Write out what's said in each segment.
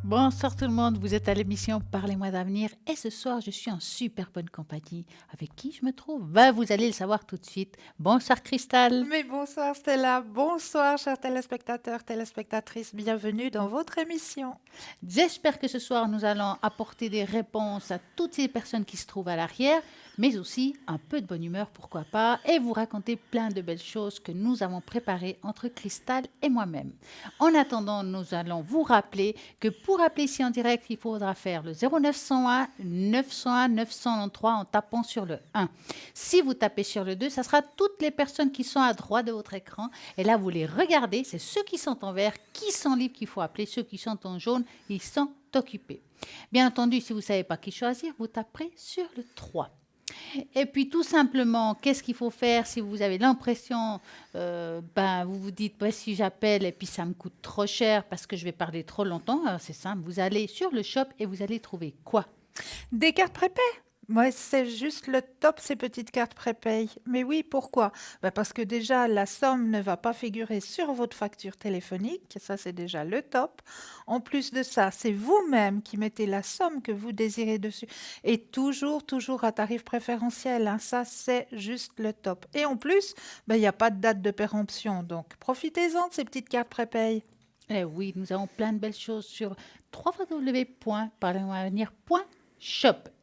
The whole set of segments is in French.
Bonsoir tout le monde, vous êtes à l'émission Parlez-moi d'avenir et ce soir je suis en super bonne compagnie. Avec qui je me trouve? Vous allez le savoir tout de suite. Bonsoir Cristal. Mais bonsoir Stella, bonsoir chers téléspectateurs, téléspectatrices, bienvenue dans votre émission. J'espère que ce soir nous allons apporter des réponses à toutes ces personnes qui se trouvent à l'arrière, mais aussi un peu de bonne humeur, pourquoi pas, et vous raconter plein de belles choses que nous avons préparées entre Cristal et moi-même. En attendant, nous allons vous rappeler que pour appeler ici en direct, il faudra faire le 0901 901 993 en tapant sur le 1. Si vous tapez sur le 2, ça sera toutes les personnes qui sont à droite de votre écran. Et là, vous les regardez, c'est ceux qui sont en vert, qui sont libres qu'il faut appeler, ceux qui sont en jaune, ils sont occupés. Bien entendu, si vous ne savez pas qui choisir, vous taperez sur le 3. Et puis tout simplement, qu'est-ce qu'il faut faire si vous avez l'impression, vous vous dites, si j'appelle et puis ça me coûte trop cher parce que je vais parler trop longtemps, alors c'est simple, vous allez sur le shop et vous allez trouver quoi? Des cartes prépay. Ouais, c'est juste le top, ces petites cartes prépay. Mais oui, pourquoi? Parce que déjà, la somme ne va pas figurer sur votre facture téléphonique, ça c'est déjà le top. En plus de ça, c'est vous-même qui mettez la somme que vous désirez dessus. Et toujours, toujours à tarif préférentiel, hein. Ça c'est juste le top. Et en plus, il n'y a pas de date de péremption, donc profitez-en de ces petites cartes prépay. Eh oui, nous avons plein de belles choses sur www.parlemoiravenir.shop.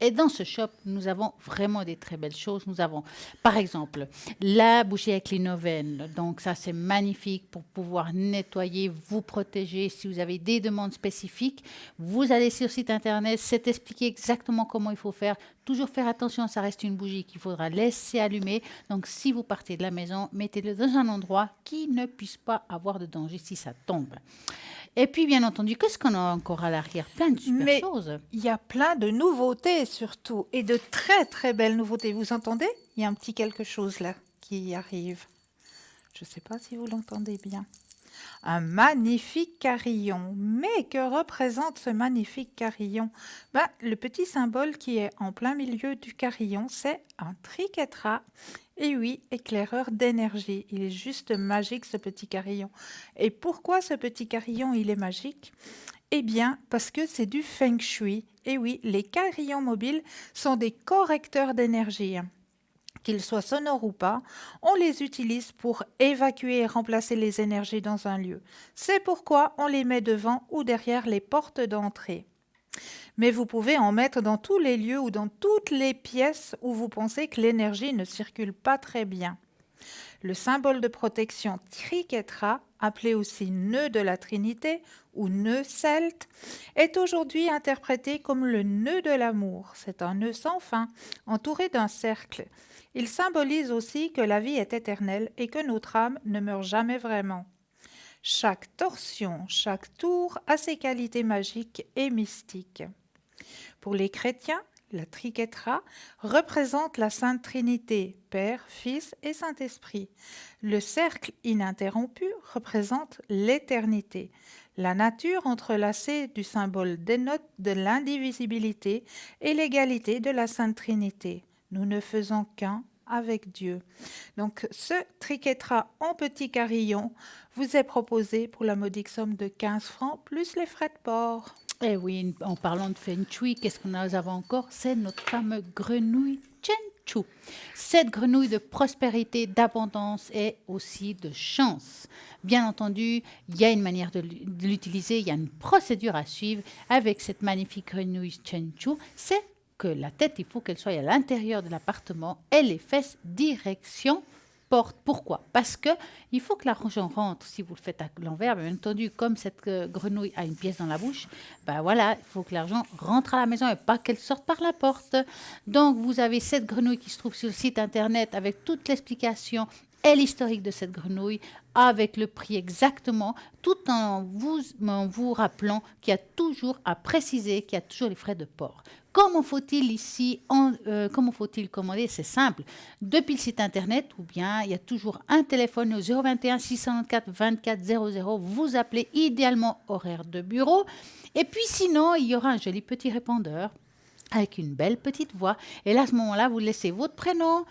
Et dans ce shop, nous avons vraiment des très belles choses. Nous avons, par exemple, la bougie avec l'innovène. Donc ça, c'est magnifique pour pouvoir nettoyer, vous protéger. Si vous avez des demandes spécifiques, vous allez sur le site internet, c'est expliqué exactement comment il faut faire. Toujours faire attention, ça reste une bougie qu'il faudra laisser allumer. Donc si vous partez de la maison, mettez-le dans un endroit qui ne puisse pas avoir de danger si ça tombe. Et puis, bien entendu, qu'est-ce qu'on a encore à l'arrière? Plein de super Mais choses. il y a plein de nouveautés surtout, et de très très belles nouveautés. Vous entendez? Il y a un petit quelque chose là qui arrive. Je ne sais pas si vous l'entendez bien. Un magnifique carillon. Mais que représente ce magnifique carillon? Le petit symbole qui est en plein milieu du carillon, c'est un triquetra. Et oui, éclaireur d'énergie. Il est juste magique ce petit carillon. Et pourquoi ce petit carillon il est magique? Eh bien, parce que c'est du feng shui. Et oui, les carillons mobiles sont des correcteurs d'énergie. Qu'ils soient sonores ou pas, on les utilise pour évacuer et remplacer les énergies dans un lieu. C'est pourquoi on les met devant ou derrière les portes d'entrée. Mais vous pouvez en mettre dans tous les lieux ou dans toutes les pièces où vous pensez que l'énergie ne circule pas très bien. Le symbole de protection Triquetra, appelé aussi nœud de la Trinité ou nœud celte, est aujourd'hui interprété comme le nœud de l'amour. C'est un nœud sans fin, entouré d'un cercle. Il symbolise aussi que la vie est éternelle et que notre âme ne meurt jamais vraiment. Chaque torsion, chaque tour a ses qualités magiques et mystiques. Pour les chrétiens, la triquetra représente la Sainte Trinité, Père, Fils et Saint-Esprit. Le cercle ininterrompu représente l'éternité. La nature entrelacée du symbole dénote de l'indivisibilité et l'égalité de la Sainte Trinité. Nous ne faisons qu'un avec Dieu. Donc ce triquetra en petit carillon vous est proposé pour la modique somme de 15 francs plus les frais de port. Eh oui, en parlant de Feng Shui, qu'est-ce qu'on a encore? C'est notre fameuse grenouille Chenchu. Cette grenouille de prospérité, d'abondance et aussi de chance. Bien entendu, il y a une manière de l'utiliser, il y a une procédure à suivre avec cette magnifique grenouille Chenchu. C'est que la tête, il faut qu'elle soit à l'intérieur de l'appartement et les fesses direction porte. Pourquoi? Parce que il faut que l'argent rentre. Si vous le faites à l'envers, bien entendu, comme cette grenouille a une pièce dans la bouche, voilà, il faut que l'argent rentre à la maison et pas qu'elle sorte par la porte. Donc, vous avez cette grenouille qui se trouve sur le site internet avec toute l'explication et l'historique de cette grenouille avec le prix exactement, tout en vous rappelant qu'il y a toujours à préciser qu'il y a toujours les frais de port. Comment faut-il comment faut-il commander? C'est simple. Depuis le site internet ou bien il y a toujours un téléphone au 021 694 24 00. Vous appelez idéalement horaire de bureau. Et puis sinon, il y aura un joli petit répondeur avec une belle petite voix. Et là, à ce moment-là, vous laissez votre prénom,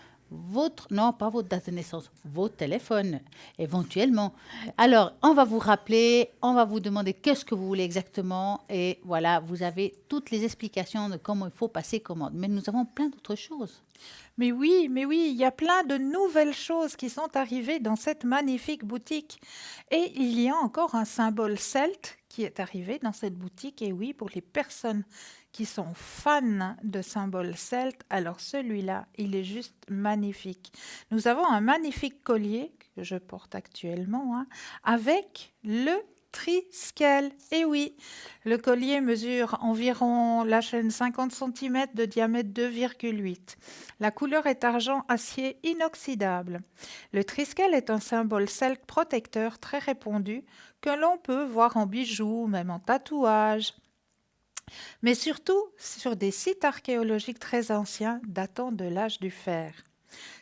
non, pas votre date de naissance, votre téléphone, éventuellement. Alors, on va vous rappeler, on va vous demander qu'est-ce que vous voulez exactement. Et voilà, vous avez toutes les explications de comment il faut passer commande. Mais nous avons plein d'autres choses. Mais oui, il y a plein de nouvelles choses qui sont arrivées dans cette magnifique boutique. Et il y a encore un symbole celte qui est arrivé dans cette boutique. Et oui, pour les personnes qui sont fans de symboles celtes, alors celui-là, il est juste magnifique. Nous avons un magnifique collier que je porte actuellement, hein, avec le Triskel. Et oui, le collier mesure environ la chaîne 50 cm de diamètre 2,8. La couleur est argent acier inoxydable. Le Triskel est un symbole celte protecteur très répandu que l'on peut voir en bijoux, même en tatouage, mais surtout sur des sites archéologiques très anciens datant de l'âge du fer.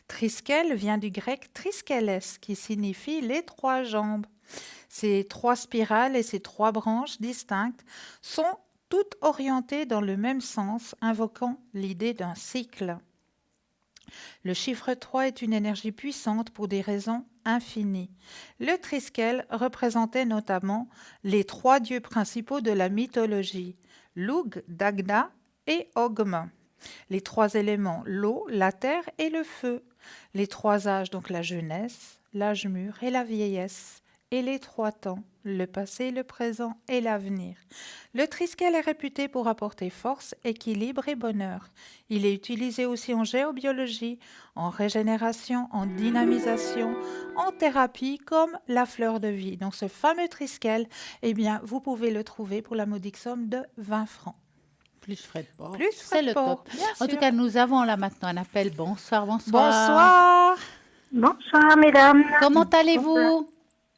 Triskel vient du grec triskelles qui signifie les trois jambes. Ces trois spirales et ces trois branches distinctes sont toutes orientées dans le même sens, invoquant l'idée d'un cycle. Le chiffre 3 est une énergie puissante pour des raisons infinies. Le Triskel représentait notamment les trois dieux principaux de la mythologie, Lugh, Dagda et Ogm. Les trois éléments, l'eau, la terre et le feu. Les trois âges, donc la jeunesse, l'âge mûr et la vieillesse. Et les trois temps, le passé, le présent et l'avenir. Le Triskel est réputé pour apporter force, équilibre et bonheur. Il est utilisé aussi en géobiologie, en régénération, en dynamisation, en thérapie comme la fleur de vie. Donc ce fameux Triskel, eh bien, vous pouvez le trouver pour la modique somme de 20 francs. Plus frais de port. Plus C'est le top. En tout cas, nous avons là maintenant un appel. Bonsoir, bonsoir. Bonsoir. Bonsoir, mesdames. Comment Bonsoir. allez-vous?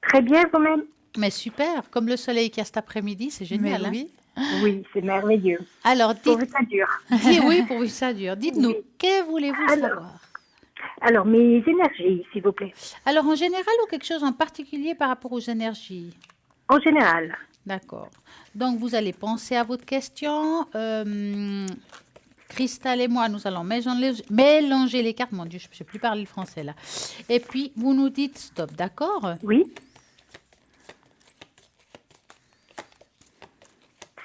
Très bien, vous-même? Mais super, comme le soleil qu'il y a cet après-midi, c'est génial. Mais hein. oui. Oui, c'est merveilleux. Alors, Pourvu que ça dure. oui, pourvu que ça dure. Dites-nous, Oui. que voulez-vous savoir? Alors, mes énergies, s'il vous plaît. Alors, en général ou quelque chose en particulier par rapport aux énergies? En général. D'accord. Donc, vous allez penser à votre question. Cristal et moi, nous allons mélanger les cartes. Mon Dieu, je ne sais plus parler le français là. Et puis, vous nous dites stop, d'accord? Oui.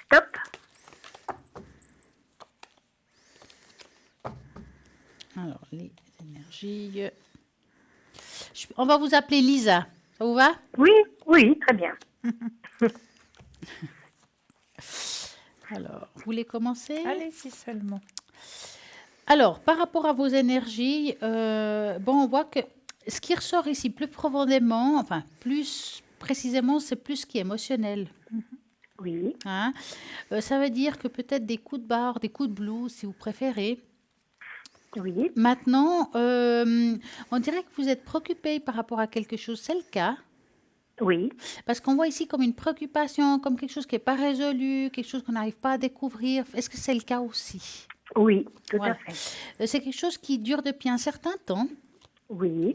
Stop. Alors, les énergies. On va vous appeler Lisa. Ça vous va? Oui, oui, très bien. Alors, vous voulez commencer? Allez, si seulement. Alors, par rapport à vos énergies, on voit que ce qui ressort ici plus profondément, enfin, plus précisément, c'est plus ce qui est émotionnel. Oui. Hein. Ça veut dire que peut-être des coups de barre, des coups de blues, si vous préférez. Oui. Maintenant, on dirait que vous êtes préoccupé par rapport à quelque chose. C'est le cas? Oui. Parce qu'on voit ici comme une préoccupation, comme quelque chose qui n'est pas résolu, quelque chose qu'on n'arrive pas à découvrir. Est-ce que c'est le cas aussi? Oui, tout Voilà. à fait. C'est quelque chose qui dure depuis un certain temps. Oui.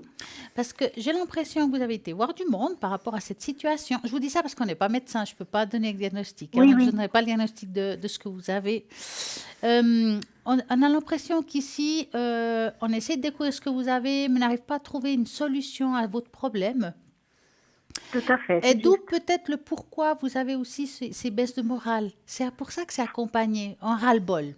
Parce que j'ai l'impression que vous avez été voir du monde par rapport à cette situation. Je vous dis ça parce qu'on n'est pas médecin, je ne peux pas donner le diagnostic. Oui, Donc oui. je ne donnerai pas le diagnostic de ce que vous avez. On a l'impression qu'ici, on essaie de découvrir ce que vous avez, mais n'arrive pas à trouver une solution à votre problème. Tout à fait. Et c'est d'où juste. peut-être le pourquoi vous avez aussi ces baisses de morale. C'est pour ça que c'est accompagné, en ras-le-bol.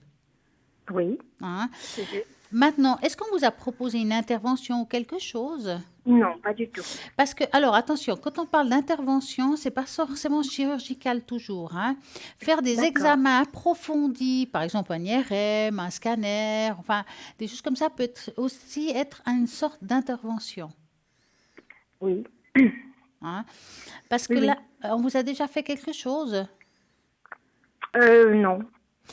Oui. Hein. c'est juste. Maintenant, est-ce qu'on vous a proposé une intervention ou quelque chose? Non, pas du tout. Parce que, alors attention, quand on parle d'intervention, c'est pas forcément chirurgical toujours. Hein. Faire des D'accord. examens approfondis, par exemple un IRM, un scanner, enfin des choses comme ça peut aussi être une sorte d'intervention. Oui. Hein. Parce que Oui, oui. là, on vous a déjà fait quelque chose. Non.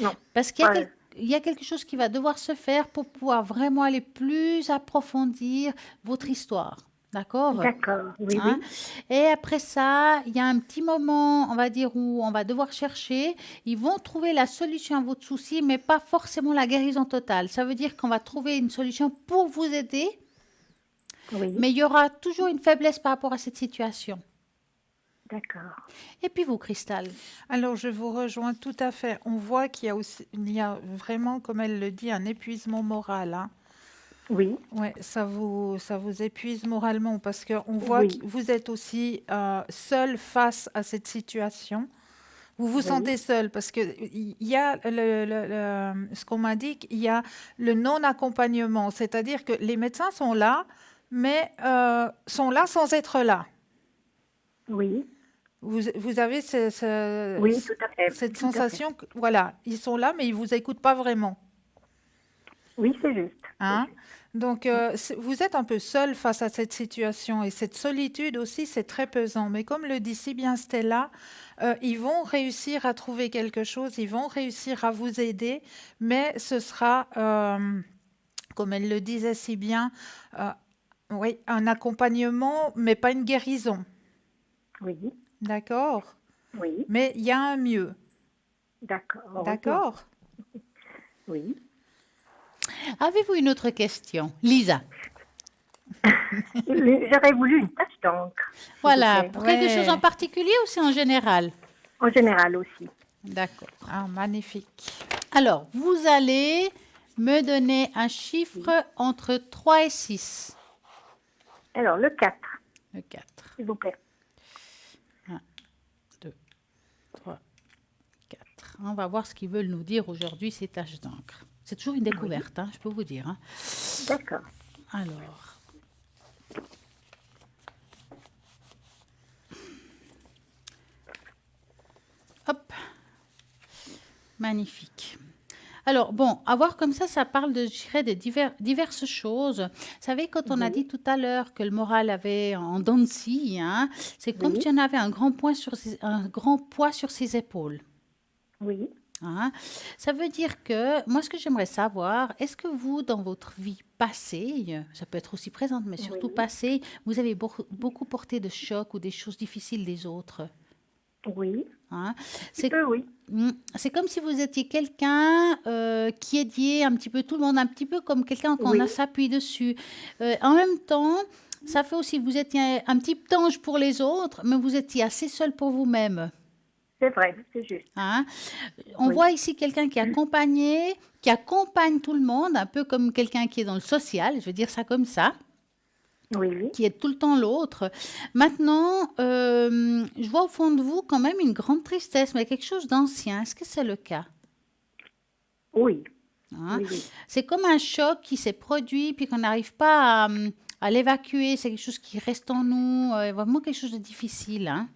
Non. Parce qu'il y a, Ouais. il y a quelque chose qui va devoir se faire pour pouvoir vraiment aller plus approfondir votre histoire. D'accord? D'accord. Oui, Hein. oui. Et après ça, il y a un petit moment, on va dire, où on va devoir chercher. Ils vont trouver la solution à votre souci, mais pas forcément la guérison totale. Ça veut dire qu'on va trouver une solution pour vous aider, Oui. mais il y aura toujours une faiblesse par rapport à cette situation. D'accord. Et puis vous, Cristal? Alors, je vous rejoins tout à fait. On voit qu'il y a aussi, il y a vraiment, comme elle le dit, un épuisement moral. Hein. Oui, Ouais, ça vous épuise moralement parce qu'on voit oui, que vous êtes aussi seul face à cette situation. Vous vous oui, sentez seul parce que il y a ce qu'on m'a dit, qu'il y a le non-accompagnement, c'est-à-dire que les médecins sont là, mais sont là sans être là. oui, Vous avez oui, tout à fait, cette tout à fait. sensation que, voilà, ils sont là, mais ils vous écoutent pas vraiment. Oui, c'est juste, c'est Hein? juste. Donc, vous êtes un peu seul face à cette situation et cette solitude aussi, c'est très pesant. Mais comme le dit si bien Stella, ils vont réussir à trouver quelque chose, ils vont réussir à vous aider, mais ce sera, comme elle le disait si bien, euh, oui, un accompagnement, mais pas une guérison. Oui, D'accord? oui, Mais il y a un mieux. d'accord, heureusement. D'accord? Oui. Avez-vous une autre question? Lisa. J'aurais voulu une tache d'encre, s'il vous Voilà, plaît. pour quelque chose en Ouais. particulier ou c'est en général? En général aussi. D'accord. Ah, magnifique. Alors, vous allez me donner un chiffre entre 3 et 6. Alors, le 4, Le 4. s'il vous plaît. 1, 2, 3, 4. On va voir ce qu'ils veulent nous dire aujourd'hui, ces taches d'encre. C'est toujours une Oui, découverte, hein, je peux vous dire. Hein. d'accord. Alors, hop, magnifique. Alors, bon, à voir comme ça parle de, je dirais, de diverses choses. Vous savez, quand on a Oui, dit tout à l'heure que le moral avait en dents de scie, hein, c'est comme oui, si on avait un grand un grand poids sur ses épaules. oui, Hein. Ça veut dire que, moi, ce que j'aimerais savoir, est-ce que vous, dans votre vie passée, ça peut être aussi présente, mais surtout oui, passée, vous avez beaucoup porté de chocs ou des choses difficiles des autres? oui. Hein. Tu C'est peux, oui. c'est comme si vous étiez quelqu'un qui aidait un petit peu tout le monde, un petit peu comme quelqu'un qu'on a Oui, s'appuie dessus. En même temps, ça fait aussi que vous étiez un petit ange pour les autres, mais vous étiez assez seul pour vous-même. c'est vrai, c'est juste. Hein. On Oui, voit ici quelqu'un qui est accompagné, qui accompagne tout le monde, un peu comme quelqu'un qui est dans le social, je veux dire ça comme ça, oui, qui aide tout le temps l'autre. Maintenant, je vois au fond de vous quand même une grande tristesse, mais quelque chose d'ancien. Est-ce que c'est le cas? oui, Hein. oui, oui. C'est comme un choc qui s'est produit, puis qu'on n'arrive pas à l'évacuer. C'est quelque chose qui reste en nous, vraiment quelque chose de difficile. Hein.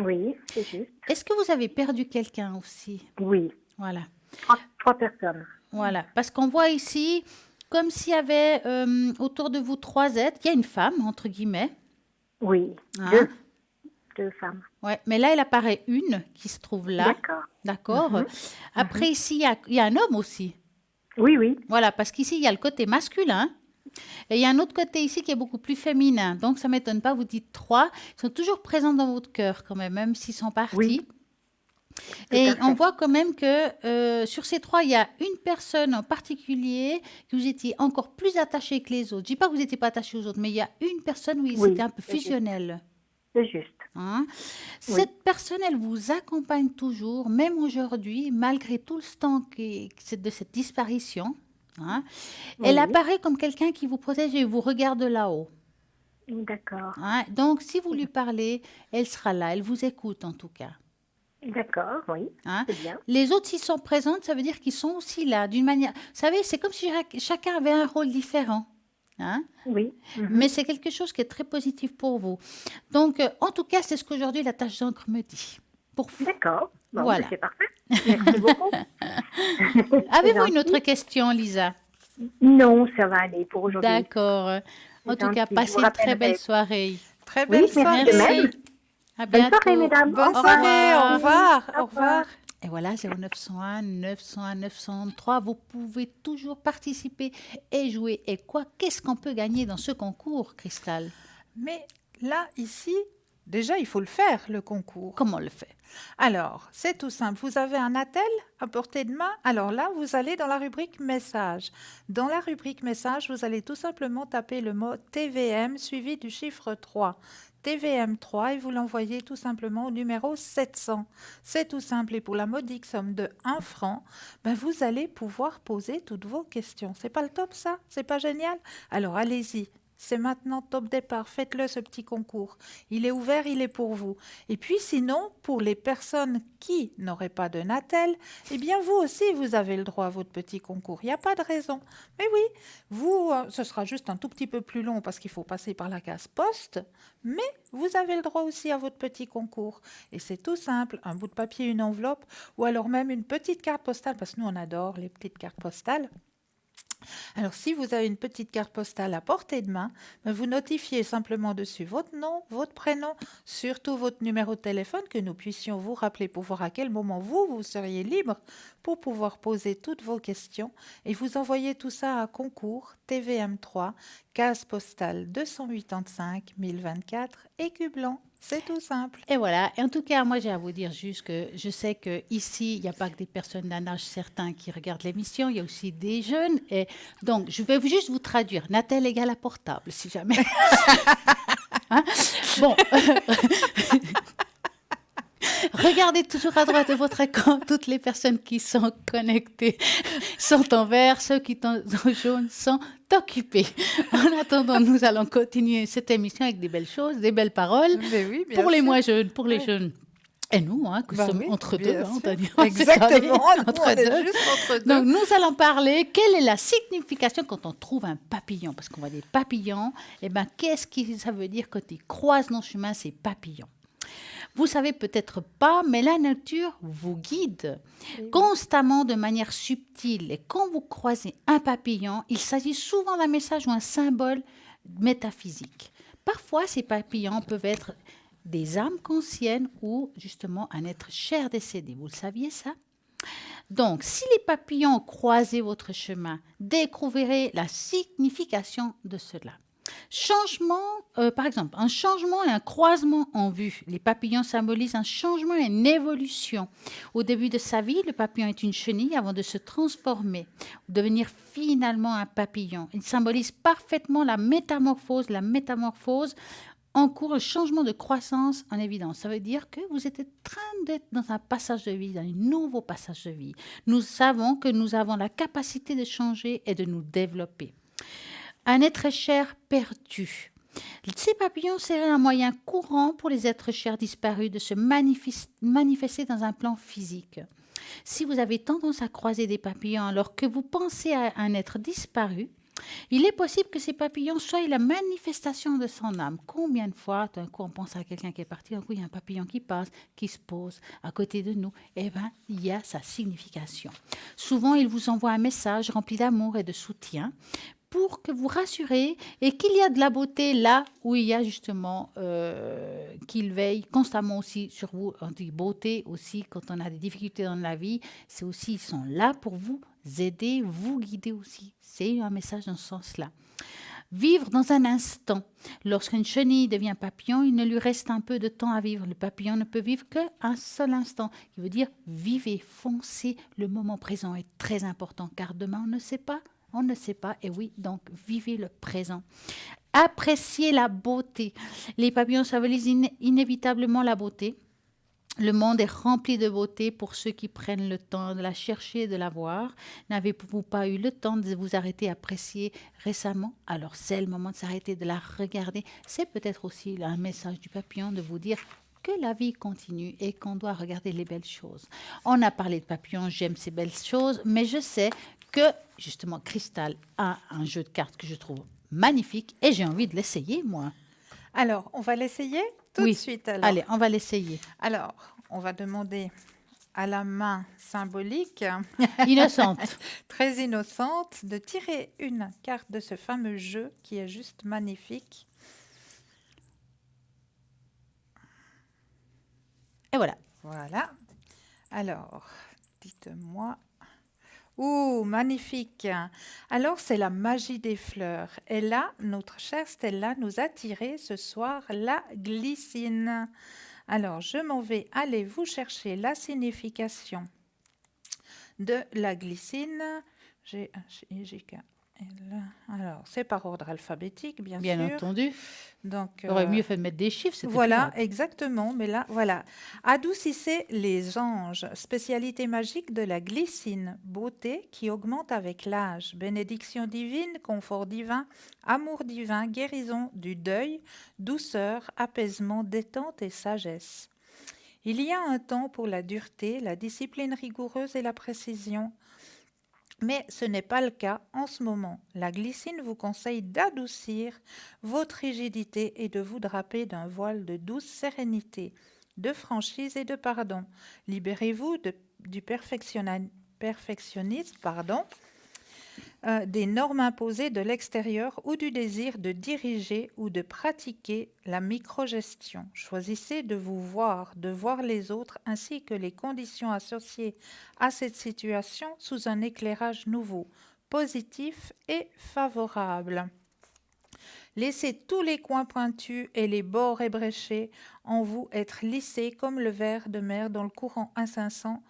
Oui, c'est juste. Est-ce que vous avez perdu quelqu'un aussi? Oui, Voilà. trois personnes. Voilà, parce qu'on voit ici comme s'il y avait autour de vous trois êtres. Il y a une femme, entre guillemets. Oui, Hein. deux femmes. Ouais, mais là, il apparaît une qui se trouve là. D'accord. D'accord. Mhm, mhm. Après, ici, il y a un homme aussi. Oui, oui, Voilà, parce qu'ici, il y a le côté masculin. Et il y a un autre côté ici qui est beaucoup plus féminin. Donc, ça ne m'étonne pas, vous dites trois. Ils sont toujours présents dans votre cœur quand même, même s'ils sont oui, partis. tout Et à on fait. voit quand même que sur ces trois, il y a une personne en particulier que vous étiez encore plus attaché que les autres. Je dis pas que vous n'étiez pas attaché aux autres, mais il y a une personne où c'était Oui, un peu c'est juste. fusionnel. C'est juste. Hein. Oui, Cette personne, elle vous accompagne toujours, même aujourd'hui, malgré tout le temps de cette disparition. Hein. Elle oui, apparaît comme quelqu'un qui vous protège et vous regarde de là-haut. d'accord. Hein. Donc, si vous lui parlez, elle sera là, elle vous écoute en tout cas. D'accord, oui, Hein. c'est bien. Les autres, s'ils sont présents, ça veut dire qu'ils sont aussi là, d'une manière. Vous savez, c'est comme si chacun avait un rôle différent. Hein. Oui, Mais c'est quelque chose qui est très positif pour vous. Donc, en tout cas, c'est ce qu'aujourd'hui la tâche d'encre me dit. Pour vous. d'accord. Bon, mais Voilà. c'est parfait. Merci beaucoup. C'est Avez-vous une autre gentil. question, Lisa? Non, ça va aller pour aujourd'hui. D'accord. En C'est tout cas, gentil. Je vous passez une très belle rappellerai. soirée. Très Oui, belle merci de soirée. même. Merci. À Bonne soirée, bientôt. mesdames. Bonne Au soirée. Au revoir. revoir. Au revoir. Et voilà, 0901 901 903. Vous pouvez toujours participer et jouer. Et quoi, qu'est-ce qu'on peut gagner dans ce concours, Cristal? Mais là, ici, déjà, il faut le faire, le concours. Comment on le fait? Alors, c'est tout simple. Vous avez un attel à portée de main. Alors là, vous allez dans la rubrique message. Dans la rubrique message, vous allez tout simplement taper le mot TVM suivi du chiffre 3. TVM3 et vous l'envoyez tout simplement au numéro 700. C'est tout simple et pour la modique somme de 1 franc, ben vous allez pouvoir poser toutes vos questions. C'est pas le top ça? C'est pas génial? Alors allez-y. C'est maintenant top départ, faites-le ce petit concours. Il est ouvert, il est pour vous. Et puis sinon, pour les personnes qui n'auraient pas de Natel, eh bien vous aussi, vous avez le droit à votre petit concours. Il n'y a pas de raison. Mais oui, vous, ce sera juste un tout petit peu plus long parce qu'il faut passer par la case poste, mais vous avez le droit aussi à votre petit concours. Et c'est tout simple, un bout de papier, une enveloppe, ou alors même une petite carte postale, parce que nous on adore les petites cartes postales. Alors, si vous avez une petite carte postale à portée de main, vous notifiez simplement dessus votre nom, votre prénom, surtout votre numéro de téléphone, que nous puissions vous rappeler pour voir à quel moment vous seriez libre pour pouvoir poser toutes vos questions. Et vous envoyez tout ça à concours TVM3, case postale 285 1024, Écu Blanc. C'est tout simple. Et voilà. Et en tout cas, moi, j'ai à vous dire juste que je sais qu'ici, il n'y a pas que des personnes d'un âge certain qui regardent l'émission, il y a aussi des jeunes. Et donc, je vais juste vous traduire. Natel égale à portable, si jamais. Hein? Bon. Regardez toujours à droite de votre écran. Toutes les personnes qui sont connectées sont en vert. Ceux qui sont en jaune sont occupés. En attendant, nous allons continuer cette émission avec des belles choses, des belles paroles. Mais oui, bien pour les sûr. moins jeunes, pour les jeunes. Et nous, que Bah sommes oui, entre bien deux. sûr. On t'a dit, Exactement, nous, entre on est deux. juste entre deux. Donc, nous allons parler, quelle est la signification quand on trouve un papillon? Parce qu'on voit des papillons. Eh bien, qu'est-ce que ça veut dire quand ils croisent nos chemins, ces papillons? Vous savez peut-être pas, mais la nature vous guide constamment de manière subtile. Et quand vous croisez un papillon, il s'agit souvent d'un message ou un symbole métaphysique. Parfois, ces papillons peuvent être des âmes conscientes ou justement un être cher décédé. Vous le saviez ça? Donc, si les papillons ont croisé votre chemin, découvrirez la signification de cela. Par exemple, un changement et un croisement en vue. Les papillons symbolisent un changement et une évolution. Au début de sa vie, le papillon est une chenille avant de se transformer, devenir finalement un papillon. Il symbolise parfaitement la métamorphose en cours, le changement de croissance en évidence. Ça veut dire que vous êtes en train d'être dans un passage de vie, dans un nouveau passage de vie. Nous savons que nous avons la capacité de changer et de nous développer. Un être cher perdu. Ces papillons seraient un moyen courant pour les êtres chers disparus de se manifester dans un plan physique. Si vous avez tendance à croiser des papillons alors que vous pensez à un être disparu, il est possible que ces papillons soient la manifestation de son âme. Combien de fois, d'un coup, on pense à quelqu'un qui est parti, d'un coup, il y a un papillon qui passe, qui se pose à côté de nous. Eh bien, il y a sa signification. Souvent, il vous envoie un message rempli d'amour et de soutien pour que vous rassurez et qu'il y a de la beauté là où il y a justement qu'il veille constamment aussi sur vous. On dit beauté aussi quand on a des difficultés dans la vie, c'est aussi, ils sont là pour vous aider, vous guider aussi. C'est un message dans ce sens-là. Vivre dans un instant. Lorsqu'une chenille devient papillon, il ne lui reste un peu de temps à vivre. Le papillon ne peut vivre qu'un seul instant. Qui veut dire vivez, foncez. Le moment présent est très important car demain, on ne sait pas. On ne sait pas, et oui, donc vivez le présent. Appréciez la beauté. Les papillons symbolisent inévitablement la beauté. Le monde est rempli de beauté pour ceux qui prennent le temps de la chercher et de la voir. N'avez-vous pas eu le temps de vous arrêter à apprécier récemment? Alors c'est le moment de s'arrêter, de la regarder. C'est peut-être aussi un message du papillon de vous dire que la vie continue et qu'on doit regarder les belles choses. On a parlé de papillons, j'aime ces belles choses, mais je sais que, justement, Cristal a un jeu de cartes que je trouve magnifique et j'ai envie de l'essayer, moi. Alors, on va l'essayer tout de suite. Alors. Allez, on va l'essayer. Alors, on va demander à la main symbolique, innocente, très innocente, de tirer une carte de ce fameux jeu qui est juste magnifique. Et voilà. Voilà. Alors, dites-moi. Ouh, magnifique. Alors, c'est la magie des fleurs. Et là, notre chère Stella nous a tiré ce soir la glycine. Alors, je m'en vais aller vous chercher la signification de la glycine. G-H-I-G-K. Alors, c'est par ordre alphabétique, bien Bien sûr. entendu. Donc, Il aurait mieux fait de mettre des chiffres, c'était plus voilà, rapide. exactement. Mais là, voilà. Adoucissez les anges, spécialité magique de la glycine, beauté qui augmente avec l'âge, bénédiction divine, confort divin, amour divin, guérison du deuil, douceur, apaisement, détente et sagesse. Il y a un temps pour la dureté, la discipline rigoureuse et la précision, mais ce n'est pas le cas en ce moment. La glycine vous conseille d'adoucir votre rigidité et de vous draper d'un voile de douce sérénité, de franchise et de pardon. Libérez-vous du perfectionnisme, des normes imposées de l'extérieur ou du désir de diriger ou de pratiquer la microgestion. Choisissez de vous voir, de voir les autres ainsi que les conditions associées à cette situation sous un éclairage nouveau, positif et favorable. Laissez tous les coins pointus et les bords ébréchés en vous être lissés comme le verre de mer dans le courant incessant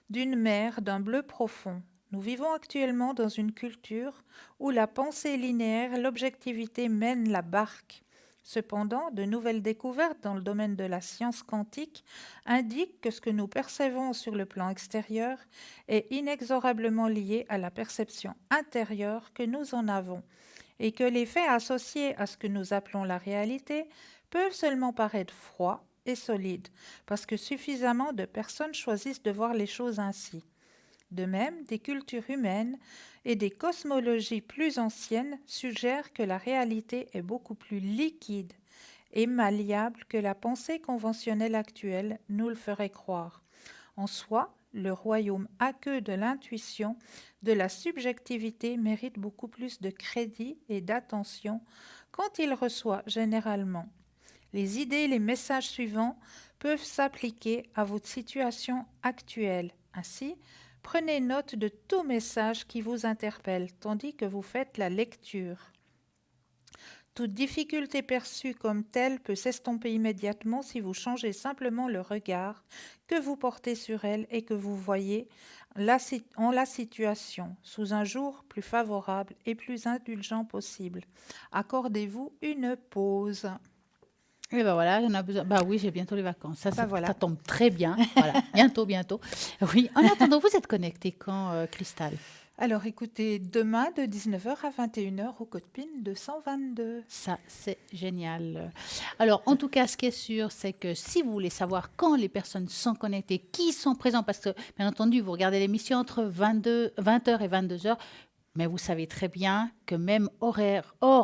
d'une mer d'un bleu profond. Nous vivons actuellement dans une culture où la pensée linéaire, l'objectivité mène la barque. Cependant, de nouvelles découvertes dans le domaine de la science quantique indiquent que ce que nous percevons sur le plan extérieur est inexorablement lié à la perception intérieure que nous en avons, et que les faits associés à ce que nous appelons la réalité peuvent seulement paraître froids et solides, parce que suffisamment de personnes choisissent de voir les choses ainsi. De même, des cultures humaines et des cosmologies plus anciennes suggèrent que la réalité est beaucoup plus liquide et malléable que la pensée conventionnelle actuelle nous le ferait croire. En soi, le royaume aqueux de l'intuition, de la subjectivité mérite beaucoup plus de crédit et d'attention quand il reçoit généralement. Les idées, les messages suivants peuvent s'appliquer à votre situation actuelle. Ainsi, prenez note de tout message qui vous interpelle tandis que vous faites la lecture. Toute difficulté perçue comme telle peut s'estomper immédiatement si vous changez simplement le regard que vous portez sur elle et que vous voyez en la situation sous un jour plus favorable et plus indulgent possible. Accordez-vous une pause. Et ben voilà, on a besoin. Bah oui, j'ai bientôt les vacances. Ça Voilà. tombe très bien. Voilà, bientôt, bientôt. Oui, en attendant, vous êtes connecté quand, Cristal? Alors écoutez, demain de 19h à 21h au code PIN 222. Ça, c'est génial. Alors, en tout cas, ce qui est sûr, c'est que si vous voulez savoir quand les personnes sont connectées, qui sont présents, parce que, bien entendu, vous regardez l'émission entre 20h et 22h, mais vous savez très bien que même hors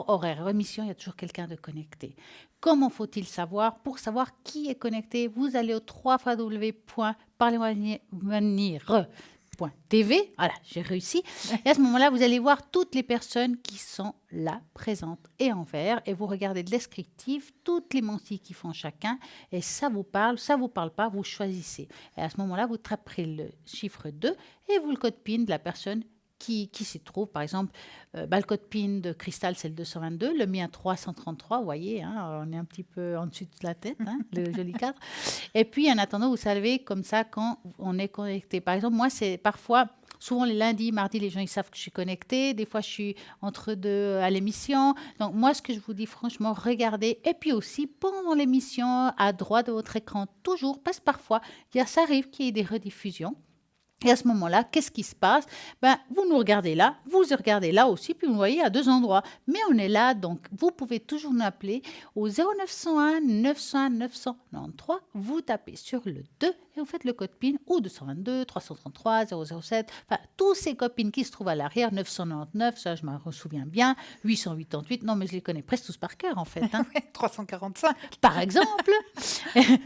horaire, émission, il y a toujours quelqu'un de connecté. Comment faut-il savoir? Pour savoir qui est connecté, vous allez au www.parlemoisvenir.tv. Voilà, j'ai réussi. Et à ce moment-là, vous allez voir toutes les personnes qui sont là, présentes et en vert. Et vous regardez le descriptif, toutes les mentions qui font chacun. Et ça vous parle pas, vous choisissez. Et à ce moment-là, vous taperez le chiffre 2 et vous le code PIN de la personne qui s'y trouve. Par exemple, le code PIN de Cristal, c'est le 222, le mien 333, vous voyez, hein, on est un petit peu en dessus de la tête, hein, le joli cadre. Et puis, en attendant, vous savez, comme ça, quand on est connecté. Par exemple, moi, c'est parfois, souvent les lundis, mardis, les gens, ils savent que je suis connectée. Des fois, je suis entre deux à l'émission. Donc, moi, ce que je vous dis, franchement, regardez. Et puis aussi, pendant l'émission, à droite de votre écran, toujours, parce que parfois, ça arrive qu'il y ait des rediffusions. Et à ce moment-là, qu'est-ce qui se passe? Vous nous regardez là, vous regardez là aussi, puis vous voyez à deux endroits. Mais on est là, donc vous pouvez toujours nous appeler au 0901 901 993. Vous tapez sur le 2 et vous faites le code PIN ou 222, 333, 007. Enfin, tous ces copines qui se trouvent à l'arrière, 999, ça je m'en souviens bien, 888, non mais je les connais presque tous par cœur en fait. Hein. 345. Par exemple,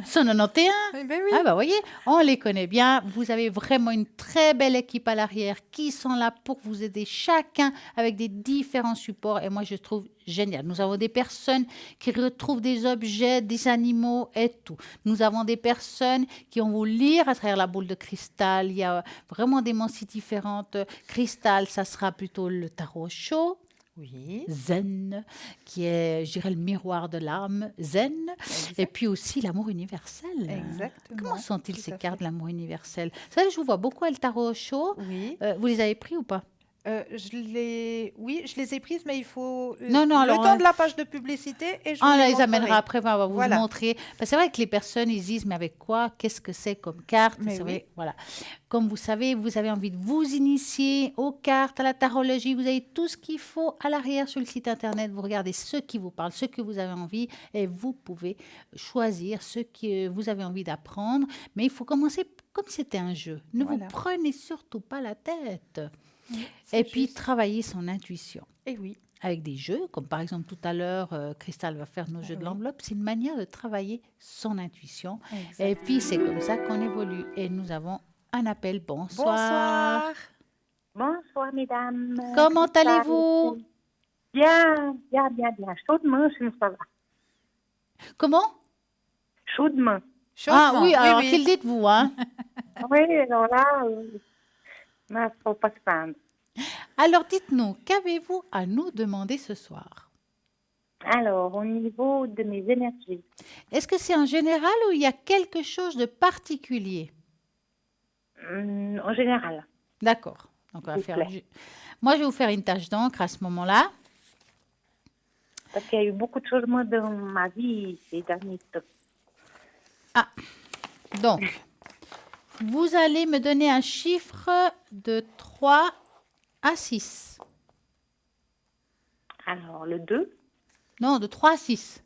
191. Eh ben oui. Ah bah voyez, on les connaît bien. Vous avez vraiment une très belle équipe à l'arrière qui sont là pour vous aider chacun avec des différents supports. Et moi, je trouve génial. Nous avons des personnes qui retrouvent des objets, des animaux et tout. Nous avons des personnes qui vont vous lire à travers la boule de cristal. Il y a vraiment des mentions différentes. Cristal, ça sera plutôt le tarot chaud. Oui. Zen, qui est, je dirais, le miroir de l'âme, zen, Exact. et puis aussi l'amour universel. Exactement. Comment sont-ils Tout ces à cartes fait. de l'amour universel? Ça, je vous vois beaucoup à le tarot chaud. Oui. Vous les avez pris ou pas? Oui, je les ai prises, mais il faut Non, non, le alors, temps de la page de publicité et je vous on les les amènera montrerai. après, on va vous Voilà. montrer. Parce que c'est vrai que les personnes, ils disent, mais avec quoi? Qu'est-ce que c'est comme carte? Mais C'est oui. vrai, voilà. Comme vous savez, vous avez envie de vous initier aux cartes, à la tarologie. Vous avez tout ce qu'il faut à l'arrière sur le site internet. Vous regardez ce qui vous parle, ce que vous avez envie, et vous pouvez choisir ce que vous avez envie d'apprendre. Mais il faut commencer comme si c'était un jeu. Ne vous Voilà. prenez surtout pas la tête. Oui, Et c'est puis, juste. travailler son intuition. Et oui. Avec des jeux, comme par exemple tout à l'heure, Christelle va faire nos jeux de Oui. l'enveloppe. C'est une manière de travailler son intuition. Exact. Et puis, c'est comme ça qu'on évolue. Et nous avons un appel. Bonsoir. Bonsoir. Bonsoir, mesdames. Comment Christelle. allez-vous? Bien, bien, bien, bien. Chaudement, je ça va. Comment? Chaudement. Ah oui, alors oui. qu'il dites-vous, hein? Oui, alors là, il faut pas se plaindre. Alors, dites-nous, qu'avez-vous à nous demander ce soir? Alors, au niveau de mes énergies, Est-ce que c'est en général ou il y a quelque chose de particulier? en général, D'accord. Donc, on va s'il vous faire... plaît. Moi, je vais vous faire une tache d'encre à ce moment-là. Parce qu'il y a eu beaucoup de changements dans ma vie ces derniers temps. Donc, vous allez me donner un chiffre de 3 à 6. Alors, le 2, Non, de 3 à 6.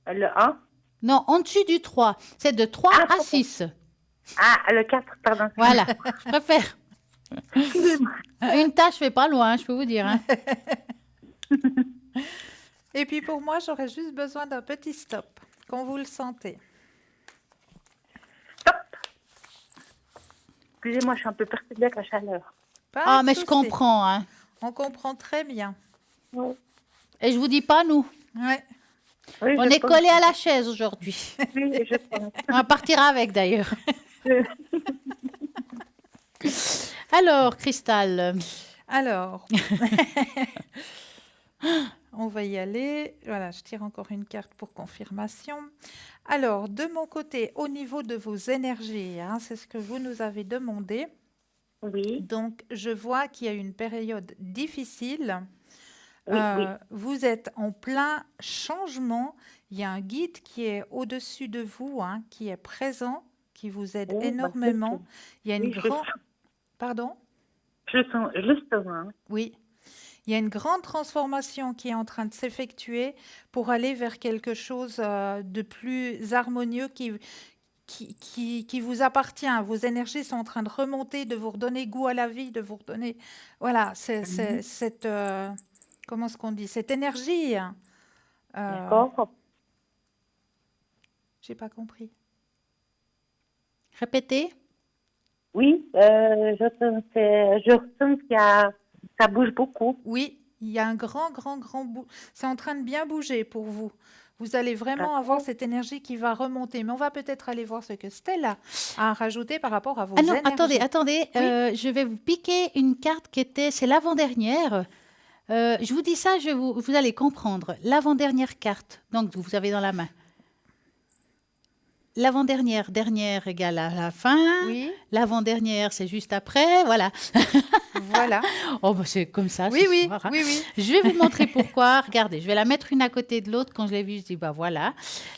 le 1, Non, en dessus du 3. C'est de 3 Ah, à pardon. 6. le 4, pardon. Voilà, je préfère. Excusez-moi. Une tâche fait pas loin, je peux vous dire. Hein. Et puis pour moi, j'aurais juste besoin d'un petit stop, quand vous le sentez. Stop. Excusez-moi, je suis un peu perturbée avec la chaleur. Pas Ah, de mais je souci. comprends. Hein. On comprend très bien. Oui, Et je vous dis pas, nous. Ouais. oui, On je est pense. collés à la chaise aujourd'hui. Oui, je pense. On partira avec d'ailleurs. Alors, Cristal, Alors, on va y aller. Voilà, je tire encore une carte pour confirmation. Alors, de mon côté, au niveau de vos énergies, hein, c'est ce que vous nous avez demandé. Oui, Donc, je vois qu'il y a une période difficile. oui, oui. Vous êtes en plein changement. Il y a un guide qui est au-dessus de vous, hein, qui est présent, qui vous aide Oh, énormément. bah, Il y a une oui, je le grande... sens. Pardon? Je le sens, hein. Oui. Il y a une grande transformation qui est en train de s'effectuer pour aller vers quelque chose de plus harmonieux qui vous appartient. Vos énergies sont en train de remonter, de vous redonner goût à la vie, de vous redonner... Voilà, c'est cette... comment est-ce qu'on dit? Cette énergie. D'accord. J'ai pas compris. répétez. Oui, je ressens ça bouge beaucoup. Oui, il y a un grand c'est en train de bien bouger pour vous. Vous allez vraiment avoir cette énergie qui va remonter. Mais on va peut-être aller voir ce que Stella a rajouté par rapport à vos Ah non, énergies. attendez. Oui. Je vais vous piquer une carte qui était... C'est l'avant-dernière. Je vous dis ça, vous allez comprendre. L'avant-dernière carte, donc vous avez dans la main. L'avant-dernière, dernière égale à la fin. Oui, L'avant-dernière, c'est juste après. Voilà. voilà. Oh, bah, c'est comme ça. Oui, ce oui, soir, hein. oui, oui. Je vais vous montrer pourquoi. Regardez, je vais la mettre une à côté de l'autre. Quand je l'ai vue, je dis, bah voilà.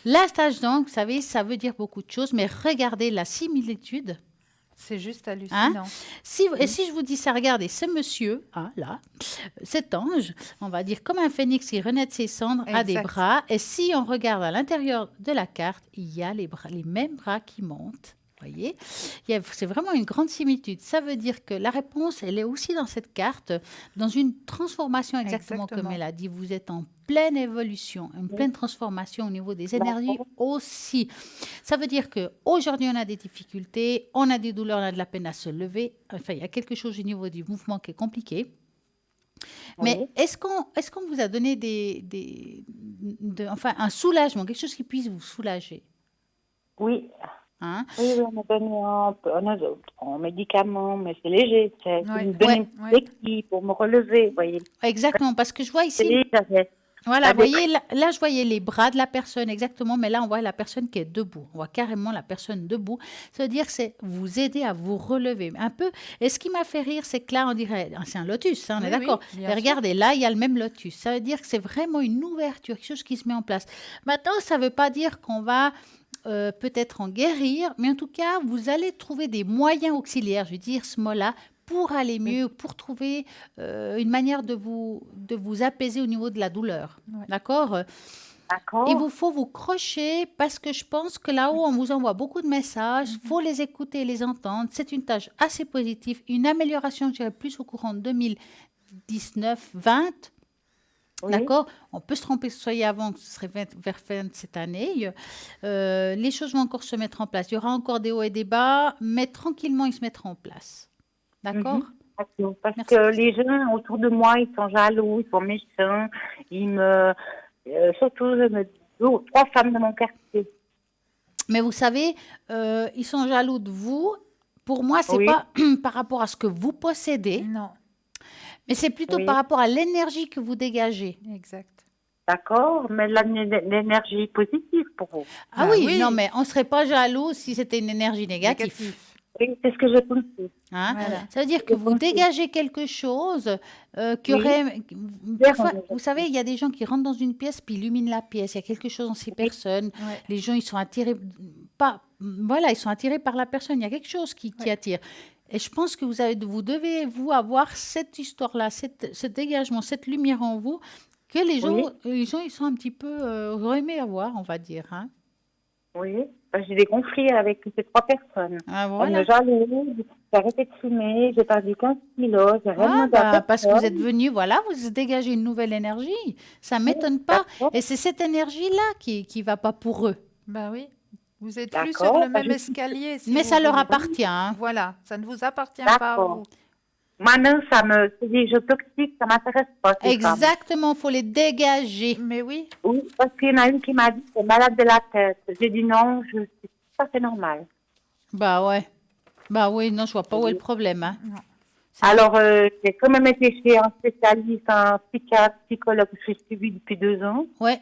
La stage donc, vous savez, ça veut dire beaucoup de choses, mais regardez la similitude. C'est juste hallucinant. Et si je vous dis ça, regardez, ce monsieur, là, cet ange, on va dire comme un phénix qui renaît de ses cendres, a des Exact. bras. Et si on regarde à l'intérieur de la carte, il y a les mêmes bras qui montent. Voyez, c'est vraiment une grande similitude. Ça veut dire que la réponse, elle est aussi dans cette carte, dans une transformation exactement comme elle a dit. Vous êtes en pleine évolution, en pleine transformation au niveau des énergies aussi. Ça veut dire qu'aujourd'hui, on a des difficultés, on a des douleurs, on a de la peine à se lever. Enfin, il y a quelque chose au niveau du mouvement qui est compliqué. Mais Oui. est-ce qu'on vous a donné enfin, un soulagement, quelque chose qui puisse vous soulager? Oui. Hein? Oui, on m'a donné en médicaments, mais c'est léger. C'est Ouais. me donner une Ouais. petite aiguille pour me relever, vous voyez. Exactement, parce que je vois ici... Et j'avais Voilà, La vous voyez, là, je voyais les bras de la personne exactement, mais là, on voit la personne qui est debout. On voit carrément la personne debout. Ça veut dire que c'est vous aider à vous relever un peu. Et ce qui m'a fait rire, c'est que là, on dirait, c'est un lotus, hein, on est Oui, d'accord. oui, bien Et sûr. regardez, là, il y a le même lotus. Ça veut dire que c'est vraiment une ouverture, quelque chose qui se met en place. Maintenant, ça ne veut pas dire qu'on va peut-être en guérir, mais en tout cas, vous allez trouver des moyens auxiliaires, je veux dire ce mot-là, pour aller mieux, pour trouver une manière de vous apaiser au niveau de la douleur. Ouais. D'accord? Il D'accord. vous faut vous crocher parce que je pense que là-haut, on vous envoie beaucoup de messages. Il faut les écouter et les entendre. C'est une tâche assez positive. Une amélioration, je dirais, plus au courant de 2019-20. Oui. D'accord? On peut se tromper, soyez avant, ce serait vers fin de cette année. Les choses vont encore se mettre en place. Il y aura encore des hauts et des bas, mais tranquillement, ils se mettront en place. D'accord? D'accord. Parce Merci, que Christelle. les gens autour de moi, ils sont jaloux, ils sont méchants. Ils me, surtout trois femmes de mon quartier. Mais vous savez, ils sont jaloux de vous. Pour moi, c'est Oui, pas par rapport à ce que vous possédez, Non, mais c'est plutôt par oui. rapport à l'énergie que vous dégagez. exact. D'accord. Mais l'énergie positive pour vous. Ah Bah oui, non, oui, mais on ne serait pas jaloux si c'était une énergie négative. négatif. Oui, c'est ce que j'ai pensé. Hein? Voilà. Ça veut dire que J'ai vous pensé. dégagez quelque chose qui Oui. aurait... Parfois, Dérange. vous savez, il y a des gens qui rentrent dans une pièce puis illuminent la pièce. Il y a quelque chose dans ces Oui. personnes. Ouais. Les gens, ils sont attirés... Pas, voilà, ils sont attirés par la personne. Il y a quelque chose qui Ouais. attire. Et je pense que vous devez, vous, avoir cette histoire-là, ce dégagement, cette lumière en vous, que Oui. les gens, ils sont un petit peu... auraient aimé avoir, on va dire. Hein? Oui. J'ai des conflits avec ces trois personnes. Ah, Elles me voilà. jalousent. J'ai arrêté de fumer. J'ai perdu 15 kilos. J'ai rien Ah, demandé à bah, parce que vous êtes personne. venu, voilà, vous dégagez une nouvelle énergie. Ça ne Oui, m'étonne pas. d'accord. Et c'est cette énergie-là qui va pas pour eux. Bah oui. Vous êtes plus sur D'accord. le même escalier, si Mais vous ça leur voulez. appartient. Hein. Voilà, ça ne vous appartient pas à D'accord. vous. Maintenant, c'est des jeux toxiques, ça m'intéresse pas, ces femmes. Exactement, il faut les dégager. Mais oui, Oui, parce qu'il y en a une qui m'a dit qu'elle est malade de la tête. J'ai dit non, c'est tout à fait normal. Bah ouais. Bah oui, non, je vois pas où est le Oui. problème. Hein. non. C'est- Alors, j'ai quand même été chez un spécialiste, un psychiatre, psychologue que je suis suivie depuis 2 ans. Ouais.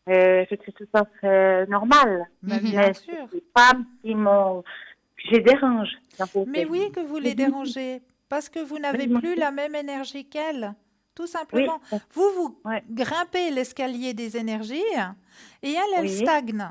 Je suis tout à fait normale. Bah, Mhm. bien Mais sûr. c'est des femmes qui m'ont... que je dérange. d'un côté. Mais oui, que vous les dérangez, parce que vous n'avez Oui, plus la même énergie qu'elles. Tout oui, simplement. Vous ouais, grimpez l'escalier des énergies et elles oui. stagnent.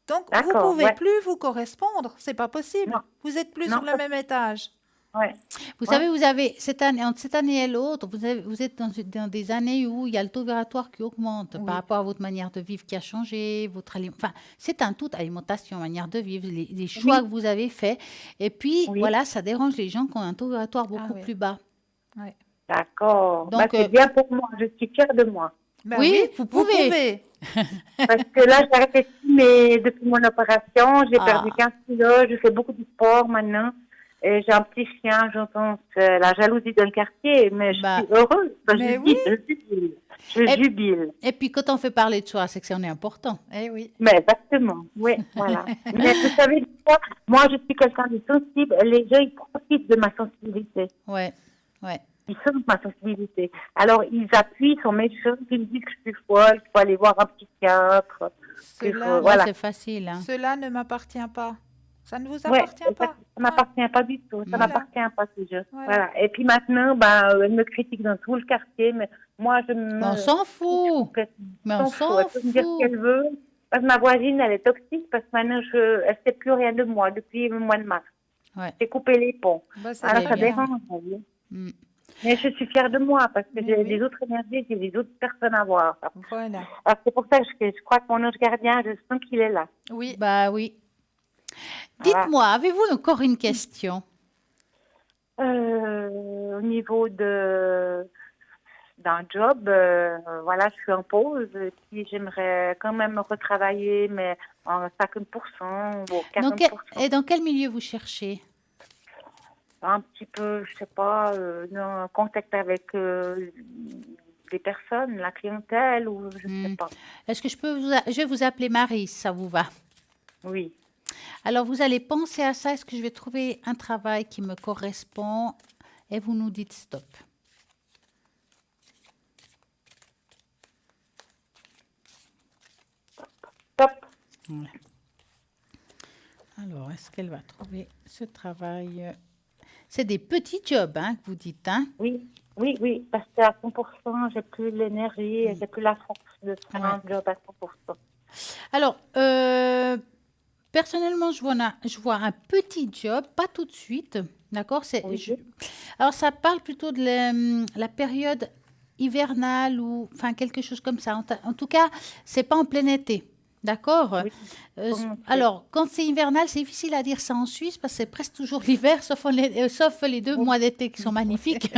Donc, vous D'accord, pouvez ouais. plus vous correspondre. C'est pas possible. Non, Vous êtes plus non, sur le même étage. ouais, Vous ouais. savez, vous avez cette année, entre cette année et l'autre, vous êtes dans des années où il y a le taux vibratoire qui augmente par Oui. rapport à votre manière de vivre qui a changé, enfin, c'est un tout, alimentation, manière de vivre, les choix Oui, que vous avez faits. Et puis, oui. voilà, ça dérange les gens qui ont un taux vibratoire beaucoup oui. plus bas. Ouais. D'accord. Bah, Donc, c'est bien pour moi. Je suis fière de moi. Ben oui, oui, vous vous pouvez. pouvez. Parce que là, j'ai arrêté de fumer depuis mon opération. J'ai perdu Ah, 15 kilos. Je fais beaucoup de sport maintenant. Et j'ai un petit chien. J'entends la jalousie dans le quartier. Mais je bah, suis heureuse. Enfin, Mais je oui. jubile. Je et, jubile. et puis quand on fait parler de soi, c'est que c'en est important. Eh oui. Mais exactement. Oui, voilà. Mais vous savez, des fois, moi, je suis quelqu'un de sensible. Les gens, ils profitent de ma sensibilité. Ouais, ouais. Ils sentent ma sensibilité. Alors, ils appuient, ils sont méchants, ils me disent que je suis folle, qu'il faut aller voir un psychiatre. Cela, Ouais, Voilà. c'est facile. Hein. cela ne m'appartient pas. Ça ne vous Ouais, appartient pas. ça m'appartient pas du tout. Ça Voilà. m'appartient pas, ce jeu. Voilà. Voilà. Et puis maintenant, elle me critique dans tout le quartier, mais moi, je Mais on me s'en fiche fout. complètement. Mais Je on m'en fous. s'en Elle peut me dire ce fout. qu'elle veut. Parce que ma voisine, elle est toxique, parce que maintenant, elle sait plus rien de moi depuis le mois de mars. Ouais. J'ai coupé les ponts. Bah, c'est Alors, très ça bien. dérange, vous voyez. Mm. Mais je suis fière de moi, parce que Mais j'ai oui. des autres énergies, j'ai des autres personnes à voir. Voilà. Alors, c'est pour ça que je crois que mon ange gardien, je sens qu'il est là. Oui. Bah oui. Voilà. Dites-moi, avez-vous encore une question? Au niveau d'un job, voilà, je suis en pause. Et puis, j'aimerais quand même retravailler, mais en 50% ou Dans 40%. et dans quel milieu vous cherchez? Un petit peu, je sais pas, en contact avec les personnes, la clientèle, ou je sais Hmm. pas. Est-ce que je vais vous appeler Marie, si ça vous va? Oui. Alors, vous allez penser à ça. Est-ce que je vais trouver un travail qui me correspond? Et vous nous dites stop. Voilà. Alors, est-ce qu'elle va trouver ce travail? C'est des petits jobs, hein, que vous dites, hein? Oui, oui, oui, parce qu'à 100%, j'ai plus l'énergie, j'ai plus la force de faire Ouais. un job à 100%. Alors, personnellement, je vois un petit job, pas tout de suite, d'accord? Oui, Alors, ça parle plutôt de la période hivernale ou, enfin, quelque chose comme ça. En tout cas, c'est pas en plein été, d'accord? oui, comment c'est? Alors, quand c'est hivernal, c'est difficile à dire ça en Suisse parce que c'est presque toujours l'hiver, sauf les 2 mois d'été qui sont magnifiques.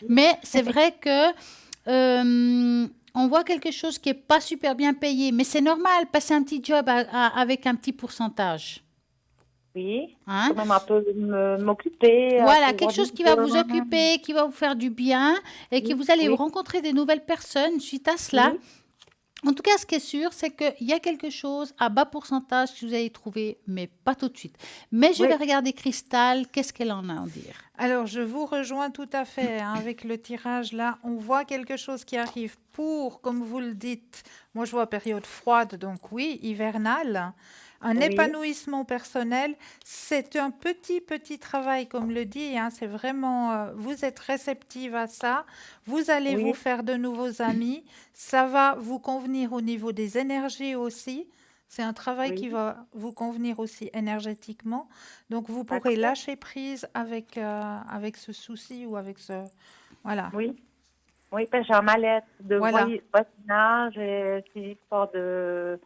Mais c'est vrai que on voit quelque chose qui est pas super bien payé, mais c'est normal, passer un petit job avec un petit pourcentage. Oui, Hein? quand même un peu m'occuper, Voilà, quelque pouvoir chose dire qui va vous occuper, qui va vous faire du bien et que oui, vous allez oui, rencontrer des nouvelles personnes suite à cela. oui, En tout cas, ce qui est sûr, c'est qu'il y a quelque chose à bas pourcentage que vous allez trouver, mais pas tout de suite. Mais je vais oui, regarder Cristal, qu'est-ce qu'elle en a à en dire. Alors, je vous rejoins tout à fait hein, avec le tirage là. On voit quelque chose qui arrive pour, comme vous le dites, moi je vois période froide, donc oui, hivernale. Un oui, épanouissement personnel, c'est un petit travail, comme le dit, hein, c'est vraiment, vous êtes réceptive à ça, vous allez vous oui, faire de nouveaux amis, ça va vous convenir au niveau des énergies aussi, c'est un travail oui, qui va vous convenir aussi énergétiquement. Donc, vous pourrez d'accord, lâcher prise avec ce souci ou avec ce... Voilà, oui, oui, parce que j'ai un mal-être de voilà, voisinage et ces histoires de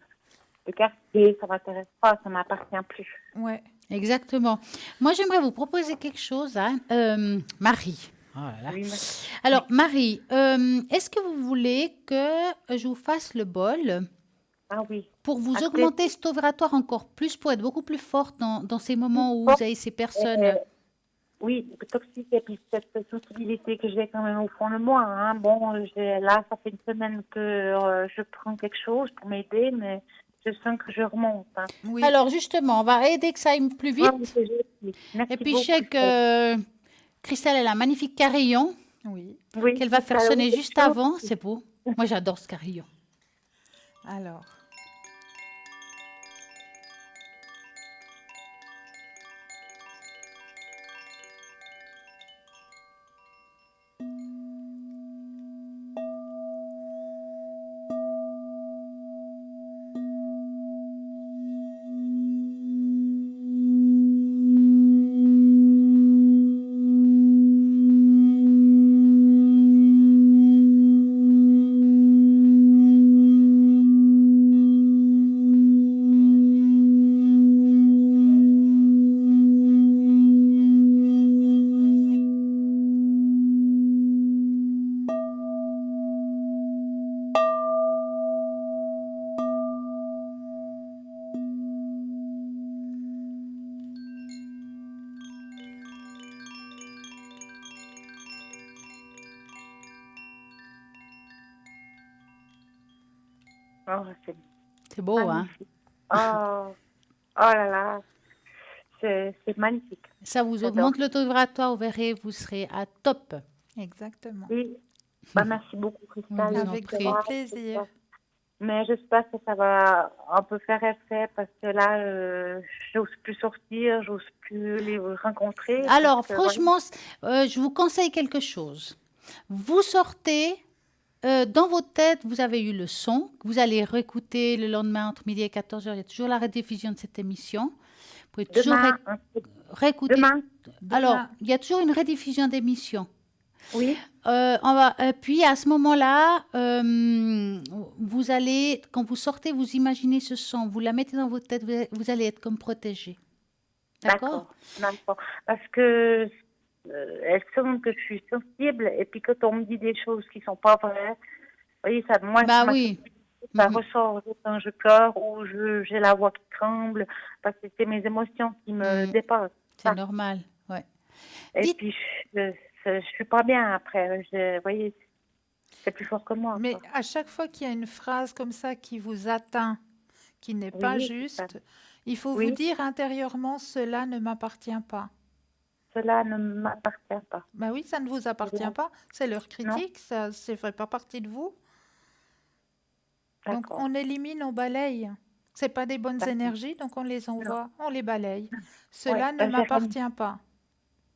quartier, ça m'intéresse pas, ça m'appartient plus. ouais. Exactement. Moi, j'aimerais vous proposer quelque chose, hein. Marie. Oh là là. Oui, Alors, oui. Marie, est-ce que vous voulez que je vous fasse le bol Ah oui, pour vous avec augmenter plaisir. cet opératoire encore plus, pour être beaucoup plus forte dans ces Oui, moments où bon, vous avez ces euh, personnes? oui, toxique et puis cette sensibilité que j'ai quand même au fond de moi. Hein. Bon, là, ça fait une semaine que je prends quelque chose pour m'aider, mais je sens que je remonte. Hein. Oui, Alors, justement, on va aider que ça aille plus Ouais, mais vite. c'est gentil. Et Merci puis, je beaucoup. sais que Christelle, elle a un magnifique carillon oui. Oui, qu'elle va c'est faire ça, oui, sonner c'est juste chaud. avant. C'est beau. Moi, j'adore ce carillon. Alors, Oh, c'est C'est beau, hein? magnifique. Oh, oh là là, c'est magnifique. Ça vous J'adore. augmente le taux vibratoire, vous verrez, vous serez à top. exactement. Oui, bah, merci beaucoup, Oui, Cristal. vous en Avec grand prie. plaisir. Mais j'espère que ça va un peu faire effet parce que là, j'ose plus sortir, j'ose plus les rencontrer parce Alors, que voilà. franchement, je vous conseille quelque chose. Vous sortez, dans votre tête, vous avez eu le son, que vous allez réécouter le lendemain entre midi et 14h. Il y a toujours la rediffusion de cette émission. Vous pouvez toujours Demain, hein, réécouter. demain, Alors, Demain, il y a toujours une rediffusion d'émission. oui, Puis à ce moment-là, vous allez, quand vous sortez, vous imaginez ce son, vous la mettez dans votre tête, vous allez être comme protégé. D'accord? d'accord, d'accord. Parce que elles sentent que je suis sensible et puis quand on me dit des choses qui sont pas vraies, vous voyez, ça, moi, Bah ma oui. sensibilité, ça Mhm. ressort quand je pleure ou j'ai la voix qui tremble parce que c'est mes émotions qui me Mm, dépassent. c'est Ça. normal. Ouais. Et Dites, puis, je suis pas bien après. Vous voyez, c'est plus fort que moi, mais quoi. à chaque fois qu'il y a une phrase comme ça qui vous atteint, qui n'est pas Oui, c'est ça. juste, il faut vous Oui, dire intérieurement, cela ne m'appartient pas. cela ne m'appartient pas. Ben oui, ça ne vous appartient pas, c'est leur Non, critique, ça ne fait pas partie de vous. Donc d'accord. on élimine, on balaye. C'est pas des bonnes D'accord. énergies, donc on les Non. envoie, on les balaye. Ouais, Cela ne j'ai remis. m'appartient pas.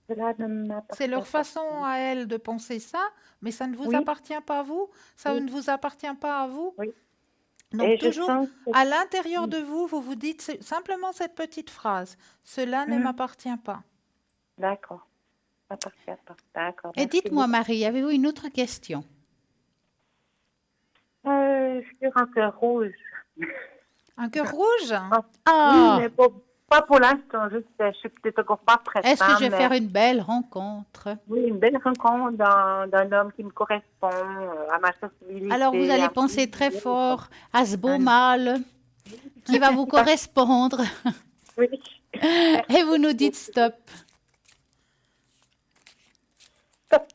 Cela ne C'est m'appartient leur pas. façon à elles de penser ça, mais ça ne vous Oui, appartient pas à vous, ça oui, ne vous appartient pas à vous. oui. Donc Et je toujours sens que... à l'intérieur Oui. de vous, vous vous dites simplement cette petite phrase, cela ne m'appartient pas. D'accord. Ça m'appartient pas. D'accord. Et Merci dites-moi, beaucoup. Marie, avez-vous une autre question? Sur un cœur rouge. Un cœur rouge? Ah, oui, Ah, mais pas pour l'instant. Je suis peut-être encore pas prête, est-ce que hein, je vais mais faire une belle rencontre? oui, une belle rencontre d'un homme qui me correspond à ma Alors, vous sensibilité, allez à mon penser très désir, quoi. fort à ce beau Hein. mâle qui va vous Pas- correspondre Oui. et vous nous Merci. dites stop. Top.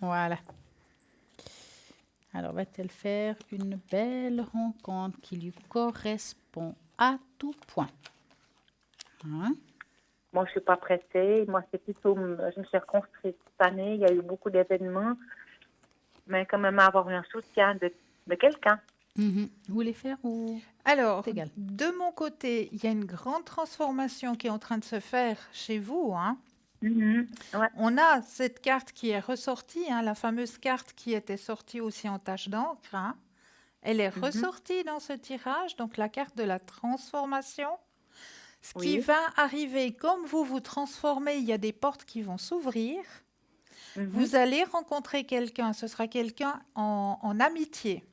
Voilà. Alors, va-t-elle faire une belle rencontre qui lui correspond à tout point? Hein? Moi, je suis pas pressée. Moi, c'est plutôt, je me suis reconstruite cette année. Il y a eu beaucoup d'événements, mais quand même avoir un soutien de quelqu'un. Mhm. Vous voulez faire ou Alors, c'est égal? de mon côté, il y a une grande transformation qui est en train de se faire chez vous, hein. Mhm. Ouais. On a cette carte qui est ressortie, hein, la fameuse carte qui était sortie aussi en tache d'encre, hein. Elle est Mhm. ressortie dans ce tirage, donc la carte de la transformation. Ce qui Oui. va arriver, comme vous vous transformez, il y a des portes qui vont s'ouvrir. Mhm. Vous allez rencontrer quelqu'un, ce sera quelqu'un en amitié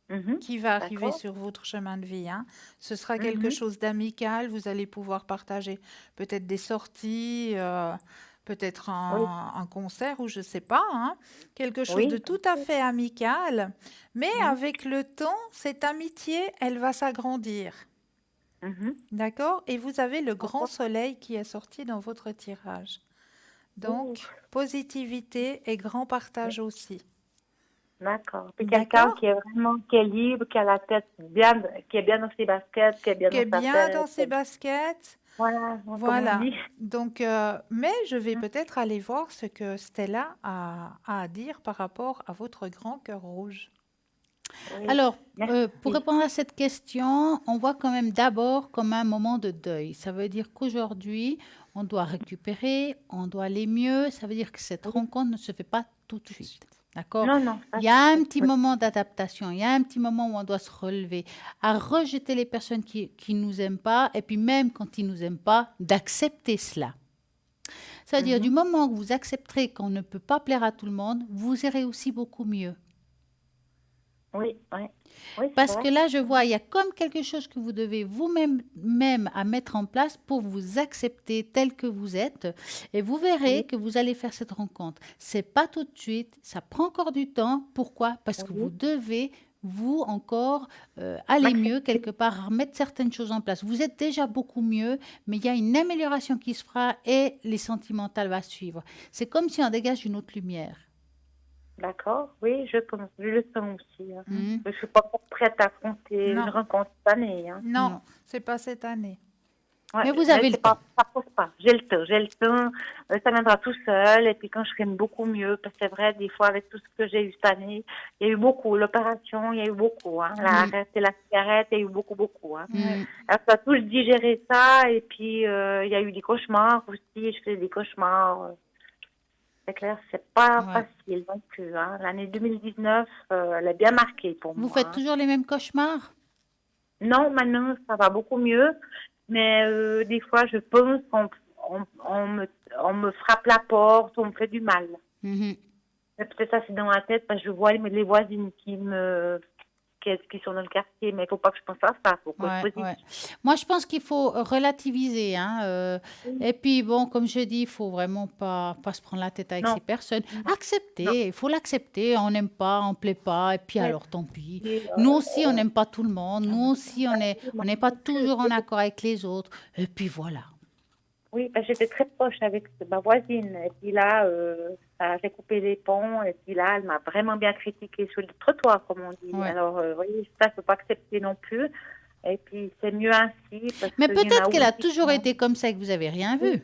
Mhm. qui va arriver D'accord. sur votre chemin de vie, hein. Ce sera quelque Mhm. chose d'amical, vous allez pouvoir partager peut-être des sorties, peut-être Oui. un concert ou je ne sais pas, hein. Quelque chose de Oui. tout à fait amical, mais Oui. avec le temps, cette amitié, elle va s'agrandir. Mhm. D'accord? Et vous avez le grand D'accord. soleil qui est sorti dans votre tirage. Ouh. Donc, positivité et grand partage aussi. D'accord. Puis quelqu'un D'accord? qui est vraiment, qui est libre, qui a la tête bien, qui est bien dans ses baskets, qui est bien Qui dans est sa bien dans ses tête. baskets. Voilà, comme on Voilà. dit. Donc, mais je vais peut-être aller voir ce que Stella a à dire par rapport à votre grand cœur rouge. Oui. Alors, pour Merci. répondre à cette question, on voit quand même d'abord comme un moment de deuil. Ça veut dire qu'aujourd'hui, on doit récupérer, on doit aller mieux. Ça veut dire que cette Oui. rencontre ne se fait pas tout de suite. D'accord? Non, non, ça Il y a un c'est petit oui. moment d'adaptation, il y a un petit moment où on doit se relever, à rejeter les personnes qui nous aiment pas, et puis même quand ils nous aiment pas, d'accepter cela. C'est-à-dire, du Mhm. moment que vous accepterez qu'on ne peut pas plaire à tout le monde, vous irez aussi beaucoup mieux. Oui, oui. Oui, c'est Parce que vrai. là, je vois, il y a comme quelque chose que vous devez vous-même même à mettre en place pour vous accepter tel que vous êtes. Et vous verrez Oui, que vous allez faire cette rencontre. C'est pas tout de suite, ça prend encore du temps. Pourquoi? Parce que vous oui. devez, vous encore, aller mieux M'accepter. quelque part, mettre certaines choses en place. Vous êtes déjà beaucoup mieux, mais il y a une amélioration qui se fera et les sentimentales va suivre. C'est comme si on dégage une autre lumière. D'accord. Oui, je pense. Je le sens aussi. Hein. Hmm. Je suis pas encore prête à affronter une Non, rencontre cette année. Hein. non, Non. c'est pas cette année. Ouais, Mais vous mais avez le c'est temps. pas, ça pose pas. J'ai le temps, j'ai le temps. Ça viendra tout seul. Et puis quand je serai beaucoup mieux, parce que c'est vrai, des fois avec tout ce que j'ai eu cette année, il y a eu beaucoup. L'opération, il y a eu beaucoup. Hein. Hmm. L'arrêt et la cigarette, il y a eu beaucoup, beaucoup. Hein. Ouais. Hmm. Alors, ça a tous digéré ça. Et puis il y a eu des cauchemars aussi. Je fais des cauchemars. C'est clair, c'est pas Ouais. facile non plus. Hein. L'année 2019, elle est bien marquée pour Vous moi. faites Hein. toujours les mêmes cauchemars? Non, maintenant, ça va beaucoup mieux. Mais des fois, je pense on me frappe la porte, on me fait du mal. Mhm. Mais peut-être ça, c'est dans la tête, parce que je vois les voisines qui sont dans le quartier. Mais il faut pas que je pense à ça. Il faut que je Ouais, positive. ouais. Moi, je pense qu'il faut relativiser, hein, et puis, bon, comme je dis, il faut vraiment pas se prendre la tête avec Non, ces personnes. non, non. Accepter, il faut l'accepter. On n'aime pas, on plaît pas, et puis Ouais. alors, tant pis. Et, Nous aussi, on n'aime pas tout le monde. Nous aussi, on moi n'est pas non plus. toujours en accord avec les autres. Et puis voilà. Oui, parce que j'étais très proche avec ma voisine. Et puis là, j'ai coupé les ponts. Et puis là, elle m'a vraiment bien critiqué sur le trottoir, comme on dit. Ouais. Alors, oui, ça, il ne faut pas accepter non plus. Et puis, c'est mieux ainsi. Parce Mais qu'il y en a peut-être qu'elle a aussi qui toujours sont- été comme ça et que vous avez rien Oui, vu.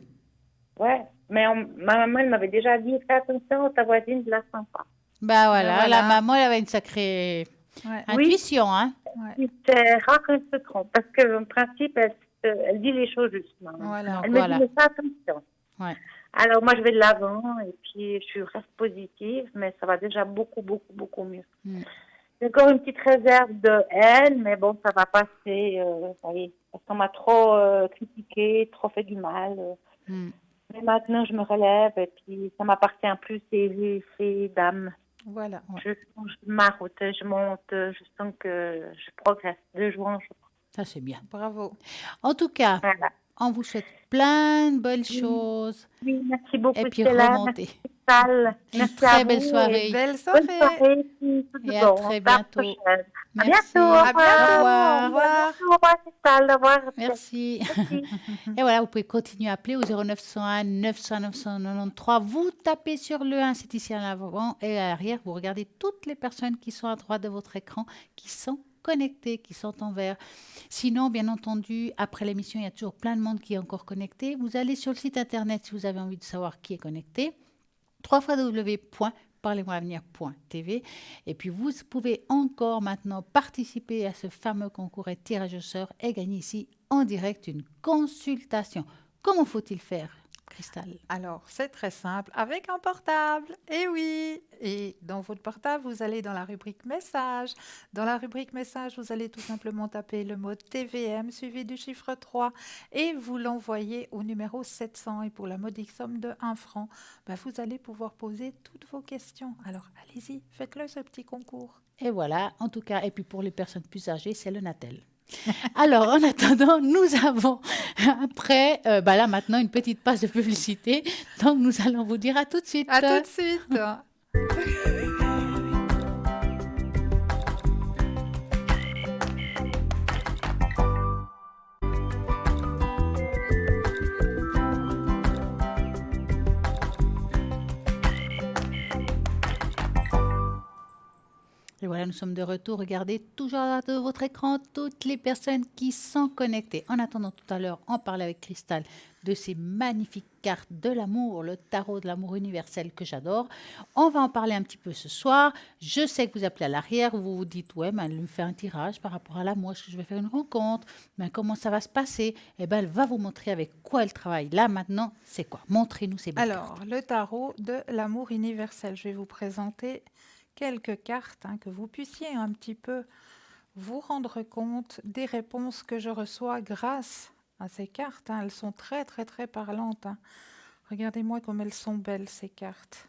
ouais. Mais ma maman, elle m'avait déjà dit, fais attention, ta voisine, je la sens pas. Bah Ben voilà, la voilà. maman, elle avait une sacrée. Ouais, Oui. Intuition, hein? ouais. C'est rare qu'elle se trompe parce qu'en principe, elle dit les choses justement. Voilà. Donc Elle me dit, voilà. mais fais attention. Ouais. Alors, moi, je vais de l'avant et puis je reste positive, mais ça va déjà beaucoup, beaucoup, beaucoup mieux. Mm. J'ai encore une petite réserve de elle, mais bon, ça va passer. Ça y est, parce qu'on m'a trop critiqué, trop fait du mal. Mm. Mais maintenant, je me relève et puis ça m'appartient plus, ces dames. Voilà. Ouais. Je change ma route, je monte, je sens que je progresse de jour en jour. Ça, c'est bien. Bravo. En tout cas, Voilà. on vous souhaite plein de belles Oui. choses Oui, merci et beaucoup, puis Stella. remontez. Merci, Pascal. Une Merci très à belle vous. Et soirée Belle bonne soirée. soirée. Tout de et à bon. très À la bientôt. prochaine. À Merci. bientôt. Au À revoir. bientôt. Au Au revoir. revoir. Au revoir, Pascal. Au revoir. Merci. Merci. Et voilà, vous pouvez continuer à appeler au 0901 900 993. Vous tapez sur le 1, c'est ici à l'avant et à l'arrière. Vous regardez toutes les personnes qui sont à droite de votre écran, qui sont connectées, qui sont en vert. Sinon, bien entendu, après l'émission, il y a toujours plein de monde qui est encore connecté. Vous allez sur le site internet si vous avez envie de savoir qui est connecté. www.parlez-moi-avenir.tv. Et puis, vous pouvez encore maintenant participer à ce fameux concours et tirage au sort et gagner ici en direct une consultation. Comment faut-il faire, Cristal? Alors, c'est très simple, avec un portable. Et oui. Et dans votre portable, vous allez dans la rubrique message. Dans la rubrique message, vous allez tout simplement taper le mot TVM suivi du chiffre 3 et vous l'envoyez au numéro 700. Et pour la modique somme de 1 franc, vous allez pouvoir poser toutes vos questions. Alors, allez-y, faites-le ce petit concours. Et voilà, en tout cas, et puis pour les personnes plus âgées, c'est le Natel. Alors, en attendant, nous avons après, là maintenant, une petite page de publicité. Donc, nous allons vous dire à tout de suite. À tout de suite. Et voilà, nous sommes de retour. Regardez toujours à droite de votre écran toutes les personnes qui sont connectées. En attendant, tout à l'heure, on parlait avec Cristal de ces magnifiques cartes de l'amour, le tarot de l'amour universel que j'adore. On va en parler un petit peu ce soir. Je sais que vous appelez à l'arrière, vous vous dites, ouais, mais elle me fait un tirage par rapport à l'amour, est-ce que je vais faire une rencontre? Mais comment ça va se passer? Eh bien, elle va vous montrer avec quoi elle travaille. Là, maintenant, c'est quoi? Montrez-nous ces belles cartes. Alors, le tarot de l'amour universel. Je vais vous présenter quelques cartes que vous puissiez un petit peu vous rendre compte des réponses que je reçois grâce à ces cartes. Elles sont très, très, très parlantes. Regardez-moi comme elles sont belles, ces cartes.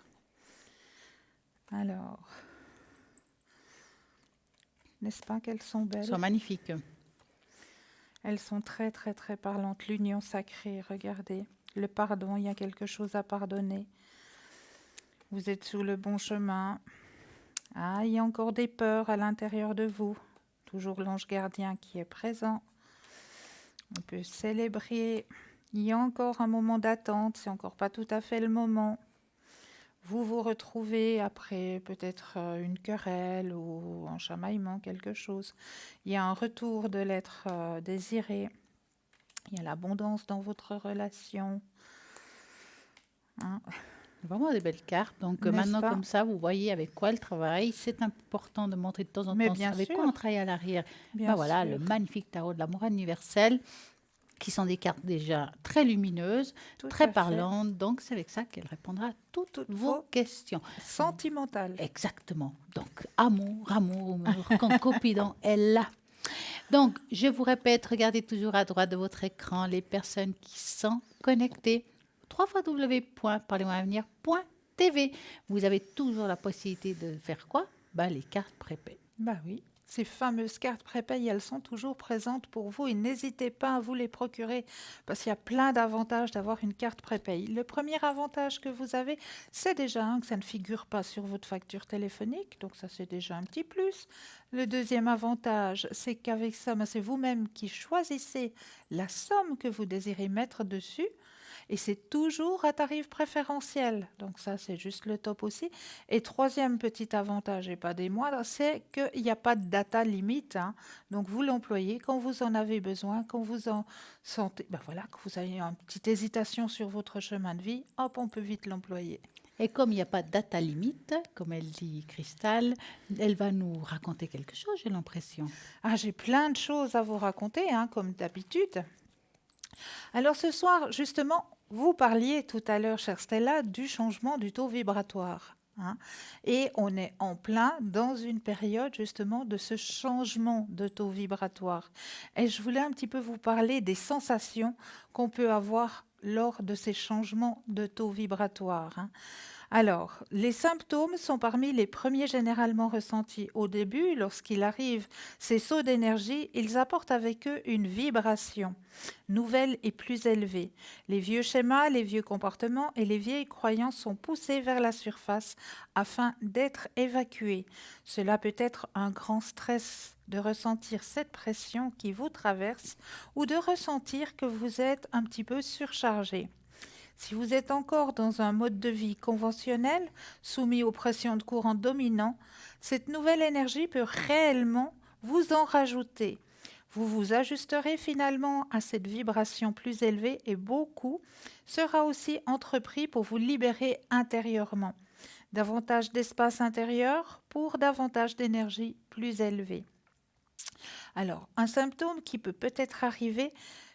Alors, n'est-ce pas qu'elles sont Elles belles? sont magnifiques. Elles sont très, très, très parlantes. L'union sacrée, regardez. Le pardon, il y a quelque chose à pardonner. Vous êtes sur le bon chemin. Ah, il y a encore des peurs à l'intérieur de vous. Toujours l'ange gardien qui est présent. On peut célébrer. Il y a encore un moment d'attente. C'est encore pas tout à fait le moment. Vous vous retrouvez après peut-être une querelle ou un chamaillement, quelque chose. Il y a un retour de l'être désiré. Il y a l'abondance dans votre relation. Vraiment des belles cartes. Donc N'est-ce maintenant, pas? comme ça, vous voyez avec quoi elle travaille. C'est important de montrer de temps en Mais temps bien avec sûr. quoi on travaille à l'arrière. Bien Voilà, sûr. le magnifique tarot de l'amour universel, qui sont des cartes déjà très lumineuses, Tout à très fait. parlantes. Donc c'est avec ça qu'elle répondra à toutes vos vos questions. Sentimental. Exactement. Donc amour, concopidon est là. Donc je vous répète, regardez toujours à droite de votre écran les personnes qui sont connectées. www.parlez-moi-avenir.tv. Vous avez toujours la possibilité de faire quoi? Les cartes prépay. Oui, ces fameuses cartes prépay, elles sont toujours présentes pour vous et n'hésitez pas à vous les procurer parce qu'il y a plein d'avantages d'avoir une carte prépay. Le premier avantage que vous avez, c'est déjà que ça ne figure pas sur votre facture téléphonique, donc ça c'est déjà un petit plus. Le deuxième avantage, c'est qu'avec ça, c'est vous-même qui choisissez la somme que vous désirez mettre dessus. Et c'est toujours à tarif préférentiel. Donc ça, c'est juste le top aussi. Et troisième petit avantage, et pas des moindres, c'est qu'il n'y a pas de data limite. Donc vous l'employez quand vous en avez besoin, quand vous en sentez, que vous avez une petite hésitation sur votre chemin de vie, hop, on peut vite l'employer. Et comme il n'y a pas de data limite, comme elle dit Cristal, elle va nous raconter quelque chose, j'ai l'impression. Ah, j'ai plein de choses à vous raconter, hein, comme d'habitude. Alors ce soir, justement, vous parliez tout à l'heure, chère Stella, du changement du taux vibratoire, hein. Et on est en plein dans une période justement de ce changement de taux vibratoire. Et je voulais un petit peu vous parler des sensations qu'on peut avoir lors de ces changements de taux vibratoire, hein. Alors, les symptômes sont parmi les premiers généralement ressentis au début. Lorsqu'il arrive ces sauts d'énergie, ils apportent avec eux une vibration nouvelle et plus élevée. Les vieux schémas, les vieux comportements et les vieilles croyances sont poussés vers la surface afin d'être évacués. Cela peut être un grand stress de ressentir cette pression qui vous traverse ou de ressentir que vous êtes un petit peu surchargé. Si vous êtes encore dans un mode de vie conventionnel, soumis aux pressions de courant dominant, cette nouvelle énergie peut réellement vous en rajouter. Vous vous ajusterez finalement à cette vibration plus élevée et beaucoup sera aussi entrepris pour vous libérer intérieurement. Davantage d'espace intérieur pour davantage d'énergie plus élevée. Alors, un symptôme qui peut peut-être arriver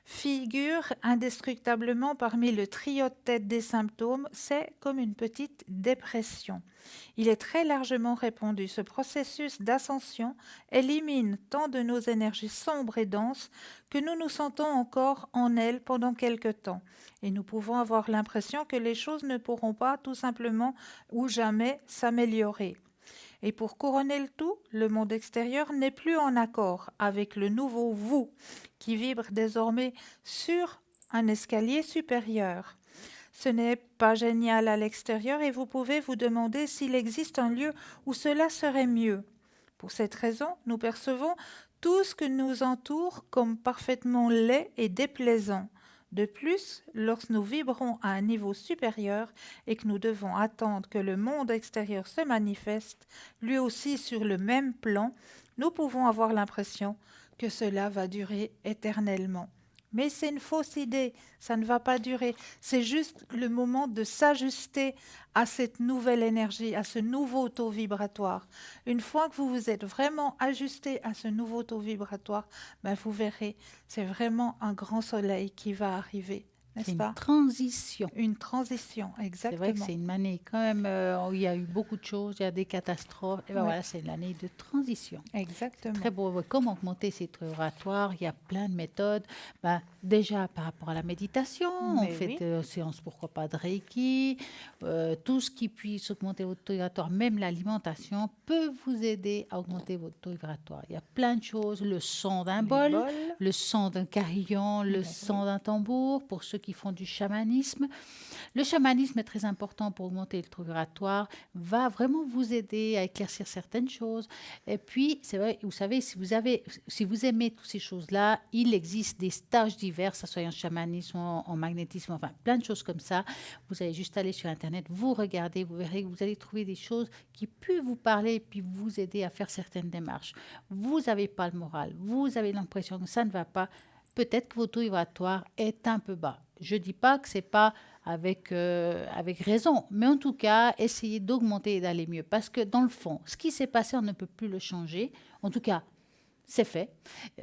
figure indestructablement parmi le trio de tête des symptômes, c'est comme une petite dépression. Il est très largement répandu. Ce processus d'ascension élimine tant de nos énergies sombres et denses que nous nous sentons encore en elles pendant quelque temps. Et nous pouvons avoir l'impression que les choses ne pourront pas tout simplement ou jamais s'améliorer. Et pour couronner le tout, le monde extérieur n'est plus en accord avec le nouveau vous qui vibre désormais sur un escalier supérieur. Ce n'est pas génial à l'extérieur et vous pouvez vous demander s'il existe un lieu où cela serait mieux. Pour cette raison, nous percevons tout ce que nous entoure comme parfaitement laid et déplaisant. De plus, lorsque nous vibrons à un niveau supérieur et que nous devons attendre que le monde extérieur se manifeste, lui aussi sur le même plan, nous pouvons avoir l'impression que cela va durer éternellement. Mais c'est une fausse idée, ça ne va pas durer. C'est juste le moment de s'ajuster à cette nouvelle énergie, à ce nouveau taux vibratoire. Une fois que vous vous êtes vraiment ajusté à ce nouveau taux vibratoire, ben vous verrez, c'est vraiment un grand soleil qui va arriver, C'est n'est-ce une pas? transition. Une transition, C'est vrai que exactement. c'est une année quand même où il y a eu beaucoup de choses, il y a des catastrophes. Et ben Oui, voilà, c'est l'année de transition. exactement. Très beau. Ouais, comment augmenter ses taux oratoires? Il y a plein de méthodes. Ben, déjà, par rapport à la méditation, on Mais fait oui, des séances, pourquoi pas de Reiki. Tout ce qui puisse augmenter votre taux vibratoire, même l'alimentation, peut vous aider à augmenter votre taux vibratoire. Il y a plein de choses. Le son d'un les bol, bols, le son d'un carillon, le mais oui, son d'un tambour, pour ceux qui font du chamanisme. Le chamanisme est très important pour augmenter le taux vibratoire, va vraiment vous aider à éclaircir certaines choses. Et puis, c'est vrai, vous savez, si vous aimez toutes ces choses-là, il existe des stages divers, que ce soit en chamanisme, en magnétisme, enfin plein de choses comme ça. Vous allez juste aller sur Internet, vous regardez, vous verrez que vous allez trouver des choses qui peuvent vous parler et puis vous aider à faire certaines démarches. Vous n'avez pas le moral, vous avez l'impression que ça ne va pas. Peut-être que votre taux vibratoire est un peu bas. Je ne dis pas que ce n'est pas avec raison, mais en tout cas, essayez d'augmenter et d'aller mieux. Parce que dans le fond, ce qui s'est passé, on ne peut plus le changer. En tout cas, c'est fait.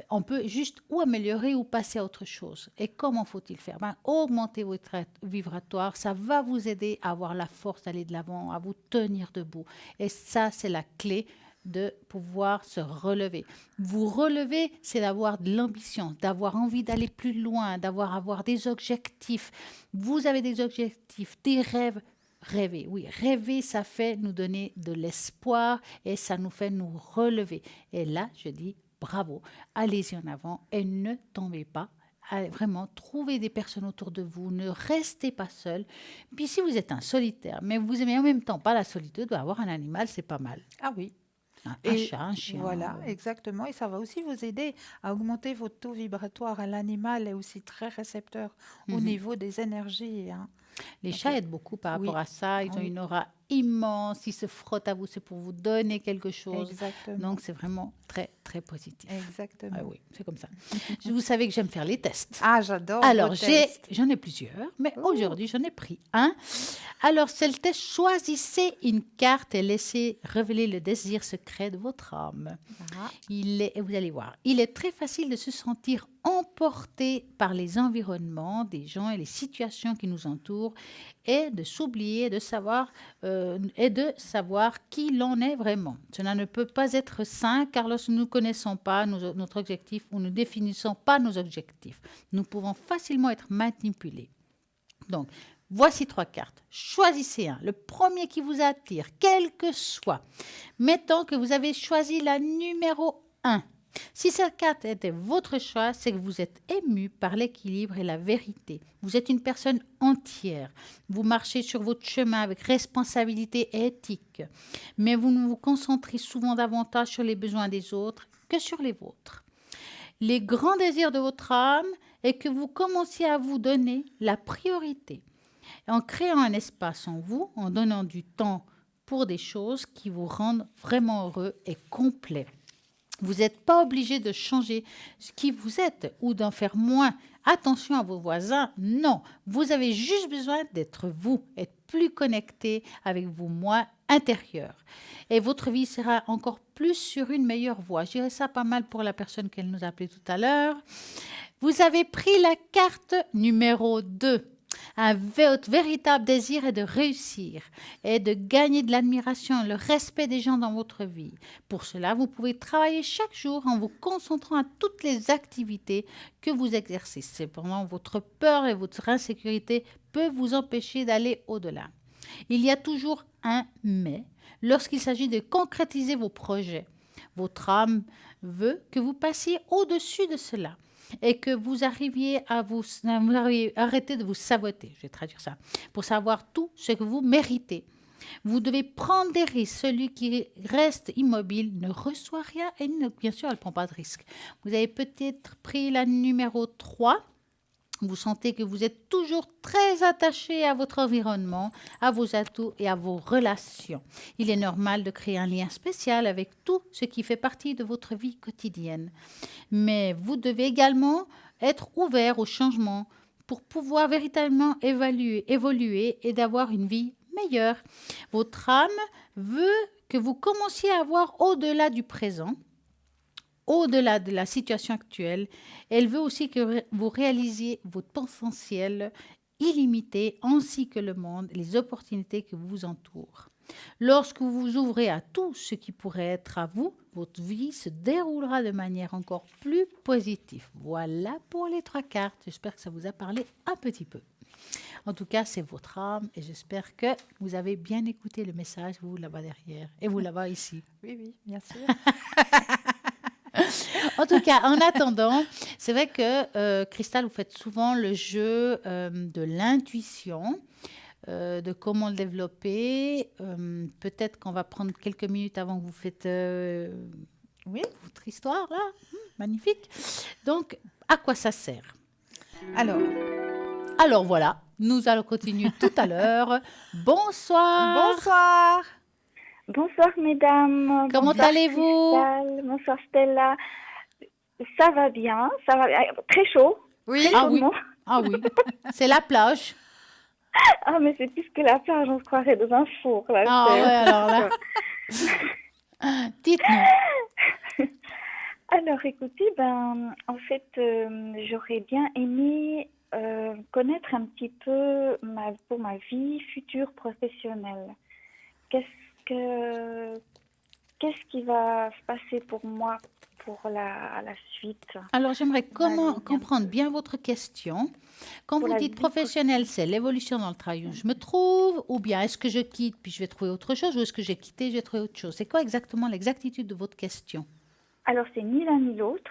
On peut juste ou améliorer ou passer à autre chose. Et comment faut-il faire? Ben, augmenter votre vibratoire, ça va vous aider à avoir la force d'aller de l'avant, à vous tenir debout. Et ça, c'est la clé de pouvoir se relever. Vous relever, c'est d'avoir de l'ambition, d'avoir envie d'aller plus loin, avoir des objectifs. Vous avez des objectifs, des rêves. Rêver, oui, rêver, ça fait nous donner de l'espoir et ça nous fait nous relever. Et là, je dis bravo, allez-y en avant et ne tombez pas. Allez, vraiment, trouvez des personnes autour de vous, ne restez pas seul. Puis si vous êtes un solitaire, mais vous aimez en même temps pas la solitude, avoir un animal, c'est pas mal. ah oui. Un Et chat, un chien. voilà, exactement. Et ça va aussi vous aider à augmenter votre taux vibratoire. L'animal est aussi très récepteur au niveau des énergies, hein. Les Donc, chats aident beaucoup par oui, rapport à ça. Ils ah ont oui, une aura immense. Ils se frottent à vous, c'est pour vous donner quelque chose. Exactement. Donc, c'est vraiment très, très positif. Exactement. Ah oui, c'est comme ça. Vous savez que j'aime faire les tests. Ah, j'adore Alors, vos tests. j'en ai plusieurs, mais aujourd'hui, j'en ai pris un. Alors, c'est le test. Choisissez une carte et laissez révéler le désir secret de votre âme. Ah. Vous allez voir, il est très facile de se sentir emporté par les environnements des gens et les situations qui nous entourent et de s'oublier de savoir qui l'on est vraiment. Cela ne peut pas être sain car lorsque nous ne connaissons pas notre objectif ou ne définissons pas nos objectifs, nous pouvons facilement être manipulés. Donc, voici 3 cartes. Choisissez un, le premier qui vous attire, quel que soit. Mettons que vous avez choisi la numéro 1. Si cette carte était votre choix, c'est que vous êtes ému par l'équilibre et la vérité. Vous êtes une personne entière. Vous marchez sur votre chemin avec responsabilité et éthique. Mais vous vous concentrez souvent davantage sur les besoins des autres que sur les vôtres. Les grands désirs de votre âme est que vous commenciez à vous donner la priorité. En créant un espace en vous, en donnant du temps pour des choses qui vous rendent vraiment heureux et complets. Vous n'êtes pas obligé de changer ce qui vous êtes ou d'en faire moins. Attention à vos voisins, non. Vous avez juste besoin d'être vous, être plus connecté avec vos moi intérieurs. Et votre vie sera encore plus sur une meilleure voie. Je dirais ça pas mal pour la personne qu'elle nous a appelée tout à l'heure. Vous avez pris la carte numéro 2. Votre véritable désir est de réussir et de gagner de l'admiration, le respect des gens dans votre vie. Pour cela, vous pouvez travailler chaque jour en vous concentrant à toutes les activités que vous exercez. Cependant, votre peur et votre insécurité peuvent vous empêcher d'aller au-delà. Il y a toujours un « mais » lorsqu'il s'agit de concrétiser vos projets. Votre âme veut que vous passiez au-dessus de cela et que vous arriviez à arrêter de vous saboter, je vais traduire ça, pour savoir tout ce que vous méritez. Vous devez prendre des risques. Celui qui reste immobile ne reçoit rien et bien sûr, elle ne prend pas de risque. Vous avez peut-être pris la numéro 3. Vous sentez que vous êtes toujours très attaché à votre environnement, à vos atouts et à vos relations. Il est normal de créer un lien spécial avec tout ce qui fait partie de votre vie quotidienne. Mais vous devez également être ouvert au changement pour pouvoir véritablement évoluer et d'avoir une vie meilleure. Votre âme veut que vous commenciez à voir au-delà du présent, au-delà de la situation actuelle. Elle veut aussi que vous réalisiez votre potentiel illimité ainsi que le monde et les opportunités qui vous entourent. Lorsque vous vous ouvrez à tout ce qui pourrait être à vous, votre vie se déroulera de manière encore plus positive. Voilà pour les 3 cartes. J'espère que ça vous a parlé un petit peu. En tout cas, c'est votre âme et j'espère que vous avez bien écouté le message, vous là-bas derrière et vous là-bas ici. Oui, bien sûr. En tout cas, en attendant, c'est vrai que Cristal, vous faites souvent le jeu de l'intuition, de comment le développer. Peut-être qu'on va prendre quelques minutes avant que vous faites votre histoire, là. Magnifique. Donc, à quoi ça sert? Alors voilà, nous allons continuer tout à l'heure. Bonsoir. Bonsoir. Bonsoir mesdames. Comment Bonsoir, allez-vous? Cristal. Bonsoir Stella. Ça va bien, très chaud. Oui. Très Ah oui. chaudement. Ah oui, c'est la plage. Ah mais c'est plus que la plage, on se croirait dans un four là. Ah ouais, alors là. Dites-nous. Alors écoutez, en fait, j'aurais bien aimé connaître un petit peu pour ma vie future professionnelle. Qu'est-ce qui va se passer pour moi pour la suite? Alors, j'aimerais Vas-y, comprendre bien votre question. Quand Pour vous la dites vie professionnel, c'est l'évolution dans le travail où je me trouve, ou bien est-ce que je quitte puis je vais trouver autre chose, ou est-ce que j'ai quitté, je vais trouver autre chose? C'est quoi exactement l'exactitude de votre question? Alors, c'est ni l'un ni l'autre.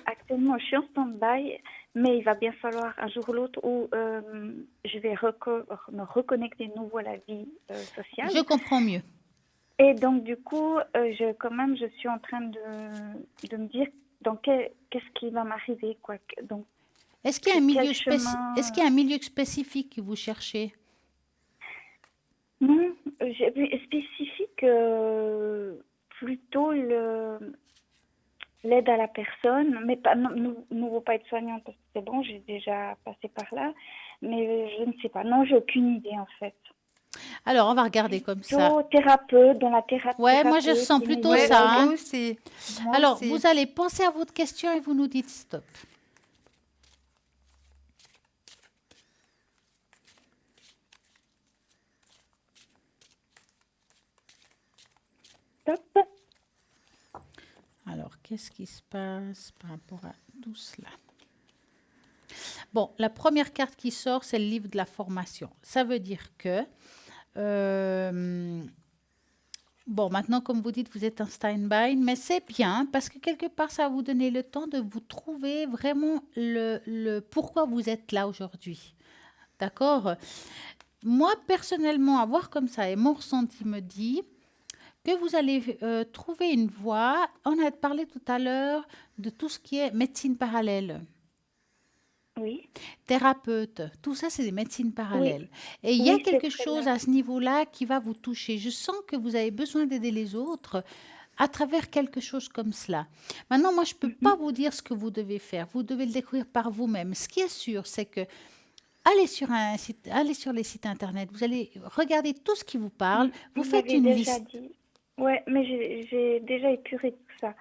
Actuellement, je suis en stand-by, mais il va bien falloir un jour ou l'autre où je vais me reconnecter de nouveau à la vie sociale. Je comprends mieux. Et donc, du coup, je suis en train de me dire qu'est-ce qui va m'arriver, quoi. Donc, Est-ce qu'il y a un milieu, chemin... est-ce qu'il y a un milieu spécifique que vous cherchez? Non, je spécifique, plutôt l'aide à la personne, mais pas, nouveau pas être soignante parce que c'est bon, j'ai déjà passé par là, mais je ne sais pas. Non, j'ai aucune idée en fait. Alors, on va regarder comme ça. Plutôt thérapeute, dans la Ouais, moi, je thérapeute, ressens plutôt Ouais, ça, moi hein. aussi. Moi Alors, aussi. vous allez penser à votre question et vous nous dites stop. Top. Alors, qu'est-ce qui se passe par rapport à tout cela? Bon, la première carte qui sort, c'est le livre de la formation. Ça veut dire que, bon, maintenant, comme vous dites, vous êtes en stand-by, mais c'est bien parce que quelque part, ça va vous donner le temps de vous trouver vraiment le pourquoi vous êtes là aujourd'hui. D'accord? Moi, personnellement, à voir comme ça, et mon ressenti me dit que vous allez trouver une voie. On a parlé tout à l'heure de tout ce qui est médecine parallèle, Oui, thérapeute, tout ça, c'est des médecines oui, parallèles. Et il y a oui, c'est quelque très chose bien. à ce niveau-là qui va vous toucher. Je sens que vous avez besoin d'aider les autres à travers quelque chose comme cela. Maintenant, moi, je ne peux Mhm. pas vous dire ce que vous devez faire. Vous devez le découvrir par vous-même. Ce qui est sûr, c'est que allez sur un site, allez sur les sites internet, vous allez regarder tout ce qui vous parle, vous Vous faites m'avez une déjà liste. dit. Ouais, mais j'ai déjà épuré tout ça.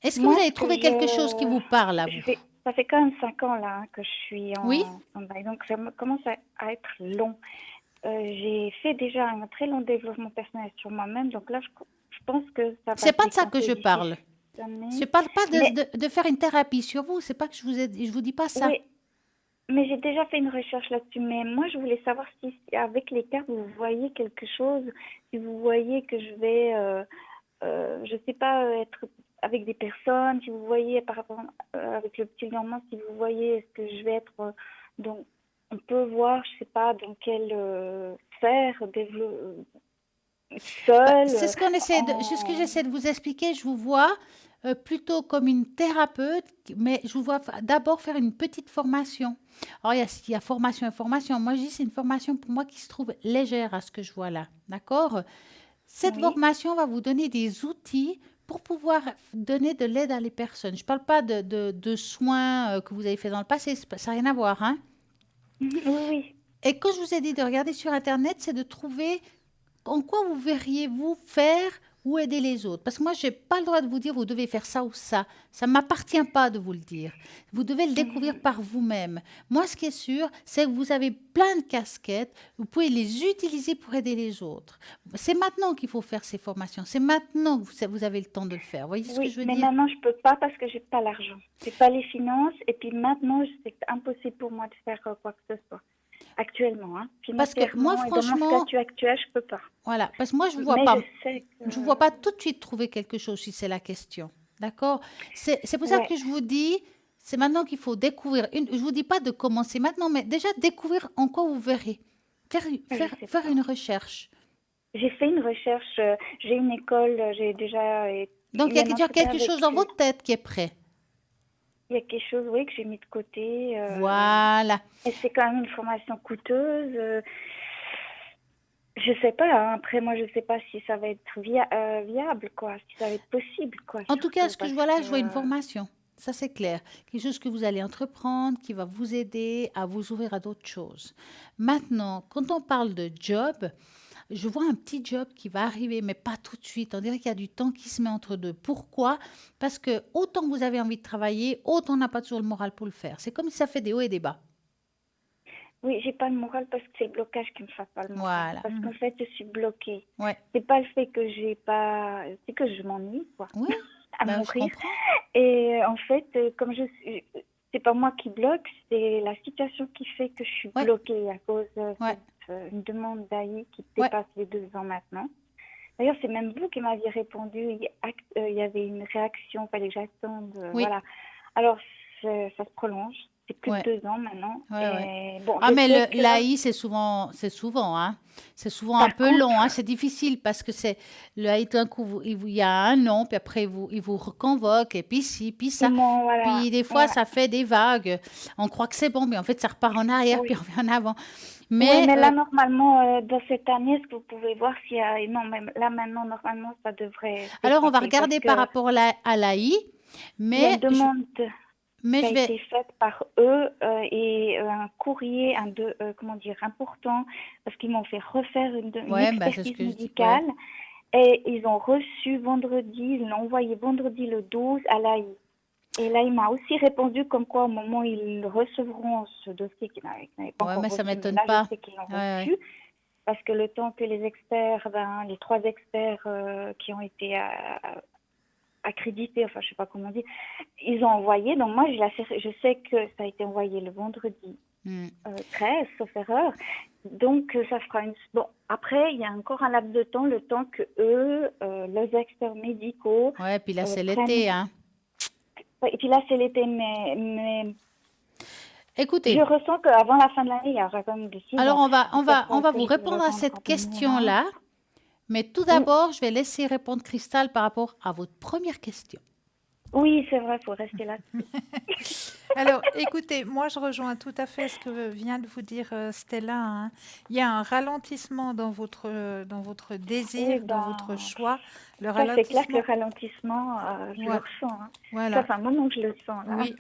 Est-ce que vous Moi, avez ce que trouvé quelque chose qui vous parle à je vous? fais, ça fait quand même 5 ans là que je suis Oui? en stand-by, donc ça commence à être long. J'ai fait déjà un très long développement personnel sur moi-même, donc là, je pense que ça va C'est pas de ça que décanter je d'ici parle. cette Je année. parle pas Mais de faire une thérapie sur vous. C'est pas que je vous dis pas ça. oui, mais j'ai déjà fait une recherche là-dessus. Mais moi, je voulais savoir si avec les cartes, vous voyez quelque chose, si vous voyez que je vais, je sais pas, être avec des personnes, si vous voyez par rapport avec le petit normand, si vous voyez est-ce que je vais être, donc on peut voir, je sais pas, dans quelle sphère Bah, seule, c'est ce qu'on essaie de, c'est ce que en... j'essaie de vous expliquer. Je vous vois plutôt comme une thérapeute, mais je vous vois d'abord faire une petite formation. Alors, il y a formation et formation. Moi, je dis c'est une formation pour moi qui se trouve légère à ce que je vois là. D'accord? Cette Oui. formation va vous donner des outils pour pouvoir donner de l'aide à les personnes. Je ne parle pas de soins que vous avez fait dans le passé, ça n'a rien à voir, hein. Mhm, oui, oui. Et quand je vous ai dit de regarder sur Internet, c'est de trouver en quoi vous verriez-vous faire ou aider les autres. Parce que moi, je n'ai pas le droit de vous dire vous devez faire ça ou ça. Ça ne m'appartient pas de vous le dire. Vous devez le découvrir Mhm. par vous-même. Moi, ce qui est sûr, c'est que vous avez plein de casquettes. Vous pouvez les utiliser pour aider les autres. C'est maintenant qu'il faut faire ces formations. C'est maintenant que vous avez le temps de le faire. Vous voyez ce que Oui, je veux mais dire? maintenant je peux pas parce que j'ai pas l'argent. J'ai pas les finances et puis maintenant c'est impossible pour moi de faire quoi que ce soit. Actuellement, hein. Parce que moi, Financièrement et dans mon franchement, statut actuel, je peux pas. voilà, parce que moi, Mais je sais je vois pas que tout de suite trouver quelque chose si c'est la question. D'accord? C'est pour ça ouais, que je vous dis, c'est maintenant qu'il faut découvrir. Je vous dis pas de commencer maintenant, mais déjà découvrir en quoi vous verrez. je sais Faire pas. une recherche. J'ai fait une recherche, j'ai une école, j'ai déjà Donc, il eu y a un déjà entretien quelque avec chose dans votre tête qui est prêt. il y a quelque chose oui que j'ai mis de côté Voilà. et c'est quand même une formation coûteuse. Je sais pas, hein. Après, moi, je sais pas si ça va être viable, quoi, si ça va être possible, quoi, En tout cas, surtout ce que je parce vois là, que, je vois une formation. Ça, c'est clair. Quelque chose que vous allez entreprendre, qui va vous aider à vous ouvrir à d'autres choses. Maintenant, quand on parle de job, je vois un petit job qui va arriver, mais pas tout de suite. On dirait qu'il y a du temps qui se met entre deux. Pourquoi? Parce que autant vous avez envie de travailler, autant on n'a pas toujours le moral pour le faire. C'est comme si ça fait des hauts et des bas. oui, j'ai pas le moral parce que c'est le blocage qui me fait pas le moral. Voilà. Parce qu'en fait, je suis bloquée. Ouais. C'est pas le fait que j'ai pas, c'est que je m'ennuie, quoi, Oui, à ben, je mourir. comprends. Et en fait, comme je suis, c'est pas moi qui bloque, c'est la situation qui fait que je suis Ouais, bloquée à cause de ouais, une demande d'AI qui ouais. dépasse les 2 ans maintenant. D'ailleurs, c'est même vous qui m'aviez répondu. Il y avait une réaction, fallait que j'attende. Oui. Voilà. Alors, ça se prolonge. C'est plus Ouais, de 2 ans maintenant. ouais, ouais. Et bon, Ah, je mais sais que l'AI, hein. C'est souvent un par peu long, hein. contre, C'est difficile parce que c'est le AI, d'un coup, il y a un nom, puis après, il vous reconvoque, et puis ci, puis ils ça. m'ont, voilà, Puis des fois, ouais, ça fait des vagues. On croit que c'est bon, mais en fait, ça repart en arrière, puis oui. on revient en avant. Oui, Mais mais là, normalement, dans cette année, est-ce que vous pouvez voir s'il y a... Non, mais là, maintenant, normalement, ça devrait se alors, on va dépasser parce regarder par que rapport à l'AI, il y a mais une demande mais qui a je vais. été faite par eux et un courrier, comment dire, important, parce qu'ils m'ont fait refaire une Ouais, bah, c'est ce expertise que je dis. Ouais. médicale et ils ont reçu vendredi, ils l'ont envoyé vendredi le 12 à l'AI. Et là, il m'a aussi répondu comme quoi, au moment où ils recevront ce dossier qu'ils n'avaient pas Ouais, encore mais ça reçu, mais m'étonne là, je pas. sais qu'ils l'ont Ouais, ouais. reçu, parce que le temps que les experts, les 3 experts qui ont été accrédités, enfin, je sais pas comment dire, ils ont envoyé. Donc, moi, je sais que ça a été envoyé le vendredi Hmm. 13, sauf erreur. Donc, ça fera une... Bon, après, il y a encore un laps de temps, le temps que eux, les experts médicaux, Ouais, puis là, c'est prennent... l'été, hein. Ouais, et puis là, c'est l'été, mais je Écoutez, ressens qu'avant la fin de l'année, il y aura quand même des alors décisions. C'est pour on ça va que vous je voulais répondre à rendre cette compagnie là. question-là, mais tout Oui, d'abord, je vais laisser répondre Cristal par rapport à votre première question. oui, c'est vrai, il faut rester là. Alors, écoutez, moi je rejoins tout à fait ce que vient de vous dire Stella, hein. Il y a un ralentissement dans votre désir, Oui, dans votre ben, choix. Le ça c'est clair que le ralentissement, ralentissement, je le ouais, ressens, hein. Ça voilà, fait un moment que je le sens là. oui,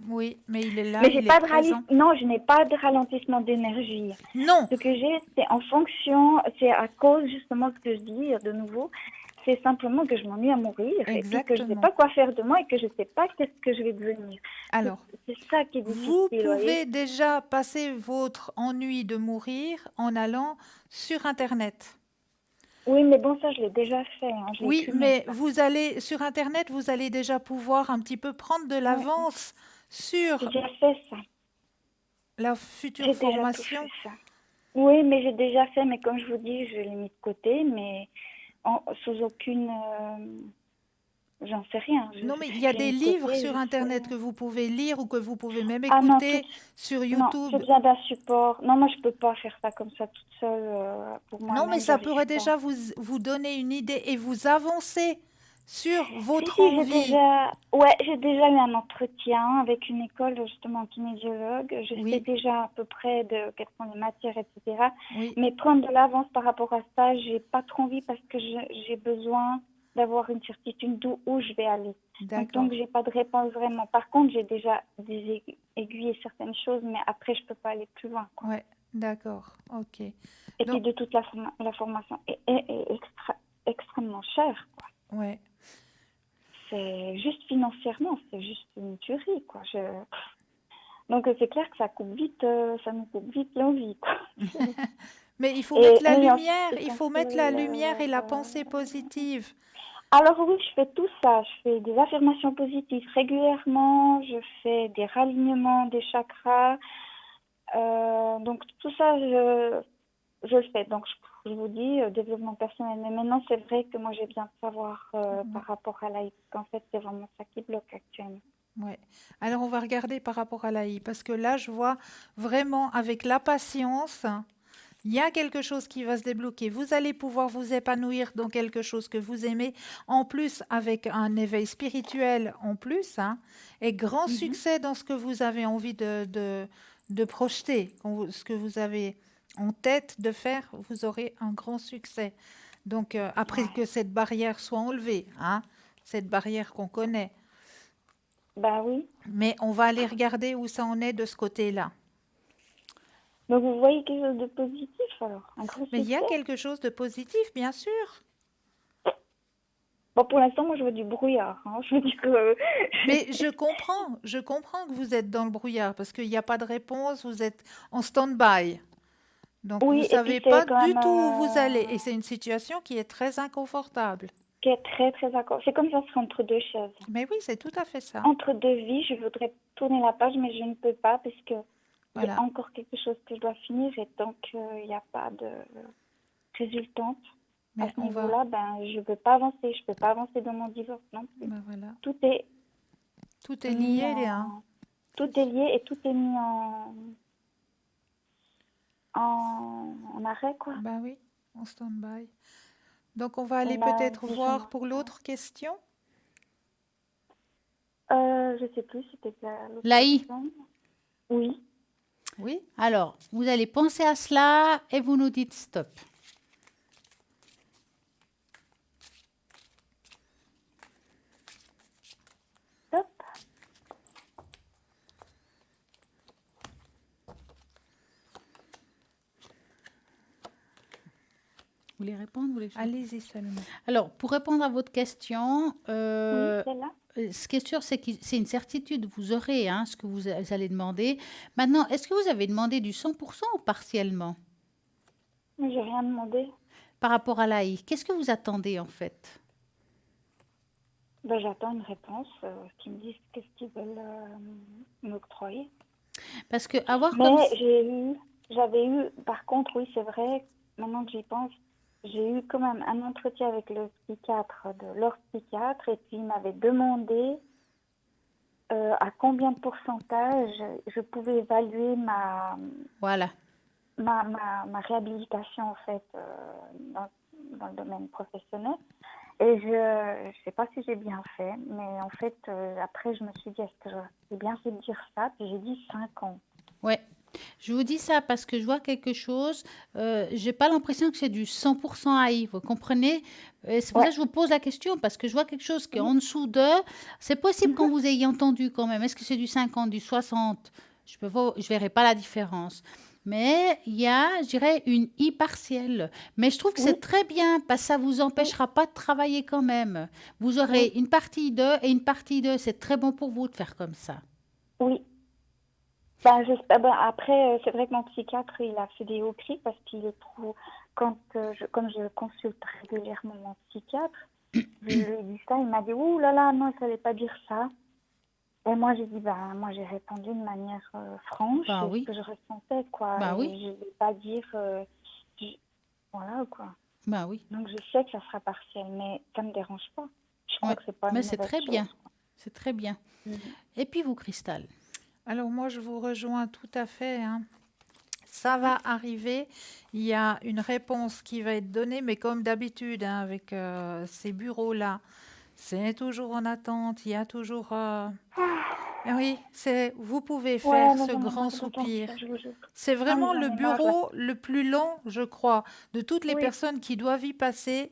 oui, mais il est là, Mais j'ai il est pas de présent. non, je n'ai pas de ralentissement d'énergie. Non, Ce que j'ai, c'est en fonction, c'est à cause justement de ce que je dis de nouveau, c'est simplement que je m'ennuie à mourir et puis que je ne sais exactement. pas quoi faire de moi et que je ne sais pas qu'est-ce que je vais devenir. C'est Alors, c'est ça qui est difficile, vous vous voyez. pouvez déjà passer votre ennui de mourir en allant sur Internet. Oui, mais bon, ça, je l'ai déjà fait, hein, je l'ai Oui, écumé, mais ça. vous allez sur Internet, vous allez déjà pouvoir un petit peu prendre de Ouais, l'avance j'ai sur déjà fait ça. la future J'ai déjà tout formation. fait ça. Oui, mais j'ai déjà fait, mais comme je vous dis, je l'ai mis de côté, mais sous aucune... j'en sais rien. Non, mais il y a Je l'ai des mis de livres côté, sur je sais... Internet que vous pouvez lire ou que vous pouvez même Ah non, écouter sur non, j'ai YouTube. besoin d'un support. Non, moi, je peux pas faire ça comme ça toute seule. Pour Non, mais moi-même, ça j'arrive pourrait pas. déjà vous donner une idée et vous avancer sur Si, votre si, envie. j'ai déjà eu un entretien avec une école, justement, kinésiologue. Je sais Oui, déjà à peu près de quelles sont les matières, etc. oui, Mais prendre de l'avance par rapport à ça, j'ai pas trop envie parce que j'ai besoin d'avoir une certitude où je vais aller. Donc, tant que d'accord. j'ai pas de réponse vraiment. Par contre, j'ai déjà aiguillé certaines choses, mais après, je peux pas aller plus loin, quoi. Ouais, d'accord. Ok. Et puis, Donc, de toute la formation est extrêmement chère, quoi. ouais. C'est juste financièrement, c'est juste une tuerie, quoi. Donc c'est clair que ça nous coupe vite l'envie, quoi. Mais il faut Et mettre la oui, lumière, il faut mettre la essentiel. lumière et la pensée positive. Alors oui, je fais tout ça. Je fais des affirmations positives régulièrement. Je fais des ralignements des chakras. Donc tout ça, je le fais. Donc je vous dis développement personnel. Mais maintenant, c'est vrai que moi j'ai besoin de savoir par rapport à l'AI, parce qu'en fait, c'est vraiment ça qui bloque actuellement. Ouais. Alors on va regarder par rapport à l'AI, parce que là je vois vraiment avec la patience, il y a quelque chose qui va se débloquer. Vous allez pouvoir vous épanouir dans quelque chose que vous aimez, en plus avec un éveil spirituel en plus, hein, et grand Mhm. succès dans ce que vous avez envie de projeter, ce que vous avez en tête de faire, vous aurez un grand succès. Donc après Ouais. que cette barrière soit enlevée, hein, cette barrière qu'on connaît. Bah oui. Mais on va aller regarder où ça en est de ce côté-là. Donc vous voyez quelque chose de positif alors, un gros Mais il y a succès. quelque chose de positif, bien sûr. Bon, pour l'instant, moi, je veux du brouillard, hein. Je veux dire que... Mais je comprends que vous êtes dans le brouillard parce qu'il n'y a pas de réponse, vous êtes en stand-by. Donc vous ne Oui, et puis savez c'est pas quand du même tout où vous allez. Et c'est une situation qui est très inconfortable. qui est très, très accord. C'est comme ça, c'est entre deux chaises. Mais oui, c'est tout à fait ça. Entre deux vies, je voudrais tourner la page, mais je ne peux pas parce que il y a Voilà. encore quelque chose que je dois finir et tant qu'il n'y a pas de résultante à Mais ce on va. niveau-là, ben, je ne peux pas avancer. Je ne peux pas avancer dans mon divorce non plus. Ben voilà. Tout est Tout est mis lié, Léa. en... tout est lié et tout est mis en arrêt, quoi. Ben oui, en stand-by. Donc, on va aller Là, peut-être si je voir m'en pour l'autre question. je sais plus, c'était l'autre Laï. question. Oui. Oui, Alors, vous allez penser à cela et vous nous dites stop. Stop. Vous voulez répondre, vous voulez que je- allez-y seulement. Alors, pour répondre à votre question, Oui, c'est là. ce qui est sûr, c'est que c'est une certitude, vous aurez ce que vous allez demander. Maintenant, est-ce que vous avez demandé du 100% ou partiellement Mais j'ai rien demandé. par rapport à l'AI? Qu'est-ce que vous attendez en fait? Ben, j'attends une réponse qui me disent qu'est-ce qu'ils veulent m'octroyer. Parce que avoir Mais comme... j'avais eu, par contre, oui, c'est vrai, maintenant que j'y pense, j'ai eu quand même un entretien avec le psychiatre leur psychiatre et puis il m'avait demandé à combien de pourcentage je pouvais évaluer Voilà. ma réhabilitation en fait dans le domaine professionnel. Et je ne sais pas si j'ai bien fait, mais en fait, après, je me suis dit, est-ce que j'ai bien fait de dire ça? Puis j'ai dit 5 ans. Ouais. Je vous dis ça parce que je vois quelque chose. J'ai pas l'impression que c'est du 100% AI. Vous comprenez? C'est pour ça Ouais. que je vous pose la question parce que je vois quelque chose qui est Oui. en dessous de. C'est possible qu'on vous ayez entendu quand même. Est-ce que c'est du 50, du 60? Je verrai pas la différence. Mais il y a, je dirais, une I partielle. Mais je trouve que c'est Oui, très bien parce que ça vous oui, empêchera pas de travailler quand même. Vous aurez oui, une partie de et une partie de. C'est très bon pour vous de faire comme ça. oui. Ben, après, c'est vrai que mon psychiatre, il a fait des hauts cris parce qu'il est trop... Comme je consulte régulièrement mon psychiatre, je lui ai dit ça, il m'a dit, ouh là là, non, il fallait pas dire ça. Et moi, j'ai dit, ben, moi, j'ai répondu de manière franche Bah et ce oui, que je ressentais, quoi. bah Et oui, je vais pas dire, voilà, quoi. bah oui. Donc, je sais que ça sera partiel, mais ça me dérange pas. Je crois Ouais. que c'est pas Mais une c'est mauvaise très bien. chose, quoi. C'est très bien. Mhm. Et puis vous, Cristal? Alors moi, je vous rejoins tout à fait, hein. Ça va arriver. Il y a une réponse qui va être donnée, mais comme d'habitude, hein, avec ces bureaux-là, c'est toujours en attente. Il y a toujours... Oui, vous pouvez faire Ouais, mais ce j'en ai grand marre d'attendre soupir. ça, je vous jure. C'est Ah, mais vraiment j'en le ai marre, là. bureau le plus long, je crois, de toutes les Oui, personnes qui doivent y passer.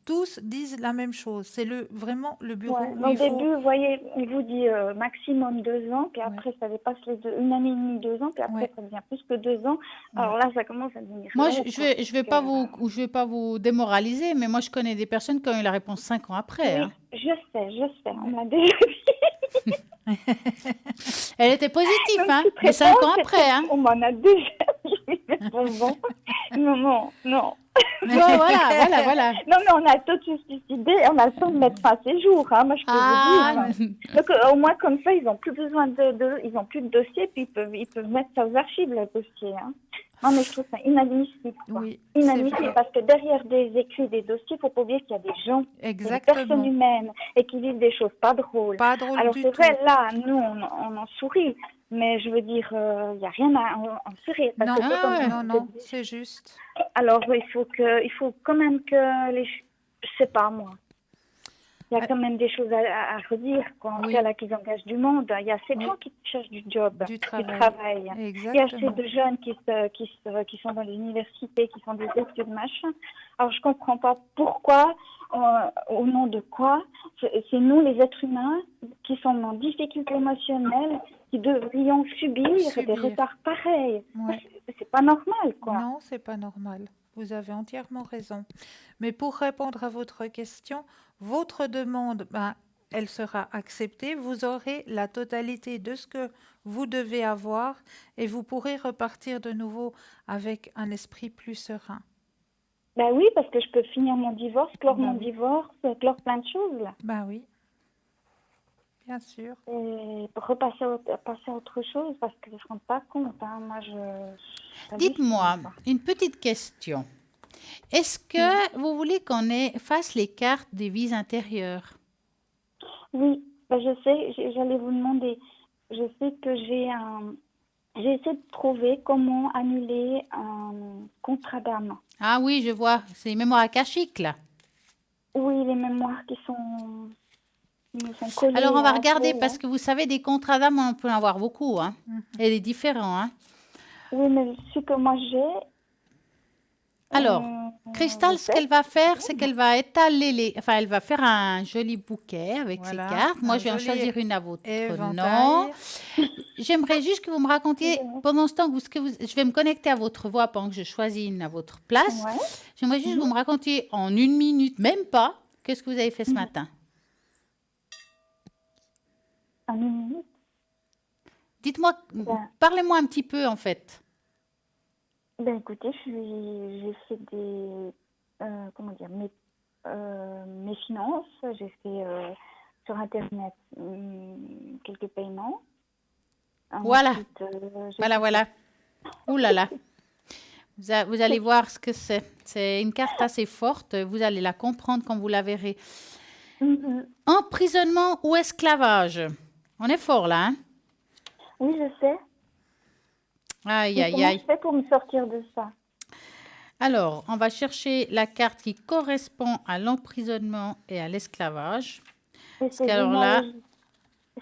Tous disent la même chose. C'est vraiment le ouais. bureau où Mais au il faut... début, vous voyez, il vous dit maximum 2 ans, puis Ouais, après, ça dépasse une année et demie, 2 ans, puis après, ouais, ça devient plus que 2 ans. ouais. Alors là, ça commence à devenir Moi, long, quoi. Donc, je vais pas vous démoraliser, mais moi, je connais des personnes qui ont eu la réponse 5 ans après, hein. oui, je sais, on Ouais. me l'a déjà dit. Elle était positive, Donc, hein, toute mais 5 réponse, ans après, hein. on m'en a déjà dit. Bon, non, non, non. Ouais, voilà, voilà, voilà. Non, mais on a tout suicidé, on a le temps de mettre fin à ces jours, hein, moi je peux vous dire. Ah, Donc au moins comme ça, ils n'ont plus besoin ils ont plus de dossier, puis ils peuvent mettre ça aux archives, le dossier. Hein. Non, mais je trouve ça inadmissible, quoi. Oui, c'est Inadmissible, vrai. parce que derrière des écrits, des dossiers, il ne faut pas oublier qu'il y a des gens, il y a des personnes Exactement. humaines, et qui vivent des choses pas drôles. Pas drôle Alors du c'est tout. vrai, là, nous, on en sourit, mais je veux dire, il n'y a rien à en sourire, parce Non, que c'est ah comme ouais. non, non, c'est juste. alors, il faut quand même que je sais pas moi. Il y a quand même des choses à redire, quoi. En tout Oui. cas, là, qu'ils engagent du monde. Il y a assez de Oui. gens qui cherchent du job, Du du travail. travail. Il y a assez Exactement. de jeunes qui sont dans les universités, qui font des études, machin. Alors, je comprends pas pourquoi, au nom de quoi, c'est nous, les êtres humains, qui sommes en difficulté émotionnelle, qui devrions subir des Subir. retards pareils. Ouais. C'est pas normal, quoi. Non, c'est pas normal. Vous avez entièrement raison. Mais pour répondre à votre question, votre demande, elle sera acceptée. Vous aurez la totalité de ce que vous devez avoir et vous pourrez repartir de nouveau avec un esprit plus serein. Ben oui, parce que je peux finir mon divorce, clore Ben mon oui. divorce, clore plein de choses, là. Ben oui, bien sûr. Et passer à autre chose, parce qu'ils ne se rendent pas compte, hein. Moi, j'hallucine, Dites-moi, quoi. une petite question. Est-ce que vous voulez qu'on efface les cartes des vies intérieures? Oui, ben je sais, j'allais vous demander, je sais que j'ai essayé de trouver comment annuler un contrat d'âme. Ah oui, je vois. C'est les mémoires akashiques, là. Oui, les mémoires qui me sont collées Alors, on va entre regarder eux, parce là. que vous savez, des contrats d'âme, on peut en avoir beaucoup, hein. Et des différents, hein. Oui, mais ce que moi j'ai, Alors, je Cristal, ce sais. qu'elle va faire, c'est qu'elle va étaler Enfin, elle va faire un joli bouquet avec ses Voilà, cartes. Moi, un je vais en joli choisir une à votre nom. éventail. J'aimerais juste que vous me racontiez, pendant ce temps, je vais me connecter à votre voix pendant que je choisis une à votre place. Ouais. J'aimerais juste que vous me racontiez en 1 minute, même pas, qu'est-ce que vous avez fait ce matin. En 1 minute. Dites-moi, Ben, parlez-moi un petit peu, en fait. ben écoutez, j'ai fait comment dire, mes finances. J'ai fait sur Internet quelques paiements. Voilà, Ensuite, j'ai voilà, fait voilà. Ouh là là. Vous allez voir ce que c'est. C'est une carte assez forte. Vous allez la comprendre quand vous la verrez. Mhm. Emprisonnement ou esclavage. On est fort là, hein? Oui, je sais. Aïe, Mais aïe, comment aïe. je fais pour me sortir de ça? Alors, on va chercher la carte qui correspond à l'emprisonnement et à l'esclavage. Et Parce qu'alors là,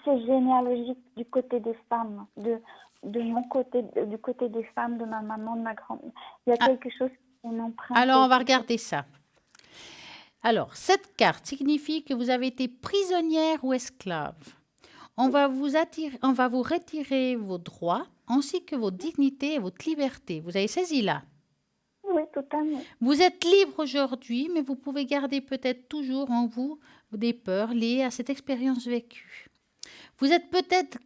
c'est généalogique du côté des femmes, de mon côté, du côté des femmes, de ma maman, de ma grand. Il y a ah, quelque chose qui est une empreinte. alors on va quelque chose. regarder ça. Alors, cette carte signifie que vous avez été prisonnière ou esclave. On va vous retirer vos droits ainsi que vos dignités et votre liberté. Vous avez saisi là. Oui, totalement. Vous êtes libre aujourd'hui, mais vous pouvez garder peut-être toujours en vous des peurs liées à cette expérience vécue. Vous êtes peut-être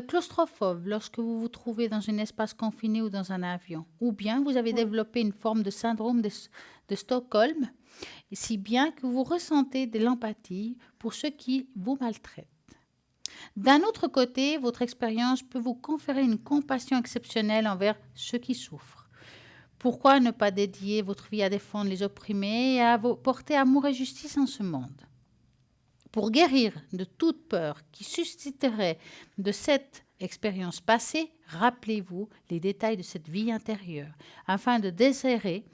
claustrophobe lorsque vous vous trouvez dans un espace confiné ou dans un avion. Ou bien vous avez développé une forme de syndrome de Stockholm, si bien que vous ressentez de l'empathie pour ceux qui vous maltraitent. D'un autre côté, votre expérience peut vous conférer une compassion exceptionnelle envers ceux qui souffrent. Pourquoi ne pas dédier votre vie à défendre les opprimés et à porter amour et justice en ce monde? Pour guérir de toute peur qui susciterait de cette expérience passée, rappelez-vous les détails de cette vie intérieure afin de desserrer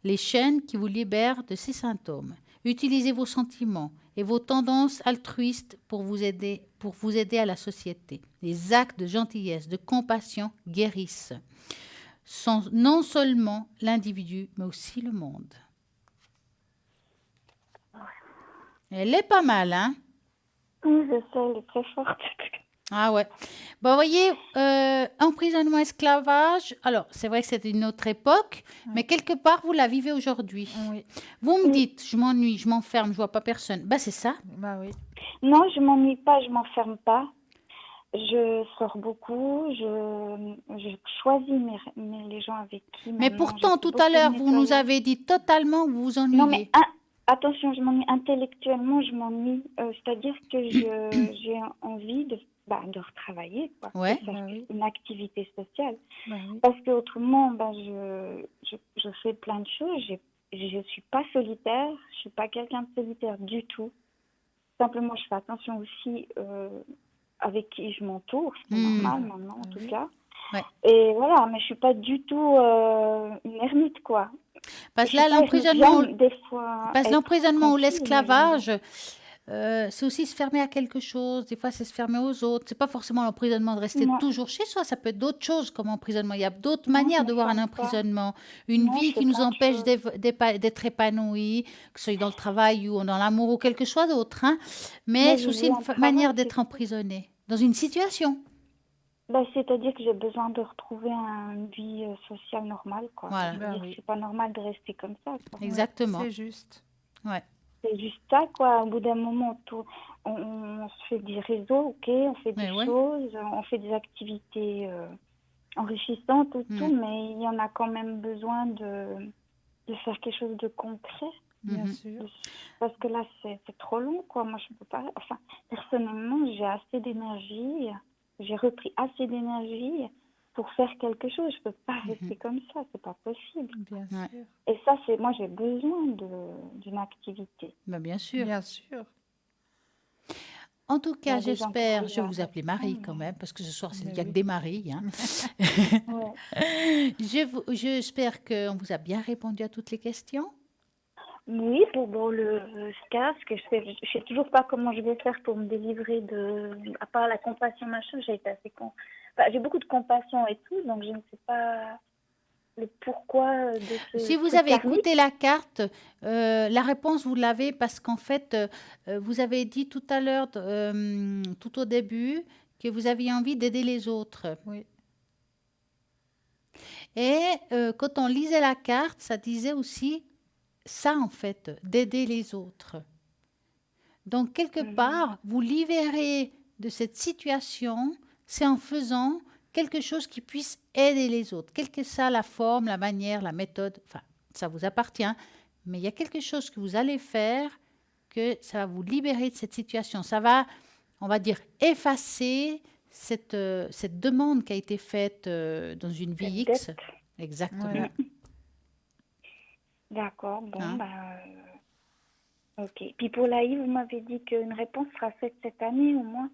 les chaînes qui vous libèrent de ces symptômes. Utilisez vos sentiments et vos tendances altruistes pour vous aider à la société. Les actes de gentillesse, de compassion guérissent non seulement l'individu, mais aussi le monde. Elle est pas mal, hein? Oui, je sais, elle est très forte. Ah ouais. Bon, vous voyez, emprisonnement, esclavage, alors c'est vrai que c'est une autre époque, mais quelque part, vous la vivez aujourd'hui. Oui, Vous me dites, je m'ennuie, je m'enferme, je vois pas personne. Ben c'est ça. bah oui. Non, je m'ennuie pas, je m'enferme pas. Je sors beaucoup, je choisis les gens avec qui Mais maintenant. pourtant, Je fais tout à beaucoup de l'heure, vous nous nettoyage. avez dit totalement que vous vous Non, mais ennuyez. attention, je m'ennuie intellectuellement, je m'ennuie. C'est-à-dire que j'ai envie de retravailler, quoi, Ouais. de faire Bah oui. une activité sociale. Bah oui. Parce qu'autrement, je fais plein de choses. Je suis pas solitaire, je suis pas quelqu'un de solitaire du tout. Simplement, je fais attention aussi avec qui je m'entoure, c'est normal maintenant en tout cas. Ouais. Et voilà, mais je suis pas du tout une ermite, quoi. Parce que Je là, suis pas ermite, l'emprisonnement, j'aime des fois parce que être l'emprisonnement ou tranquille, mais j'aime bien. l'esclavage, c'est aussi se fermer à quelque chose. Des fois, c'est se fermer aux autres. C'est pas forcément l'emprisonnement de rester Non, toujours chez soi. Ça peut être d'autres choses comme emprisonnement. Il y a d'autres non, je manières me de voir un ferme pas. emprisonnement. Une Non, vie je fais qui nous plein de empêche choses. d'être épanouis, que ce soit dans le travail ou dans l'amour ou quelque chose d'autre, hein. Mais Moi, c'est je aussi veux une un manière travail, d'être emprisonné dans une situation. c'est-à-dire que j'ai besoin de retrouver une vie sociale normale, quoi. Voilà, Je veux Bah dire, oui. c'est pas normal de rester comme ça, quoi. exactement. C'est juste. Ouais. C'est juste ça, quoi. Au bout d'un moment, on se fait des réseaux, ok, on fait des Ouais. choses, on fait des activités enrichissantes et tout, Mm. mais il y en a quand même besoin de faire quelque chose de concret. Bien Mhm. sûr. Parce que là, c'est trop long, quoi. Moi, je peux pas. Enfin, personnellement, j'ai assez d'énergie. J'ai repris assez d'énergie pour faire quelque chose. Je peux pas rester comme ça. C'est pas possible. Bien Ouais. sûr. Et ça, moi, j'ai besoin d'une activité. Ben, bien sûr. Bien sûr. En tout cas, des gens qui j'espère, arrivent je vais à vous appeler répondre, Marie quand même, parce que ce soir, il Mais n'y a que oui. des maris. Hein. Ouais. J'espère qu'on vous a bien répondu à toutes les questions. Oui, pour le casque, je sais toujours pas comment je vais faire pour me délivrer à part la compassion machin, j'ai été assez j'ai beaucoup de compassion et tout, donc je ne sais pas le pourquoi de ce Si vous truc avez karmique. écouté la carte, la réponse, vous l'avez parce qu'en fait, vous avez dit tout à l'heure, tout au début, que vous aviez envie d'aider les autres. Oui. Et quand on lisait la carte, ça disait aussi ça, en fait, d'aider les autres. Donc, quelque Mhm. part, vous libérez de cette situation, c'est en faisant quelque chose qui puisse aider les autres, quelle que soit la forme, la manière, la méthode, enfin, ça vous appartient, mais il y a quelque chose que vous allez faire que ça va vous libérer de cette situation. Ça va, on va dire, effacer cette demande qui a été faite dans une vie Cette X. dette. Exactement. Voilà. D'accord, bon, Hein. ok. Puis pour l'AI, vous m'avez dit qu'une réponse sera faite cette année au moins.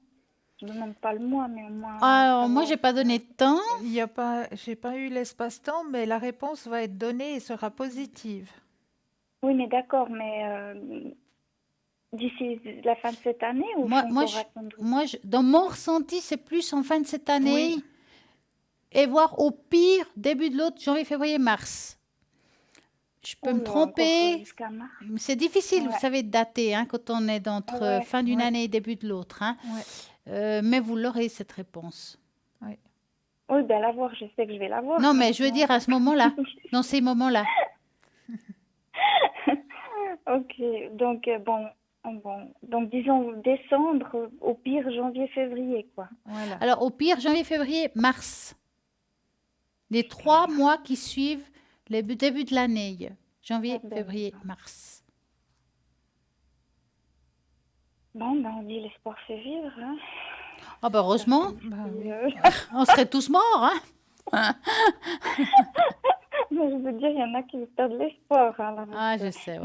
Je ne demande pas le mois, mais au moins Alors, moi, savoir. j'ai pas donné de temps. J'ai pas eu l'espace-temps, mais la réponse va être donnée et sera positive. Oui, mais d'accord, mais d'ici la fin de cette année ou Moi, faut moi, encore attendre? dans mon ressenti, c'est plus en fin de cette année Oui. et voir au pire début de l'autre, janvier, février, mars. Je peux me Oula, encore tromper. jusqu'à mars. C'est difficile, vous Ouais, savez, de dater hein, quand on est d'entre ouais. fin d'une Ouais. année et début de l'autre. Hein. Ouais. Mais vous l'aurez, cette réponse. Ouais. Oui, ben l'avoir, je sais que je vais l'avoir Non, mais je veux maintenant. dire à ce moment-là, dans ces moments-là. Ok, donc donc disons décembre, au pire janvier, février, quoi. Voilà. Alors, au pire, janvier, février, mars. Les 3 mois qui suivent le début de l'année. Janvier, Ah ben, février, mars. bon, on dit l'espoir fait vivre, hein. Ah bah heureusement, Bah Puis, oui. on serait tous morts. Hein. mais je veux dire, il y en a qui perdent l'espoir, hein, là, Ah, donc, je sais, ouais.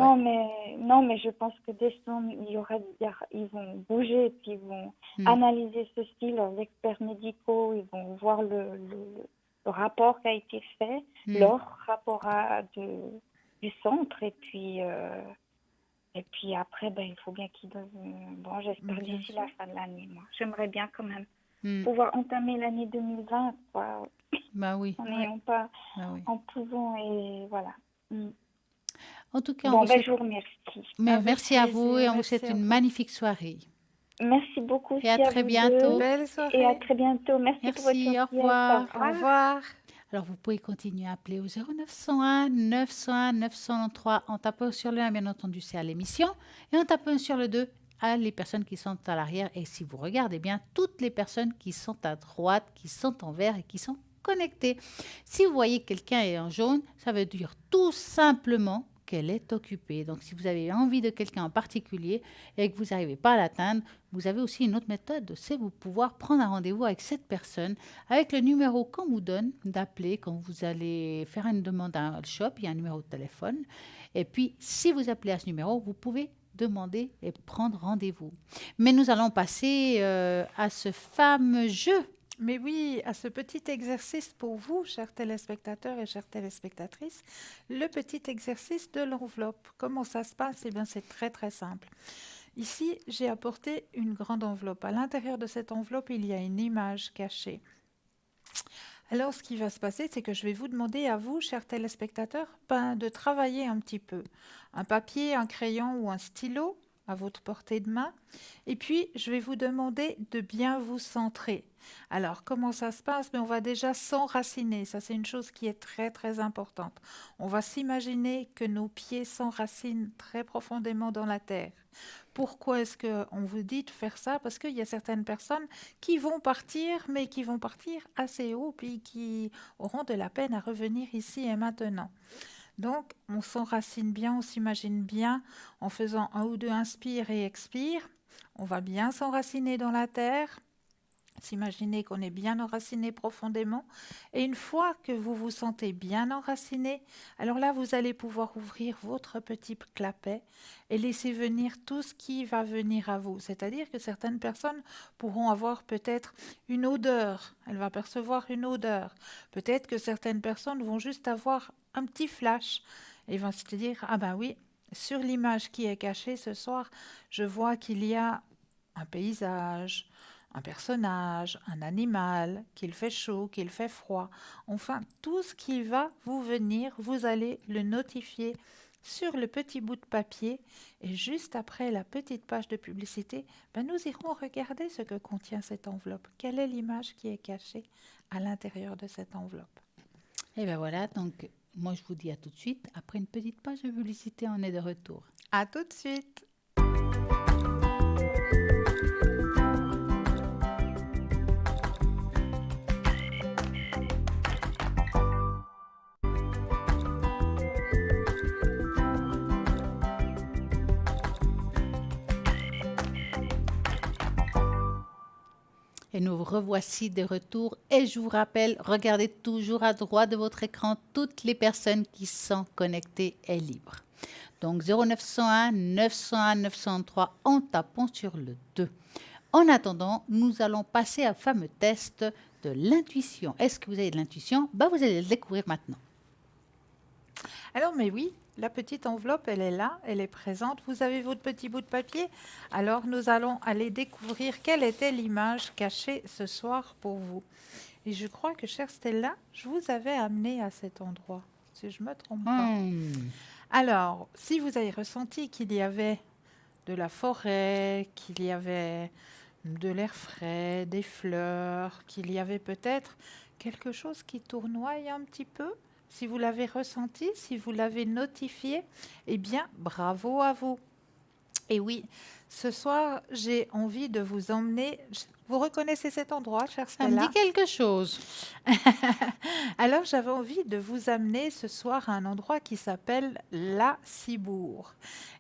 non, mais je pense que décembre, ils vont bouger, et puis ils vont analyser ceci, leurs experts médicaux, ils vont voir le rapport qui a été fait, leur rapport du centre, et puis après, ben, il faut bien qu'ils donnent. Bon, j'espère Bien d'ici sûr. la fin de l'année, moi. J'aimerais bien quand même Hmm. pouvoir entamer l'année 2020, quoi, Bah oui, en Ouais. n'ayant pas, bah oui. en pouvant, et voilà. En tout cas, on Bon, vous ben, souhaite... je vous remercie. Mais Avec merci à vous et plaisir. on vous Merci souhaite à une vous. magnifique soirée. Merci beaucoup Et à aussi à très vous bientôt. deux, Belle et à soirée. très bientôt. Merci pour votre Merci, au gentillesse. Au revoir. Au revoir. revoir. Alors, vous pouvez continuer à appeler au 0901 901 993 en tapant sur le 1, bien entendu, c'est à l'émission, et en tapant sur le 2 à les personnes qui sont à l'arrière. Et si vous regardez bien, toutes les personnes qui sont à droite, qui sont en vert et qui sont connectées. Si vous voyez quelqu'un est en jaune, ça veut dire tout simplement qu'elle est occupée. Donc, si vous avez envie de quelqu'un en particulier et que vous n'arrivez pas à l'atteindre, vous avez aussi une autre méthode, c'est vous pouvoir prendre un rendez-vous avec cette personne, avec le numéro qu'on vous donne d'appeler quand vous allez faire une demande à un shop, il y a un numéro de téléphone. Et puis, si vous appelez à ce numéro, vous pouvez demander et prendre rendez-vous. Mais nous allons passer à ce fameux jeu. Mais oui, à ce petit exercice pour vous, chers téléspectateurs et chères téléspectatrices, le petit exercice de l'enveloppe. Comment ça se passe? Eh bien, c'est très très simple. Ici, j'ai apporté une grande enveloppe. À l'intérieur de cette enveloppe, il y a une image cachée. Alors, ce qui va se passer, c'est que je vais vous demander à vous, chers téléspectateurs, de travailler un petit peu. Un papier, un crayon ou un stylo à votre portée de main. Et puis, je vais vous demander de bien vous centrer. Alors, comment ça se passe? On va déjà s'enraciner. Ça, c'est une chose qui est très, très importante. On va s'imaginer que nos pieds s'enracinent très profondément dans la terre. Pourquoi est-ce qu'on vous dit de faire ça? Parce qu'il y a certaines personnes qui vont partir, mais qui vont partir assez haut, puis qui auront de la peine à revenir ici et maintenant. Donc, on s'enracine bien, on s'imagine bien en faisant un ou deux inspire et expire. On va bien s'enraciner dans la terre. s'imaginer qu'on est bien enraciné profondément. Et une fois que vous vous sentez bien enraciné, alors là, vous allez pouvoir ouvrir votre petit clapet et laisser venir tout ce qui va venir à vous. C'est-à-dire que certaines personnes pourront avoir peut-être une odeur. Elle va percevoir une odeur. Peut-être que certaines personnes vont juste avoir un petit flash et vont se dire, ah ben oui, sur l'image qui est cachée ce soir, je vois qu'il y a un paysage, un personnage, un animal, qu'il fait chaud, qu'il fait froid. Enfin, tout ce qui va vous venir, vous allez le notifier sur le petit bout de papier. Et juste après la petite page de publicité, ben nous irons regarder ce que contient cette enveloppe. Quelle est l'image qui est cachée à l'intérieur de cette enveloppe? Et bien voilà, donc moi je vous dis à tout de suite. Après une petite page de publicité, on est de retour. À tout de suite. Et nous revoici de retour. Et je vous rappelle, regardez toujours à droite de votre écran toutes les personnes qui sont connectées et libres. Donc 0901 901 903 en tapant sur le 2. En attendant, nous allons passer au fameux test de l'intuition. Est-ce que vous avez de l'intuition? Vous allez le découvrir maintenant. Alors, mais oui, la petite enveloppe, elle est là, elle est présente. Vous avez votre petit bout de papier. Alors, nous allons aller découvrir quelle était l'image cachée ce soir pour vous. Et je crois que, chère Stella, je vous avais amené à cet endroit, si je ne me trompe pas. Alors, si vous avez ressenti qu'il y avait de la forêt, qu'il y avait de l'air frais, des fleurs, qu'il y avait peut-être quelque chose qui tournoie un petit peu, si vous l'avez ressenti, si vous l'avez notifié, eh bien, bravo à vous. Et oui, ce soir, j'ai envie de vous emmener. Vous reconnaissez cet endroit, chère Ça me Stella? dit quelque chose. Alors, j'avais envie de vous amener ce soir à un endroit qui s'appelle La Ciboure.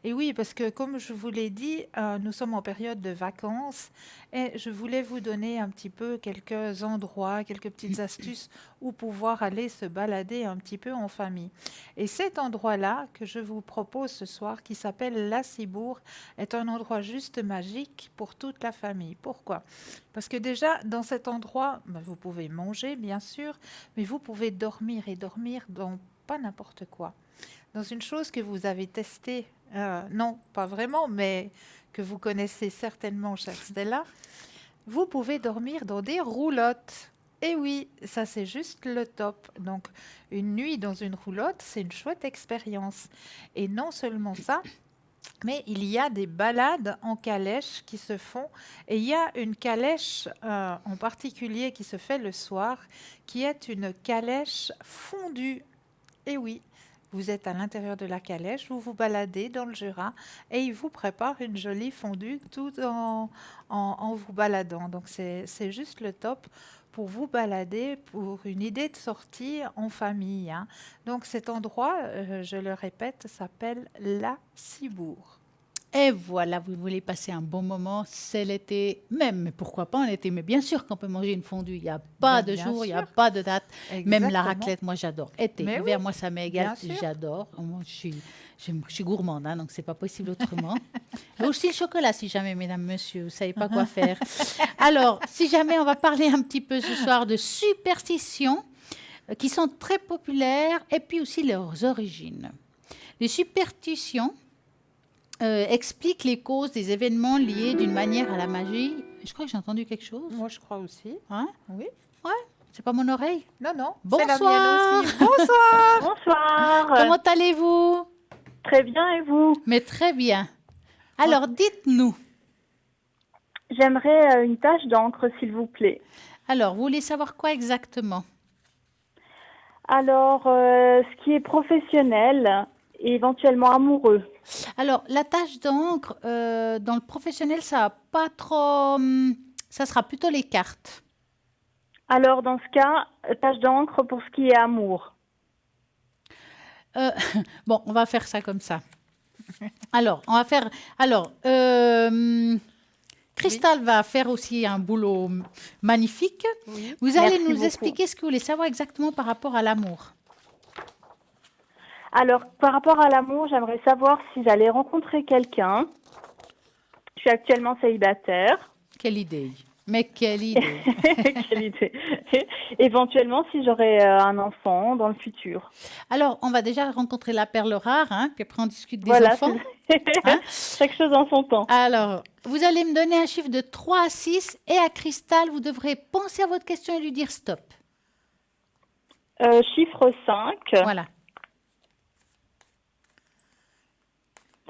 Et oui, parce que comme je vous l'ai dit, nous sommes en période de vacances et je voulais vous donner un petit peu quelques endroits, quelques petites astuces où pouvoir aller se balader un petit peu en famille. Et cet endroit-là que je vous propose ce soir, qui s'appelle La Ciboure, est un endroit juste magique pour toute la famille. Pourquoi? Parce que déjà, dans cet endroit, vous pouvez manger, bien sûr, mais vous pouvez dormir et dormir dans pas n'importe quoi. Dans une chose que vous avez testée, non, pas vraiment, mais que vous connaissez certainement, chère Stella, vous pouvez dormir dans des roulottes. Et oui, ça c'est juste le top. Donc, une nuit dans une roulotte, c'est une chouette expérience. Et non seulement ça, mais il y a des balades en calèche qui se font. Et il y a une calèche en particulier qui se fait le soir, qui est une calèche fondue. Et oui, vous êtes à l'intérieur de la calèche, vous vous baladez dans le Jura et ils vous préparent une jolie fondue tout en vous baladant. Donc c'est juste le top pour vous balader, pour une idée de sortie en famille, hein. Donc cet endroit, je le répète, s'appelle La Ciboure. Et voilà, vous voulez passer un bon moment, c'est l'été, même, mais pourquoi pas en été, mais bien sûr qu'on peut manger une fondue, il n'y a pas de Bien jour, il n'y a sûr. pas de date, même la Exactement. raclette, moi j'adore. Été, Mais hiver, oui, moi ça m'égale, bien sûr. j'adore. Moi, je suis gourmande, hein, donc c'est pas possible autrement. Mais aussi le chocolat, si jamais, mesdames, messieurs, vous savez pas quoi faire. Alors, si jamais on va parler un petit peu ce soir de superstitions qui sont très populaires et puis aussi leurs origines. Les superstitions explique les causes des événements liés d'une manière à la magie. Je crois que j'ai entendu quelque chose. Moi, je crois aussi. Hein? Oui. C'est pas mon oreille. Non, non. Bonsoir. C'est la mienne aussi. Bonsoir. Bonsoir. Comment allez-vous? Très bien, et vous? Mais très bien. Alors, dites-nous. J'aimerais une tache d'encre, s'il vous plaît. Alors, vous voulez savoir quoi exactement? Alors, ce qui est professionnel et éventuellement amoureux. Alors, la tâche d'encre, dans le professionnel, ça a pas trop... ça sera plutôt les cartes. Alors, dans ce cas, tache d'encre pour ce qui est amour. Bon, on va faire ça comme ça. Alors, on va faire... Alors, Cristal va faire aussi un boulot magnifique. Oui. Vous allez Merci nous beaucoup. expliquer ce que vous voulez savoir exactement par rapport à l'amour. Alors, par rapport à l'amour, j'aimerais savoir si j'allais rencontrer quelqu'un. Je suis actuellement célibataire. Quelle idée. Mais quelle idée. Quelle idée. Éventuellement, si j'aurais un enfant dans le futur. Alors, on va déjà rencontrer la perle rare, hein, puis après on discute des Voilà, enfants. Hein. chaque chose en son temps. Alors, vous allez me donner un chiffre de 3 à 6 et à Cristal, vous devrez penser à votre question et lui dire stop. Chiffre 5. Voilà.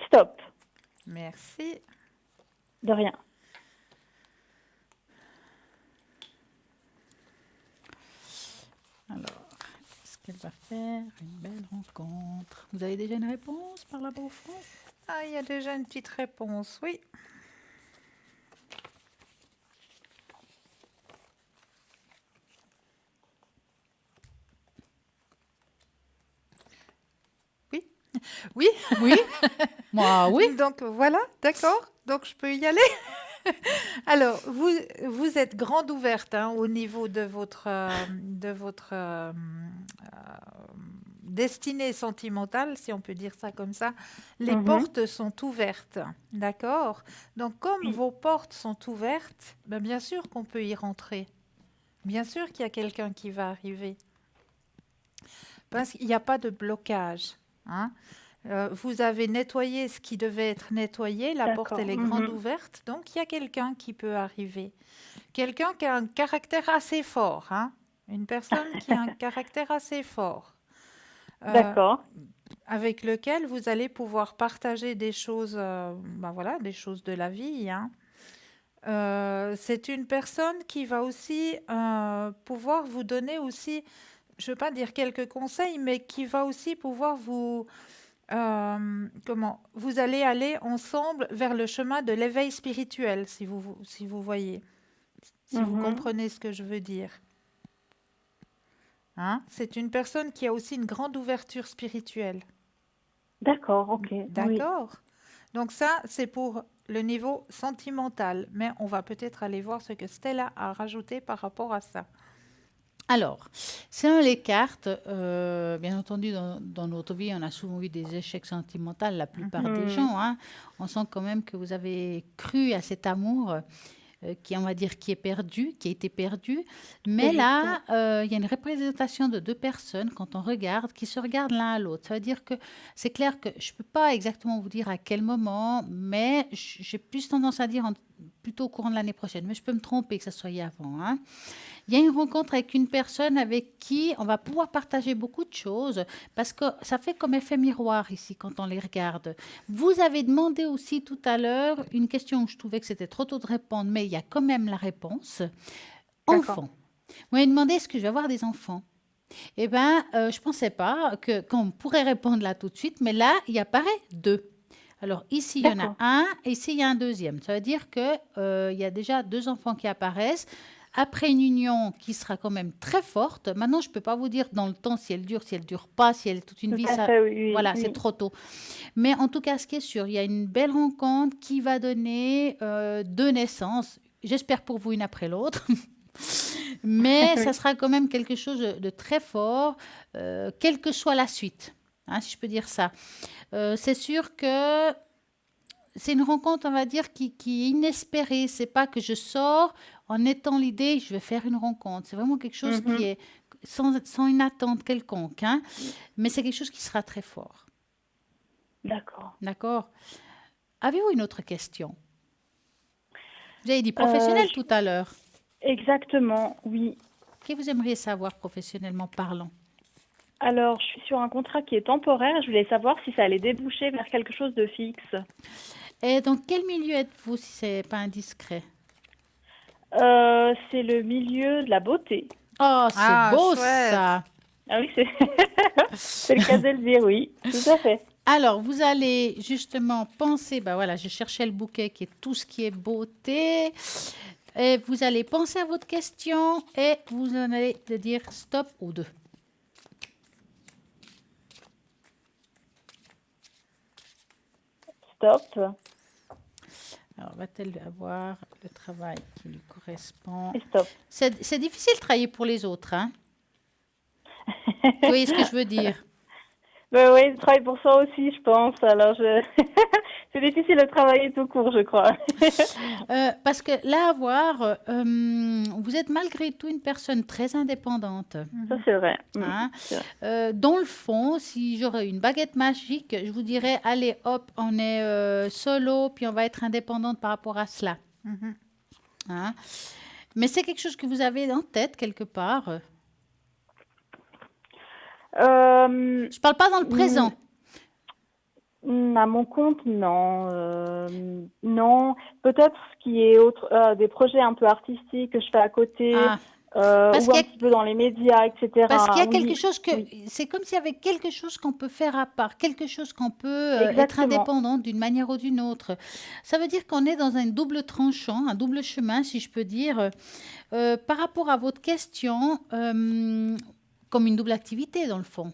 Stop. Merci. De rien. Alors, qu'est-ce qu'elle va faire? Une belle rencontre. Vous avez déjà une réponse par là-bas au fond? Ah, il y a déjà une petite réponse, oui. Oui. Oui. Oui. Moi, oui. Donc voilà, d'accord. Donc je peux y aller. Alors, vous êtes grande ouverte hein, au niveau de votre destinée sentimentale, si on peut dire ça comme ça. Les Mhm. portes sont ouvertes, d'accord? Donc, comme Oui. vos portes sont ouvertes, ben, bien sûr qu'on peut y rentrer. Bien sûr qu'il y a quelqu'un qui va arriver. Parce qu'il n'y a pas de blocage, hein. Vous avez nettoyé ce qui devait être nettoyé, la porte D'accord. elle est grande Mhm. ouverte, donc il y a quelqu'un qui peut arriver. Quelqu'un qui a un caractère assez fort, hein. Une personne qui a un caractère assez fort, D'accord. avec lequel vous allez pouvoir partager des choses, ben voilà, des choses de la vie, hein. C'est une personne qui va aussi pouvoir vous donner aussi, je ne veux pas dire quelques conseils, mais qui va aussi pouvoir vous comment vous allez aller ensemble vers le chemin de l'éveil spirituel, si vous voyez, si vous Mhm. comprenez ce que je veux dire. Hein? C'est une personne qui a aussi une grande ouverture spirituelle. D'accord, ok. Oui. D'accord? Donc ça, c'est pour le niveau sentimental. Mais on va peut-être aller voir ce que Stella a rajouté par rapport à ça. Alors, selon les cartes, bien entendu, dans notre vie, on a souvent eu des échecs sentimentaux, la plupart des Mhm. gens. Hein. On sent quand même que vous avez cru à cet amour qui, on va dire, qui est perdu, qui a été perdu. Mais C'est juste. là, il y a une représentation de deux personnes, quand on regarde, qui se regardent l'un à l'autre. Ça veut dire que c'est clair que je ne peux pas exactement vous dire à quel moment, mais j'ai plus tendance à dire plutôt au courant de l'année prochaine. Mais je peux me tromper que ça soit avant. Hein. Il y a une rencontre avec une personne avec qui on va pouvoir partager beaucoup de choses parce que ça fait comme effet miroir ici quand on les regarde. Vous avez demandé aussi tout à l'heure une question où je trouvais que c'était trop tôt de répondre, mais il y a quand même la réponse. D'accord. Enfants. Vous m'avez demandé est-ce que je vais avoir des enfants? Eh bien, je ne pensais pas qu'on pourrait répondre là tout de suite, mais là, il apparaît deux. Alors ici, il y en a D'accord. un, et ici, il y a un deuxième. Ça veut dire qu'il y a déjà deux enfants qui apparaissent. Après une union qui sera quand même très forte, maintenant je ne peux pas vous dire dans le temps si elle dure pas, si elle est toute une Tout vie, à ça, fait, oui, voilà, c'est oui. trop tôt. Mais en tout cas, ce qui est sûr, il y a une belle rencontre qui va donner deux naissances. J'espère pour vous une après l'autre. Mais ça Oui. sera quand même quelque chose de très fort, quelle que soit la suite, hein, si je peux dire ça. C'est sûr que c'est une rencontre, on va dire, qui est inespérée. C'est pas que je sors en étant l'idée, je vais faire une rencontre. C'est vraiment quelque chose qui Mhm. est sans une attente quelconque, hein. Mais c'est quelque chose qui sera très fort. D'accord. D'accord? Avez-vous une autre question? Vous avez dit Euh, professionnel je- tout à l'heure. Exactement, oui. Qu'est-ce que vous aimeriez savoir professionnellement parlant? Alors, je suis sur un contrat qui est temporaire. Je voulais savoir si ça allait déboucher vers quelque chose de fixe. Et dans quel milieu êtes-vous, si c'est pas indiscret? C'est le milieu de la beauté. Oh, c'est Ah, beau chouette. ça! Ah oui, c'est c'est le cas de le dire, oui. Tout à fait. Alors, vous allez justement penser, ben voilà, je cherchais le bouquet qui est tout ce qui est beauté. Et vous allez penser à votre question et vous en allez de dire stop ou deux. Stop. Alors, va-t-elle avoir le travail qui lui correspond? Et stop. C'est difficile de travailler pour les autres, hein? Vous voyez ce que je veux dire? Ben oui, je travaille pour ça aussi, je pense. Alors, c'est difficile de travailler tout court, je crois. Parce que là, à voir, vous êtes malgré tout une personne très indépendante. Ça, c'est vrai. Hein. C'est vrai. Dans le fond, si j'aurais une baguette magique, je vous dirais, allez, hop, on est solo, puis on va être indépendante par rapport à cela. Mhm. Hein. Mais c'est quelque chose que vous avez en tête quelque part. Je ne parle pas dans le présent. À mon compte, non. Non. Peut-être ce qui est autre, des projets un peu artistiques que je fais à côté, Ah, ou Parce qu'il y un a- petit peu dans les médias, etc. parce qu'il y a Oui, quelque chose que... oui. C'est comme s'il y avait quelque chose qu'on peut faire à part, quelque chose qu'on peut être Exactement. indépendante d'une manière ou d'une autre. Ça veut dire qu'on est dans un double tranchant, un double chemin, si je peux dire. Par rapport à votre question, comme une double activité, dans le fond.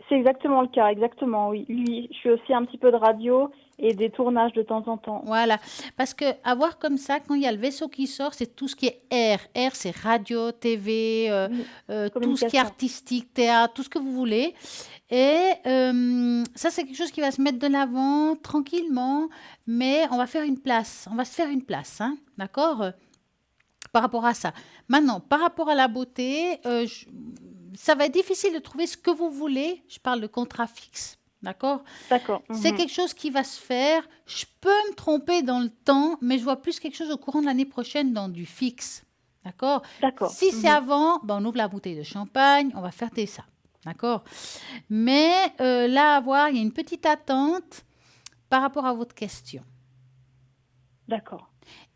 C'est exactement le cas, exactement, oui. Oui, je fais aussi un petit peu de radio et des tournages de temps en temps. Voilà, parce que avoir comme ça, quand il y a le vaisseau qui sort, c'est tout ce qui est air. Air, c'est radio, TV, Oui, tout ce qui est communication. artistique, théâtre, tout ce que vous voulez. Et ça, c'est quelque chose qui va se mettre de l'avant tranquillement, mais on va faire une place. On va se faire une place, hein, d'accord? Par rapport à ça. Maintenant, par rapport à la beauté, ça va être difficile de trouver ce que vous voulez. Je parle de contrat fixe, d'accord? D'accord. C'est quelque chose qui va se faire. Je peux me tromper dans le temps, mais je vois plus quelque chose au courant de l'année prochaine dans du fixe. D'accord? D'accord. Si c'est avant, ben on ouvre la bouteille de champagne, on va faire ça. D'accord? Mais là, à voir, il y a une petite attente par rapport à votre question. D'accord.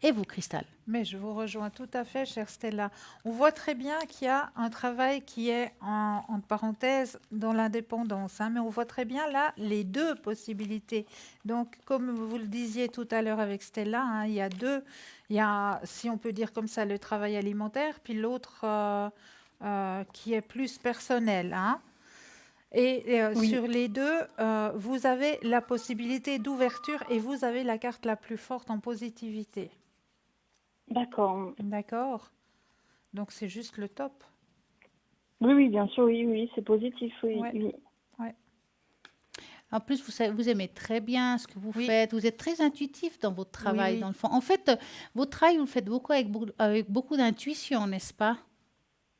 Et vous, Cristal? Mais je vous rejoins tout à fait, chère Stella. On voit très bien qu'il y a un travail qui est, entre parenthèses, dans l'indépendance, hein, mais on voit très bien là les deux possibilités. Donc, comme vous le disiez tout à l'heure avec Stella, hein, il y a deux, il y a, si on peut dire comme ça, le travail alimentaire, puis l'autre qui est plus personnel, hein. Et Oui. sur les deux, vous avez la possibilité d'ouverture et vous avez la carte la plus forte en positivité. D'accord. D'accord? Donc c'est juste le top. Oui, oui, bien sûr, oui, oui, c'est positif, oui, Ouais. oui. En plus, vous aimez très bien ce que vous Oui. faites. Vous êtes très intuitif dans votre travail, oui. dans le fond. En fait, votre travail, vous le faites beaucoup avec beaucoup d'intuition, n'est-ce pas?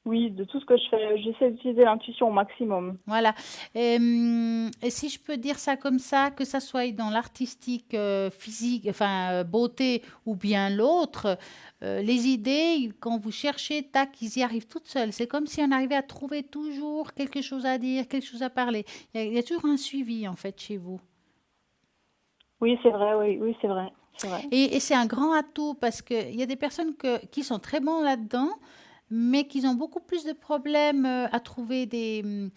Oui, de tout ce que je fais, j'essaie d'utiliser l'intuition au maximum. Voilà. Et si je peux dire ça comme ça, que ça soit dans l'artistique, physique, enfin beauté ou bien l'autre, les idées, quand vous cherchez, tac, ils y arrivent toutes seules. C'est comme si on arrivait à trouver toujours quelque chose à dire, quelque chose à parler. Il y a toujours un suivi en fait chez vous. Oui, c'est vrai, oui, oui, c'est vrai, c'est vrai. Et c'est un grand atout parce qu'il y a des personnes qui sont très bons là-dedans, mais qui ont beaucoup plus de problèmes à trouver des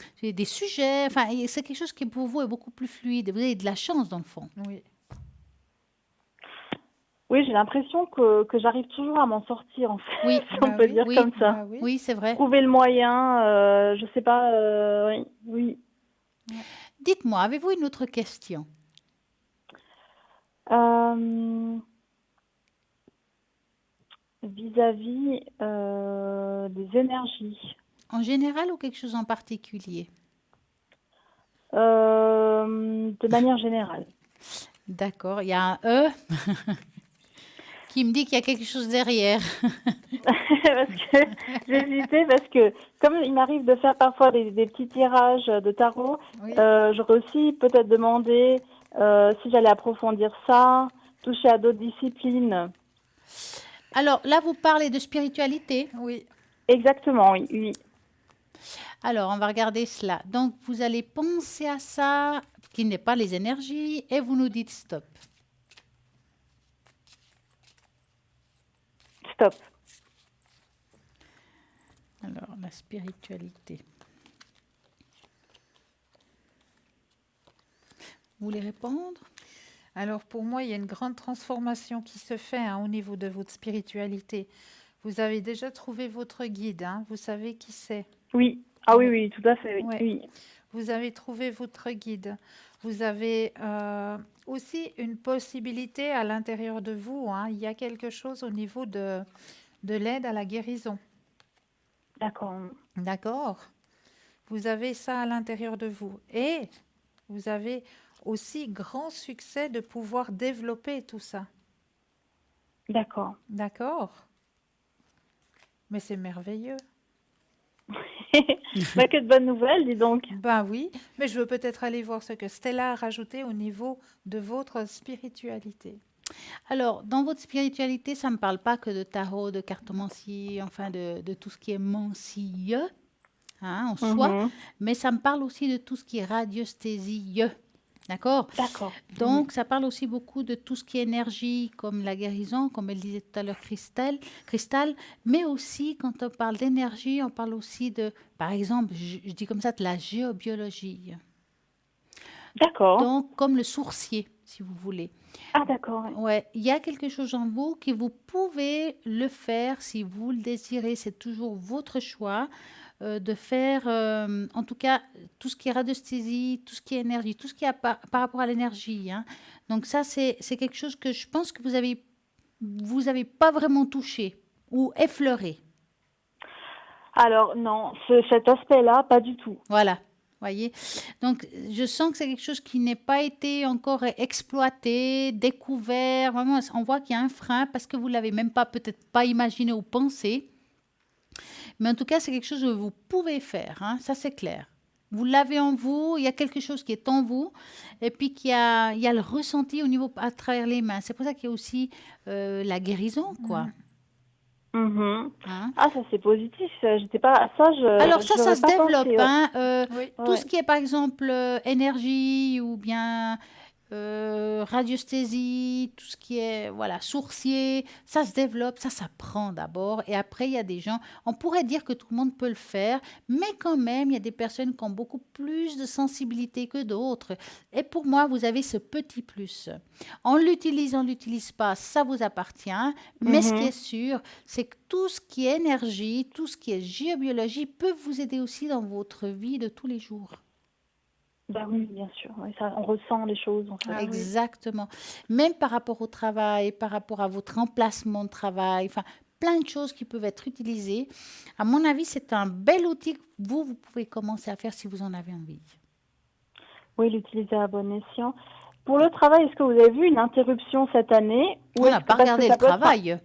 sujets. Enfin, et c'est quelque chose qui pour vous est beaucoup plus fluide. Vous avez de la chance dans le fond. Oui. Oui, j'ai l'impression que j'arrive toujours à m'en sortir, en fait, Oui, si on Bah peut oui, dire oui, comme ça. bah oui. oui, c'est vrai. Trouver le moyen, je sais pas, oui, oui. Dites-moi, avez-vous une autre question? Vis-à-vis des énergies. En général ou quelque chose en particulier? De manière générale. D'accord, il y a un E qui me dit qu'il y a quelque chose derrière. Parce que j'hésitais, parce que comme il m'arrive de faire parfois des petits tirages de tarot, Oui. j'aurais aussi peut-être demandé si j'allais approfondir ça, toucher à d'autres disciplines. Alors là, vous parlez de spiritualité. Oui. Exactement, oui, oui. Alors, on va regarder cela. Donc, vous allez penser à ça, qui n'est pas les énergies, et vous nous dites stop. Stop. Alors, la spiritualité. Vous voulez répondre? Alors pour moi, il y a une grande transformation qui se fait, hein, au niveau de votre spiritualité. Vous avez déjà trouvé votre guide, hein, vous savez qui c'est. Oui. Ah oui, Ouais. oui, tout à fait, oui. Ouais. Oui. Vous avez trouvé votre guide. Vous avez aussi une possibilité à l'intérieur de vous, hein. Il y a quelque chose au niveau de l'aide à la guérison. D'accord. D'accord? Vous avez ça à l'intérieur de vous. Et vous avez aussi grand succès de pouvoir développer tout ça. D'accord. D'accord? Mais c'est merveilleux. Bah, que de bonnes nouvelles, dis donc. Ben oui, mais je veux peut-être aller voir ce que Stella a rajouté au niveau de votre spiritualité. Alors, dans votre spiritualité, ça ne me parle pas que de tarot, de cartomancie, enfin de tout ce qui est mancieux, hein, en soi, Mhm. mais ça me parle aussi de tout ce qui est radiesthésie. D'accord? D'accord. Donc, ça parle aussi beaucoup de tout ce qui est énergie, comme la guérison, comme elle disait tout à l'heure, cristal, mais aussi, quand on parle d'énergie, on parle aussi de, par exemple, je dis comme ça, de la géobiologie. D'accord. Donc, comme le sourcier, si vous voulez. Ah, d'accord. Ouais. Ouais, il y a quelque chose en vous que vous pouvez le faire si vous le désirez. C'est toujours votre choix de faire, en tout cas, tout ce qui est radiesthésie, tout ce qui est énergie, tout ce qui est par rapport à l'énergie, hein. Donc ça, c'est quelque chose que je pense que vous avez pas vraiment touché ou effleuré. Alors, non, cet aspect-là, pas du tout. Voilà. Voyez? Donc, je sens que c'est quelque chose qui n'est pas été encore exploité, découvert. Vraiment, on voit qu'il y a un frein parce que vous l'avez même pas, peut-être pas imaginé ou pensé. Mais en tout cas, c'est quelque chose que vous pouvez faire, hein, ça c'est clair. Vous l'avez en vous, il y a quelque chose qui est en vous, et puis il y a le ressenti au niveau à travers les mains. C'est pour ça qu'il y a aussi la guérison, quoi. Mhm. Hein. Ah, ça c'est positif. J'étais pas ça, Alors je ça l'aurais se pas développe, pensé. Ouais. hein. Oui. Tout Ouais. ce qui est par exemple énergie ou bien radiesthésie, tout ce qui est voilà sourcier, ça se développe, ça s'apprend d'abord et après il y a des gens, on pourrait dire que tout le monde peut le faire, mais quand même il y a des personnes qui ont beaucoup plus de sensibilité que d'autres. Et pour moi, vous avez ce petit plus. On l'utilise pas, ça vous appartient, mais ce qui est Mhm. sûr, c'est que tout ce qui est énergie, tout ce qui est géobiologie peut vous aider aussi dans votre vie de tous les jours. Bah oui, bien sûr. Ouais, ça, on ressent les choses en fait. Ah oui. Exactement. Même par rapport au travail, par rapport à votre emplacement de travail, enfin, plein de choses qui peuvent être utilisées. À mon avis, c'est un bel outil que vous pouvez commencer à faire si vous en avez envie. Oui, l'utiliser à bon escient. Pour le travail, est-ce que vous avez vu une interruption cette année ou On est-ce n'a que pas parce que regardé le ça peut être travail.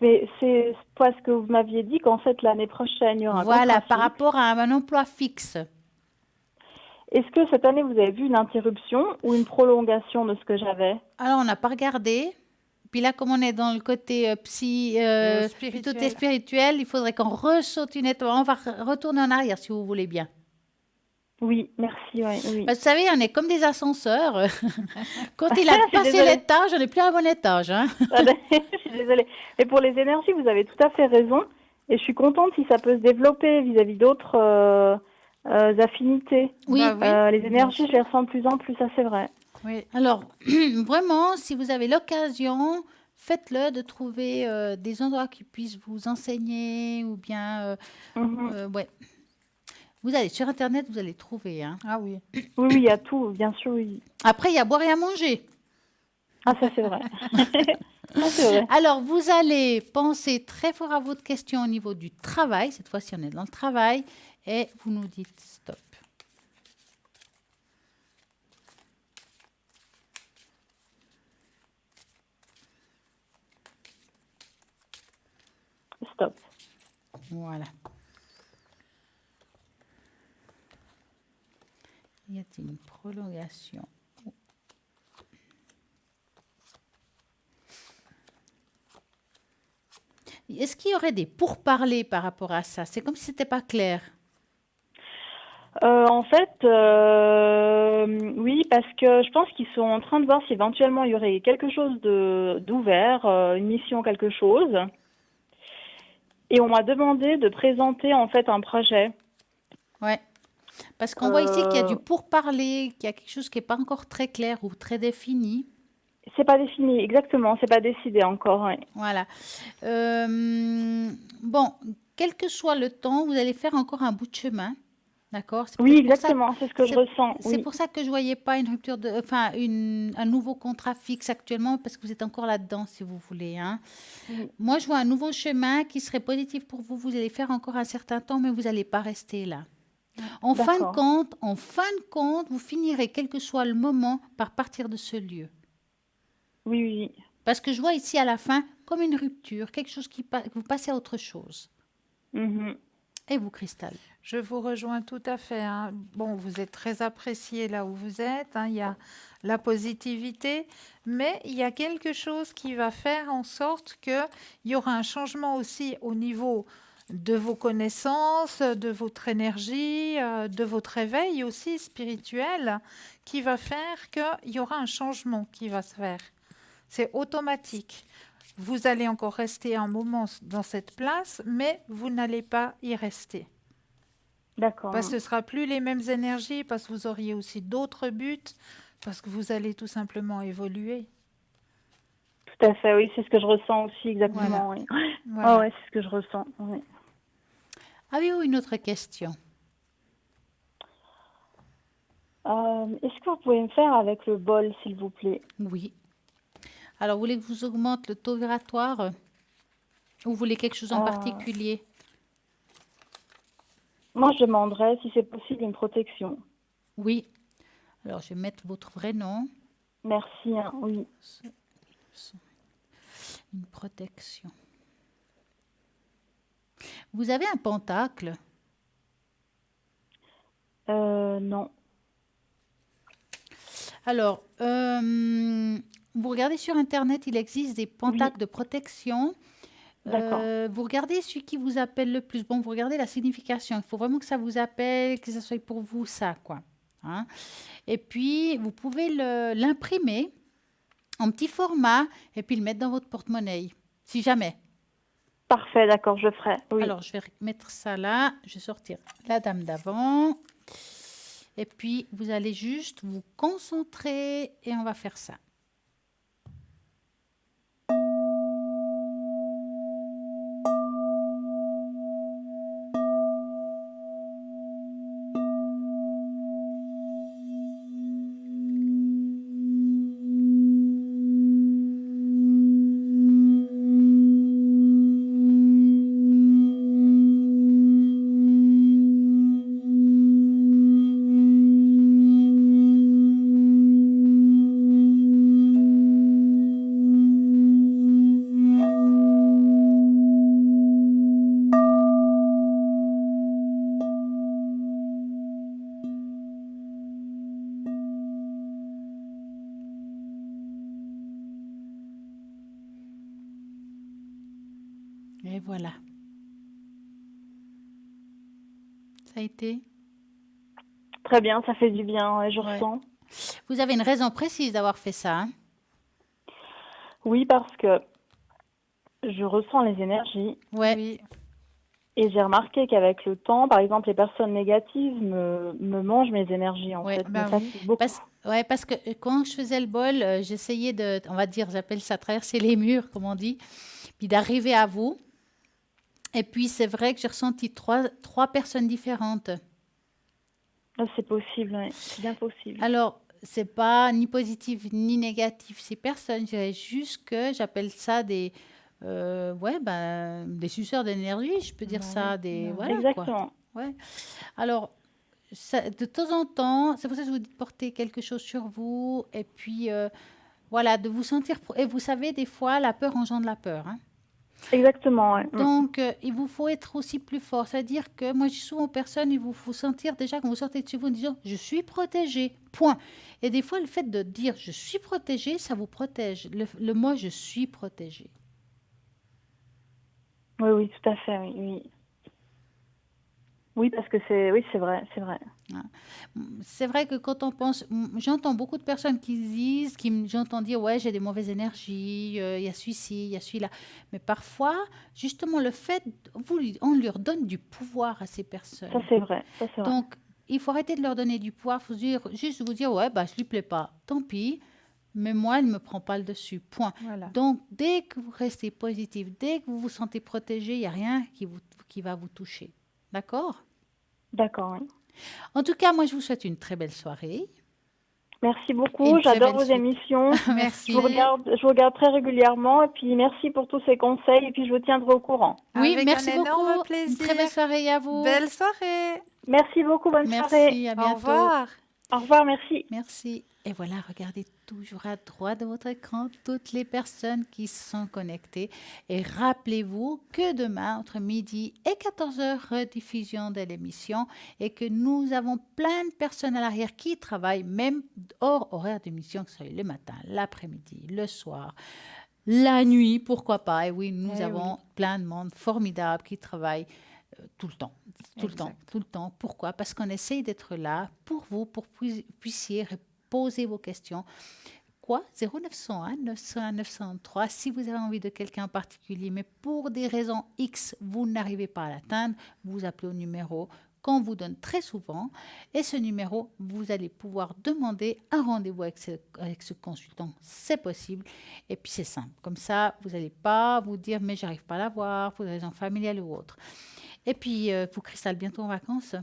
mais c'est parce que vous m'aviez dit qu'en fait l'année prochaine il y aura un Voilà, contrat par fixe. rapport à un emploi fixe. Est-ce que cette année vous avez vu une interruption ou une prolongation de ce que j'avais? Alors, on n'a pas regardé. Puis là, comme on est dans le côté plutôt Spirituel. spirituel, il faudrait qu'on ressaute une étoile. On va retourner en arrière si vous voulez bien. Oui, merci, ouais, oui. Parce que vous savez, on est comme des ascenseurs. Quand il a Je suis passé désolée. l'étage, on n'est plus à un bon étage, hein. Je suis désolée. Mais pour les énergies, vous avez tout à fait raison. Et je suis contente si ça peut se développer vis-à-vis d'autres affinités. Oui. Bah oui, Les bien énergies, je sûr. les ressens de plus en plus, ça c'est vrai. Oui. Alors, vraiment, si vous avez l'occasion, faites-le de trouver des endroits qui puissent vous enseigner ou bien, Mhm. ouais. Vous allez sur Internet, vous allez trouver, hein. Ah oui. Oui, oui, il y a tout, bien sûr, oui. Après, il y a à boire et à manger. Ah, ça c'est vrai. Ça c'est vrai. Alors, vous allez penser très fort à votre question au niveau du travail. Cette fois-ci, on est dans le travail. Et vous nous dites stop. Stop. Voilà. Y a-t-il une prolongation? Est-ce qu'il y aurait des pourparlers par rapport à ça? C'est comme si c'était pas clair. En fait, oui, parce que je pense qu'ils sont en train de voir si éventuellement il y aurait quelque chose d'ouvert, une mission, quelque chose. Et on m'a demandé de présenter en fait un projet. Ouais. Parce qu'on voit ici qu'il y a du Euh, pourparler, qu'il y a quelque chose qui n'est pas encore très clair ou très défini. c'est pas défini, exactement, c'est pas décidé encore. Ouais. Voilà. Bon, quel que soit le temps, vous allez faire encore un bout de chemin. D'accord? C'est Oui, peut-être pour ça, exactement, c'est ce que je c'est ressens. c'est Oui. pour ça que je voyais pas une rupture de, enfin, un nouveau contrat fixe actuellement, parce que vous êtes encore là-dedans, si vous voulez, hein. Oui. Moi, je vois un nouveau chemin qui serait positif pour vous. Vous allez faire encore un certain temps, mais vous n'allez pas rester là. D'accord. En fin de compte, vous finirez, quel que soit le moment, par partir de ce lieu. Oui, oui, Parce que je vois ici à la fin comme une rupture, quelque chose que vous passez à autre chose. oui. Mhm. Et vous, Cristal? Je vous rejoins tout à fait, hein. Bon, vous êtes très apprécié là où vous êtes, hein. Il y a la positivité, mais il y a quelque chose qui va faire en sorte qu'il y aura un changement aussi au niveau de vos connaissances, de votre énergie, de votre éveil aussi spirituel, qui va faire qu'il y aura un changement qui va se faire. C'est automatique. Vous allez encore rester un moment dans cette place, mais vous n'allez pas y rester. D'accord. Parce que ce ne sera plus les mêmes énergies, parce que vous auriez aussi d'autres buts, parce que vous allez tout simplement évoluer. Tout à fait, oui, c'est ce que je ressens aussi Voilà. exactement. Oui. Voilà. Ouais, c'est ce que je ressens. Oui. Avez-vous une autre question? Est-ce que vous pouvez me faire avec le bol, s'il vous plaît? Oui. Alors, vous voulez que je vous augmente le taux vibratoire ou vous voulez quelque chose en Euh, particulier? Moi, je demanderais si c'est possible une protection. Oui. Alors, je vais mettre votre vrai nom. Merci, hein, oui. Une protection. Vous avez un pentacle? Non. Alors, vous regardez sur Internet, il existe des pentacles de protection. D'accord. Vous regardez celui qui vous appelle le plus. Bon, vous regardez la signification. Il faut vraiment que ça vous appelle, que ça soit pour vous ça, quoi. Hein. Et puis, vous pouvez l'imprimer en petit format et puis le mettre dans votre porte-monnaie, si jamais. Parfait, d'accord, je le ferai. Oui. Alors, je vais mettre ça là. Je vais sortir la dame d'avant. Et puis, vous allez juste vous concentrer et on va faire ça. Et voilà. Ça a été? Très bien, ça fait du bien, ouais, je Ouais. ressens. Vous avez une raison précise d'avoir fait ça, hein? Oui, parce que je ressens les énergies Ouais. Oui, et j'ai remarqué qu'avec le temps, par exemple, les personnes négatives me mangent mes énergies, en Ouais. fait, me bah oui. fatiguent beaucoup. Parce que quand je faisais le bol, j'essayais de, on va dire, j'appelle ça traverser les murs, comme on dit, puis d'arriver à vous. Et puis, c'est vrai que j'ai ressenti trois personnes différentes. Ah, c'est possible, ouais, c'est bien possible. Alors, c'est pas ni positif ni négatif ces personnes. Je dirais juste que j'appelle ça des suceurs d'énergie. Je peux dire Bah ça, oui, bah oui. voilà quoi. Exactement. Ouais. Alors, de temps en temps, c'est pour ça que je vous dis de porter quelque chose sur vous et puis voilà, de vous sentir. Et vous savez, des fois, la peur engendre la peur, hein. Exactement, ouais. Donc, il vous faut être aussi plus fort. C'est-à-dire que moi, je dis souvent aux personnes, il vous faut sentir déjà quand vous sortez de chez vous en disant je suis protégé, point. Et des fois, le fait de dire je suis protégé, ça vous protège. Le mot je suis protégé. Oui, oui, tout à fait, oui, oui. Oui, parce que oui, c'est vrai, c'est vrai. C'est vrai que quand on pense, j'entends beaucoup de personnes qui disent, j'entends dire, ouais, j'ai des mauvaises énergies, il y a celui-ci, il y a celui-là. Mais parfois, justement, le fait, on leur donne du pouvoir à ces personnes. Ça, c'est vrai, ça, c'est vrai. Donc, il faut arrêter de leur donner du pouvoir. Il faut juste vous dire, ouais, bah, je lui plais pas. Tant pis. Mais moi, elle ne me prend pas le dessus. Point. Voilà. Donc, dès que vous restez positif, dès que vous vous sentez protégé, il n'y a rien qui va vous toucher. D'accord? D'accord, oui. En tout cas, moi, je vous souhaite une très belle soirée. Merci Une beaucoup, très j'adore belle vos suite. émissions. Merci. Je vous regarde très régulièrement et puis merci pour tous ces conseils et puis je vous tiendrai au courant. Oui, Avec merci un énorme beaucoup. Une très belle plaisir. soirée à vous. Belle soirée. Merci beaucoup, bonne soirée. Merci, à Au bientôt. revoir. Au revoir, merci. Merci. Et voilà, regardez toujours à droite de votre écran toutes les personnes qui sont connectées. Et rappelez-vous que demain, entre midi et 14h, rediffusion de l'émission et que nous avons plein de personnes à l'arrière qui travaillent, même hors horaire d'émission, que ce soit le matin, l'après-midi, le soir, la nuit, pourquoi pas. Et oui, nous Eh avons plein de monde formidable qui travaille tout le temps, tout le temps, Exact. tout le temps. Pourquoi? Parce qu'on essaye d'être là pour vous, pour que vous puissiez poser vos questions. Quoi? 0901 901 903. Si vous avez envie de quelqu'un en particulier, mais pour des raisons X, vous n'arrivez pas à l'atteindre, vous appelez au numéro qu'on vous donne très souvent. Et ce numéro, vous allez pouvoir demander un rendez-vous avec ce consultant. C'est possible. Et puis c'est simple. Comme ça, vous n'allez pas vous dire, mais j'arrive pas à l'avoir pour des raisons familiales ou autres. Et puis, vous, Cristal, bientôt en vacances?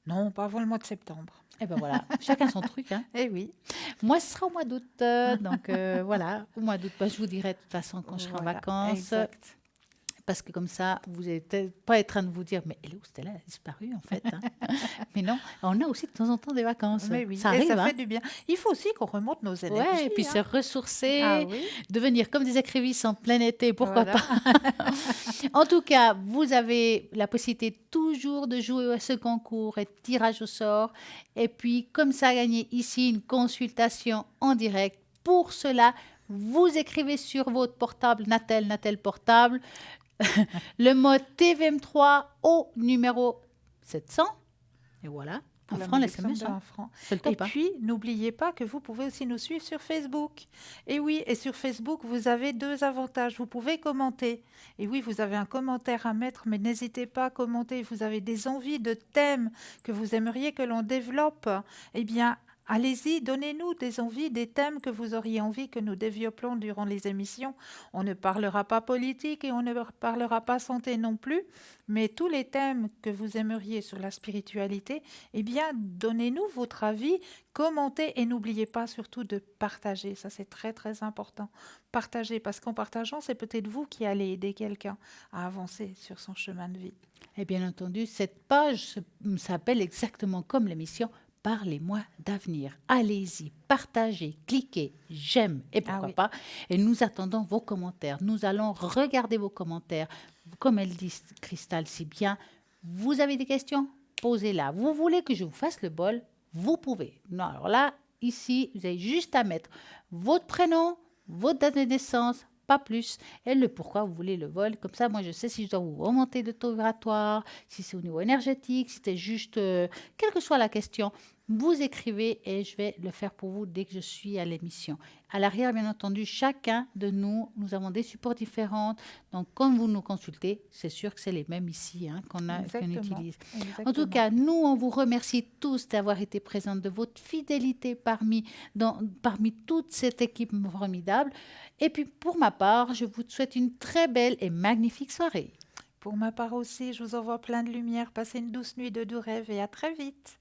Non, pas avant le mois de septembre. Eh ben voilà, chacun son truc. Hein. Eh oui. Moi, ce sera au mois d'août. Donc voilà, au mois d'août, je vous dirai de toute façon quand je serai en Voilà, vacances. exact. Parce que comme ça, vous n'allez peut-être pas être en train de vous dire, mais elle est où Stella? Elle a disparu en fait. Hein. Mais non, on a aussi de temps en temps des vacances. Mais oui, Ça et arrive. ça hein. fait du bien. Il faut aussi qu'on remonte nos énergies. Ouais, et puis se hein. ressourcer, Ah oui. devenir comme des écrivisses en plein été, pourquoi Voilà. pas. En tout cas, vous avez la possibilité toujours de jouer à ce concours et tirage au sort. Et puis, comme ça, gagner ici une consultation en direct. Pour cela, vous écrivez sur votre portable, Natel portable, le mot TVM3 au numéro 700. Et voilà, un Pour la franc réduction l'SMS. de Hein. 1 franc. C'est le Et top. Hein. puis, n'oubliez pas que vous pouvez aussi nous suivre sur Facebook. Et oui, et sur Facebook, vous avez 2 avantages. Vous pouvez commenter. Et oui, vous avez un commentaire à mettre, mais n'hésitez pas à commenter. Vous avez des envies de thèmes que vous aimeriez que l'on développe. Eh bien, allez-y, donnez-nous des envies, des thèmes que vous auriez envie que nous développions durant les émissions. On ne parlera pas politique et on ne parlera pas santé non plus, mais tous les thèmes que vous aimeriez sur la spiritualité, eh bien, donnez-nous votre avis, commentez et n'oubliez pas surtout de partager. Ça, c'est très, très important. Partagez, parce qu'en partageant, c'est peut-être vous qui allez aider quelqu'un à avancer sur son chemin de vie. Et bien entendu, cette page s'appelle exactement comme l'émission Parlez-moi d'avenir. Allez-y, partagez, cliquez, j'aime et pourquoi oui. pas. Et nous attendons vos commentaires. Nous allons regarder vos commentaires. Comme elle dit Cristal si bien, vous avez des questions? Posez-la. Vous voulez que je vous fasse le bol? Vous pouvez. Non, alors là, ici, vous avez juste à mettre votre prénom, votre date de naissance, pas plus, et le pourquoi vous voulez le vol. Comme ça, moi, je sais si je dois vous remonter le taux vibratoire, si c'est au niveau énergétique, si c'est juste, quelle que soit la question, vous écrivez et je vais le faire pour vous dès que je suis à l'émission. À l'arrière, bien entendu, chacun de nous, nous avons des supports différents. Donc, quand vous nous consultez, c'est sûr que c'est les mêmes ici hein, qu'on utilise. En tout cas, nous, on vous remercie tous d'avoir été présents, de votre fidélité parmi toute cette équipe formidable. Et puis, pour ma part, je vous souhaite une très belle et magnifique soirée. Pour ma part aussi, je vous envoie plein de lumière. Passez une douce nuit de doux rêves et à très vite.